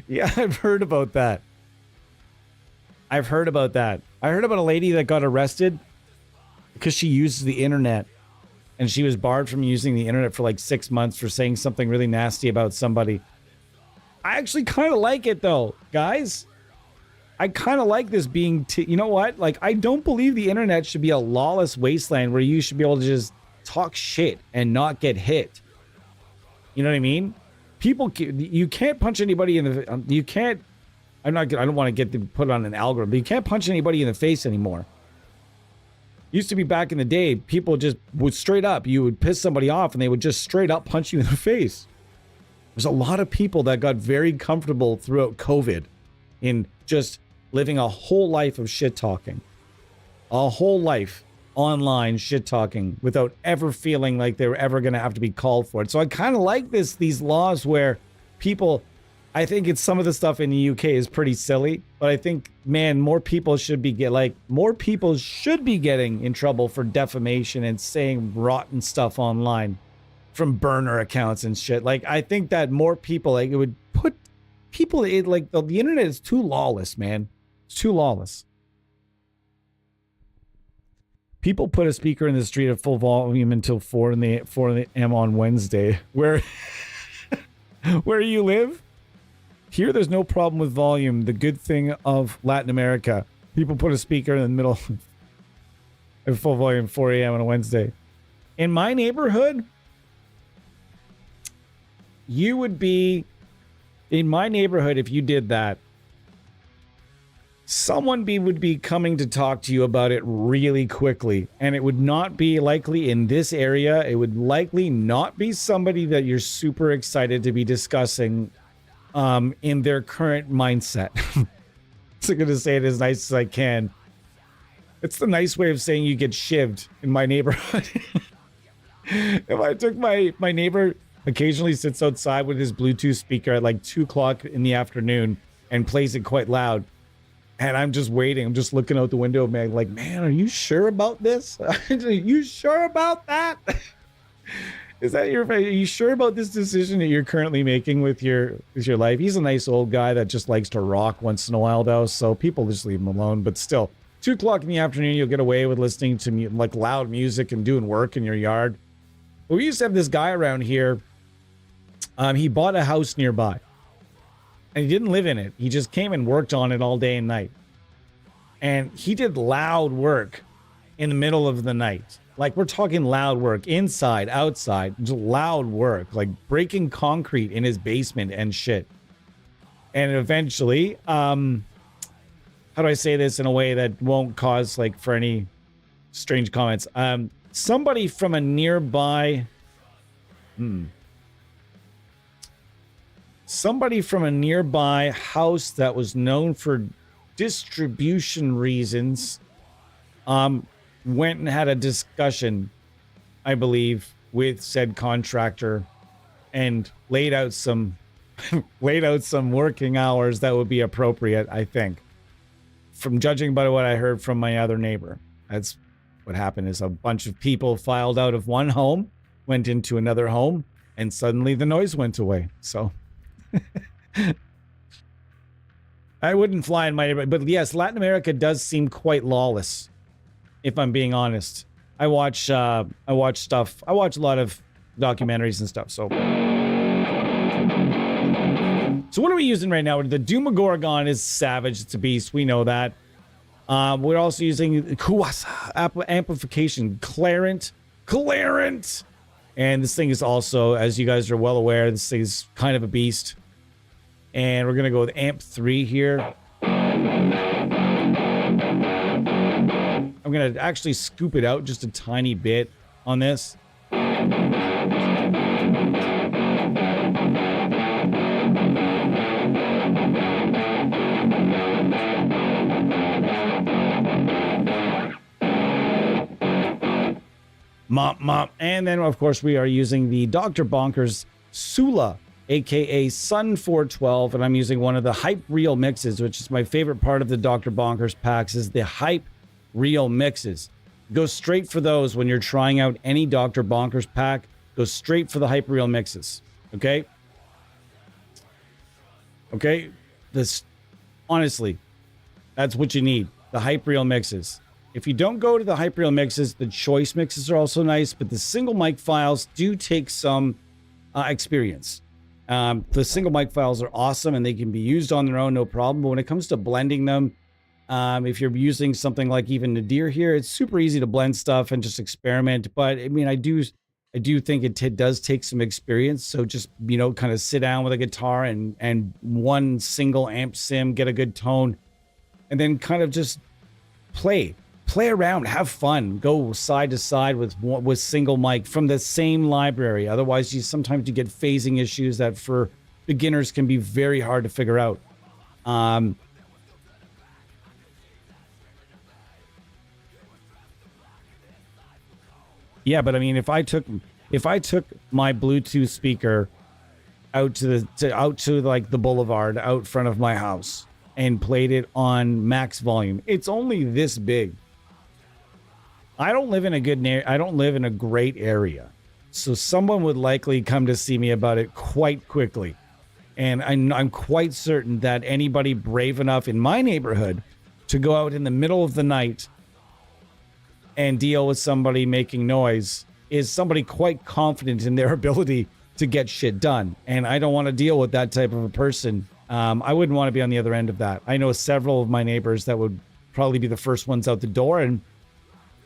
Yeah, I've heard about that. I heard about a lady that got arrested because she uses the internet, and she was barred from using the internet for like 6 months for saying something really nasty about somebody. I actually kind of like it though, guys. I kind of like this being, you know what? Like, I don't believe the internet should be a lawless wasteland where you should be able to just talk shit and not get hit. You know what I mean? You can't punch anybody in the, you can't, I don't want to get put on an algorithm, but you can't punch anybody in the face anymore. Used to be back in the day, people just would straight up, you would piss somebody off and they would just straight up punch you in the face. There's a lot of people that got very comfortable throughout COVID in just living a whole life of shit talking. A whole life online shit talking without ever feeling like they were ever going to have to be called for it. So I kind of like these laws where people I think it's some of the stuff in the UK is pretty silly, but I think, man, more people should be getting in trouble for defamation and saying rotten stuff online from burner accounts and shit. Like, I think that more people, like, it would put people in, like, the internet is too lawless, man. It's too lawless. People put a speaker in the street at full volume until 4 a.m. on Wednesday. Where you live? Here, there's no problem with volume. The good thing of Latin America, people put a speaker in the middle at full volume 4 a.m. on a Wednesday. In my neighborhood, if you did that, someone would be coming to talk to you about it really quickly. And it would not be likely in this area. It would likely not be somebody that you're super excited to be discussing in their current mindset. So I'm going to say it as nice as I can. It's the nice way of saying you get shivved in my neighborhood. If I took my neighbor occasionally sits outside with his Bluetooth speaker at like 2 o'clock in the afternoon and plays it quite loud. And I'm just waiting. I'm just looking out the window, man. Like, man, are you sure about this? Are you sure about that? Are you sure about this decision that you're currently making with your life? He's a nice old guy that just likes to rock once in a while, though. So people just leave him alone. But still, 2 o'clock in the afternoon, you'll get away with listening to like loud music and doing work in your yard. But we used to have this guy around here. He bought a house nearby. And he didn't live in it. He just came and worked on it all day and night. And he did loud work in the middle of the night. Like, we're talking loud work, inside, outside, just loud work, like breaking concrete in his basement and shit. And eventually, how do I say this in a way that won't cause, like, for any strange comments? Somebody from a nearby... Somebody from a nearby house that was known for distribution reasons went and had a discussion, I believe, with said contractor and laid out some working hours that would be appropriate, I think. From judging by what I heard from my other neighbor. That's what happened, is a bunch of people filed out of one home, went into another home, and suddenly the noise went away. So I wouldn't fly in my neighborhood, but yes, Latin America does seem quite lawless, if I'm being honest. I watch stuff. I watch a lot of documentaries and stuff. So what are we using right now? The Demogorgon is savage. It's a beast. We know that. We're also using Kuwasa amplification, Clarent. And this thing is also, as you guys are well aware, this thing is kind of a beast. And we're going to go with amp 3 here. I'm going to actually scoop it out just a tiny bit on this. Mop. And then, of course, we are using the Dr. Bonkers Sula, aka Sun 412, and I'm using one of the Hype Reel mixes, which is my favorite part of the Dr. Bonkers packs, is the Hype Reel mixes. Go straight for those when you're trying out any Dr. Bonkers pack. Go straight for the Hype Reel mixes. Okay? Honestly, that's what you need. The Hype Reel mixes. If you don't go to the Hype Reel mixes, the choice mixes are also nice, but the single mic files do take some experience. The single mic files are awesome and they can be used on their own, no problem. But when it comes to blending them, if you're using something like even Nadir here, it's super easy to blend stuff and just experiment. But I mean, I do think it does take some experience. So just, kind of sit down with a guitar and one single amp sim, get a good tone, and then kind of just play around, have fun, go side to side with single mic from the same library. Otherwise, sometimes you get phasing issues that for beginners can be very hard to figure out. Yeah, but I mean, if I took my Bluetooth speaker out to like the boulevard out front of my house and played it on max volume. It's only this big. I don't live in a great area. So someone would likely come to see me about it quite quickly. And I'm quite certain that anybody brave enough in my neighborhood to go out in the middle of the night and deal with somebody making noise is somebody quite confident in their ability to get shit done. And I don't want to deal with that type of a person. I wouldn't want to be on the other end of that. I know several of my neighbors that would probably be the first ones out the door. And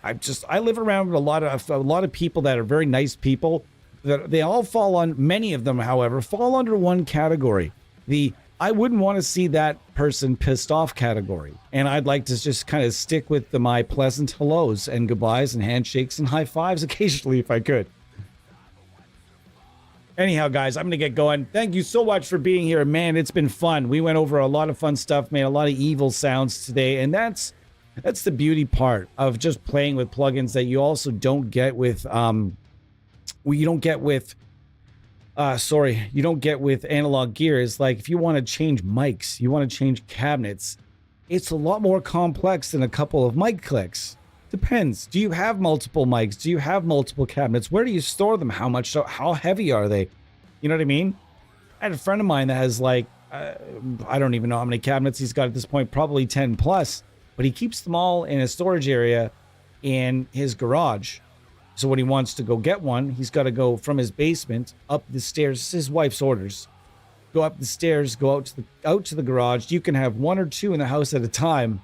I live around a lot of people that are very nice people. That they all many of them, however, fall under one category. I wouldn't want to see that person pissed off category. And I'd like to just kind of stick with my pleasant hellos and goodbyes and handshakes and high fives occasionally if I could. Anyhow, guys, I'm going to get going. Thank you so much for being here. Man, it's been fun. We went over a lot of fun stuff, made a lot of evil sounds today. And that's the beauty part of just playing with plugins that you also don't get with you don't get with analog gear. Is like if you want to change mics, you want to change cabinets, it's a lot more complex than a couple of mic clicks. Depends. Do you have multiple mics? Do you have multiple cabinets? Where do you store them? How heavy are they? You know what I mean? I had a friend of mine that has like I don't even know how many cabinets he's got at this point, probably 10 plus, but he keeps them all in a storage area in his garage. So when he wants to go get one, he's got to go from his basement up the stairs. This is his wife's orders. Go up the stairs, go out to the garage. You can have one or two in the house at a time,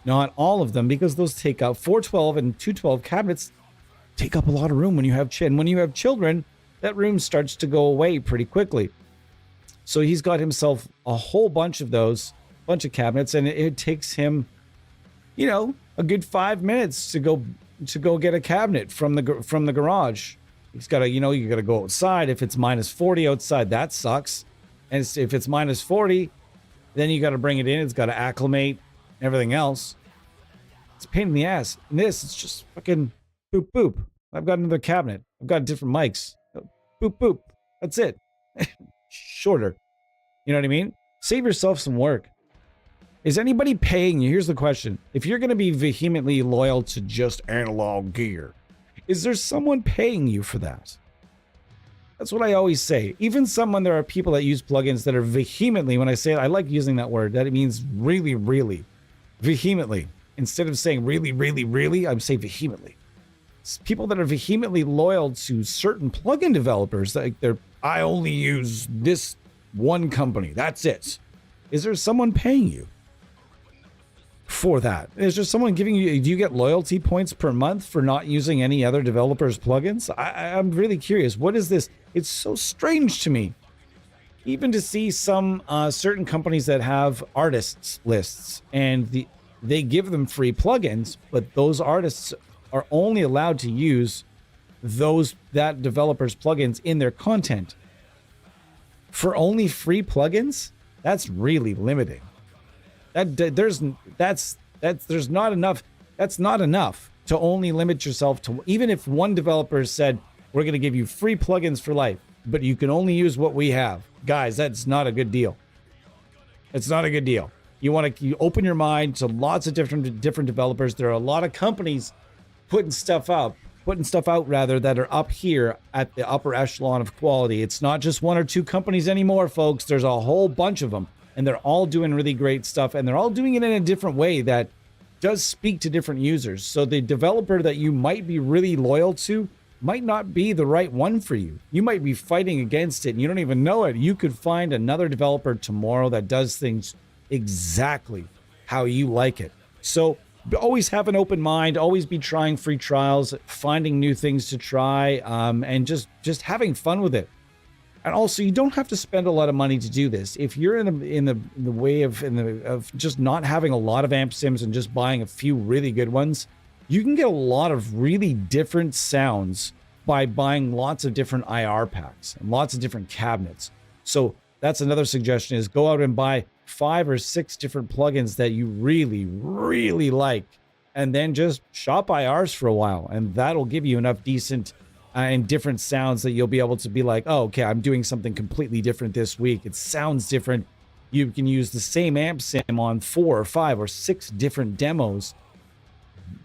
not all of them, because those take up 412 and 212 cabinets take up a lot of room when you have children. That room starts to go away pretty quickly. So he's got himself a whole bunch of cabinets, and it takes him, a good 5 minutes to go get a cabinet from the garage. He's got to, you got to go outside. If it's minus 40 outside, that sucks. And if it's minus 40, then you got to bring it in. It's got to acclimate, everything else. It's a pain in the ass. And it's just fucking boop, boop. I've got another cabinet. I've got different mics. Boop, boop. That's it. Shorter. You know what I mean? Save yourself some work. Is anybody paying you? Here's the question. If you're going to be vehemently loyal to just analog gear, is there someone paying you for that? That's what I always say. Even there are people that use plugins that are vehemently, when I say it, I like using that word, that it means really, really, vehemently. Instead of saying really, really, really, I'm saying vehemently. It's people that are vehemently loyal to certain plugin developers. I only use this one company. That's it. Is there someone paying you for that? Is there someone giving you, do you get loyalty points per month for not using any other developers' plugins? I'm really curious. What is this? It's so strange to me. Even to see some certain companies that have artists lists and they give them free plugins, but those artists are only allowed to use that developer's plugins in their content. For only free plugins? That's really limiting. There's not enough. That's not enough to only limit yourself to, even if one developer said, we're going to give you free plugins for life, but you can only use what we have. Guys, that's not a good deal. It's not a good deal. You open your mind to lots of different developers. There are a lot of companies putting stuff out that are up here at the upper echelon of quality. It's not just one or two companies anymore, folks. There's a whole bunch of them. And they're all doing really great stuff, and they're all doing it in a different way that does speak to different users. So the developer that you might be really loyal to might not be the right one for you. You might be fighting against it, and you don't even know it. You could find another developer tomorrow that does things exactly how you like it. So always have an open mind, always be trying free trials, finding new things to try, and just having fun with it. And also, you don't have to spend a lot of money to do this. If you're in the way of just not having a lot of amp sims and just buying a few really good ones, you can get a lot of really different sounds by buying lots of different IR packs and lots of different cabinets. So that's another suggestion: is go out and buy 5 or 6 different plugins that you really, really like, and then just shop IRs for a while, and that'll give you enough decent and different sounds that you'll be able to be like, oh, okay, I'm doing something completely different this week. It sounds different. You can use the same amp sim on 4 or 5 or 6 different demos,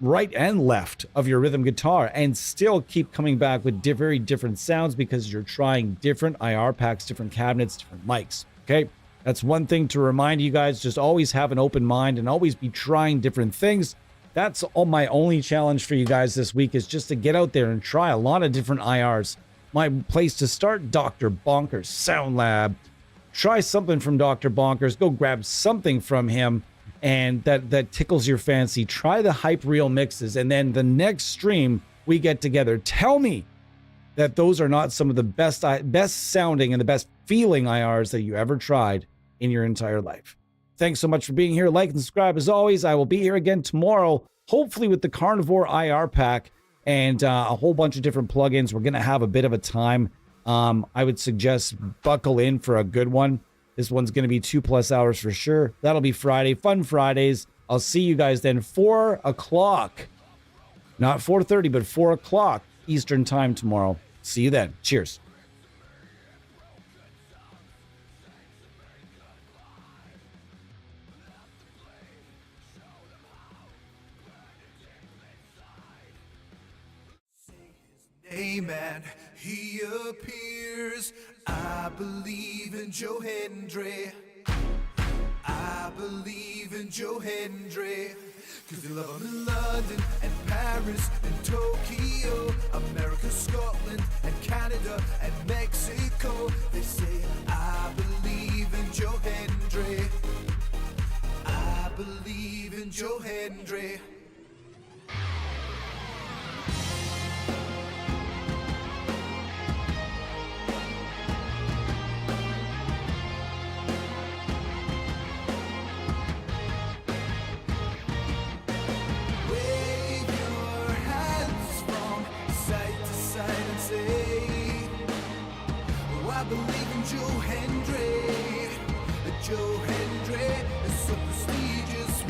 right and left of your rhythm guitar, and still keep coming back with very different sounds because you're trying different IR packs, different cabinets, different mics. Okay, that's one thing to remind you guys. Just always have an open mind and always be trying different things. That's all. My only challenge for you guys this week is just to get out there and try a lot of different IRs. My place to start, Dr. Bonkers Sound Lab. Try something from Dr. Bonkers. Go grab something from him and that tickles your fancy. Try the Hype Reel mixes, and then the next stream we get together, tell me that those are not some of the best sounding and the best feeling IRs that you ever tried in your entire life. Thanks so much for being here. Like and subscribe as always. I will be here again tomorrow, hopefully with the Carnivore IR pack and a whole bunch of different plugins. We're going to have a bit of a time. I would suggest buckle in for a good one. This one's going to be 2+ hours for sure. That'll be Friday. Fun Fridays. I'll see you guys then. 4 o'clock. Not 4:30, but 4 o'clock Eastern time tomorrow. See you then. Cheers. Amen. He appears. I believe in Joe Hendry. I believe in Joe Hendry. Cause they love him in London and Paris and Tokyo, America, Scotland and Canada and Mexico. They say, I believe in Joe Hendry. I believe in Joe Hendry. I believe in Joe Hendry. Joe Hendry is so prestigious.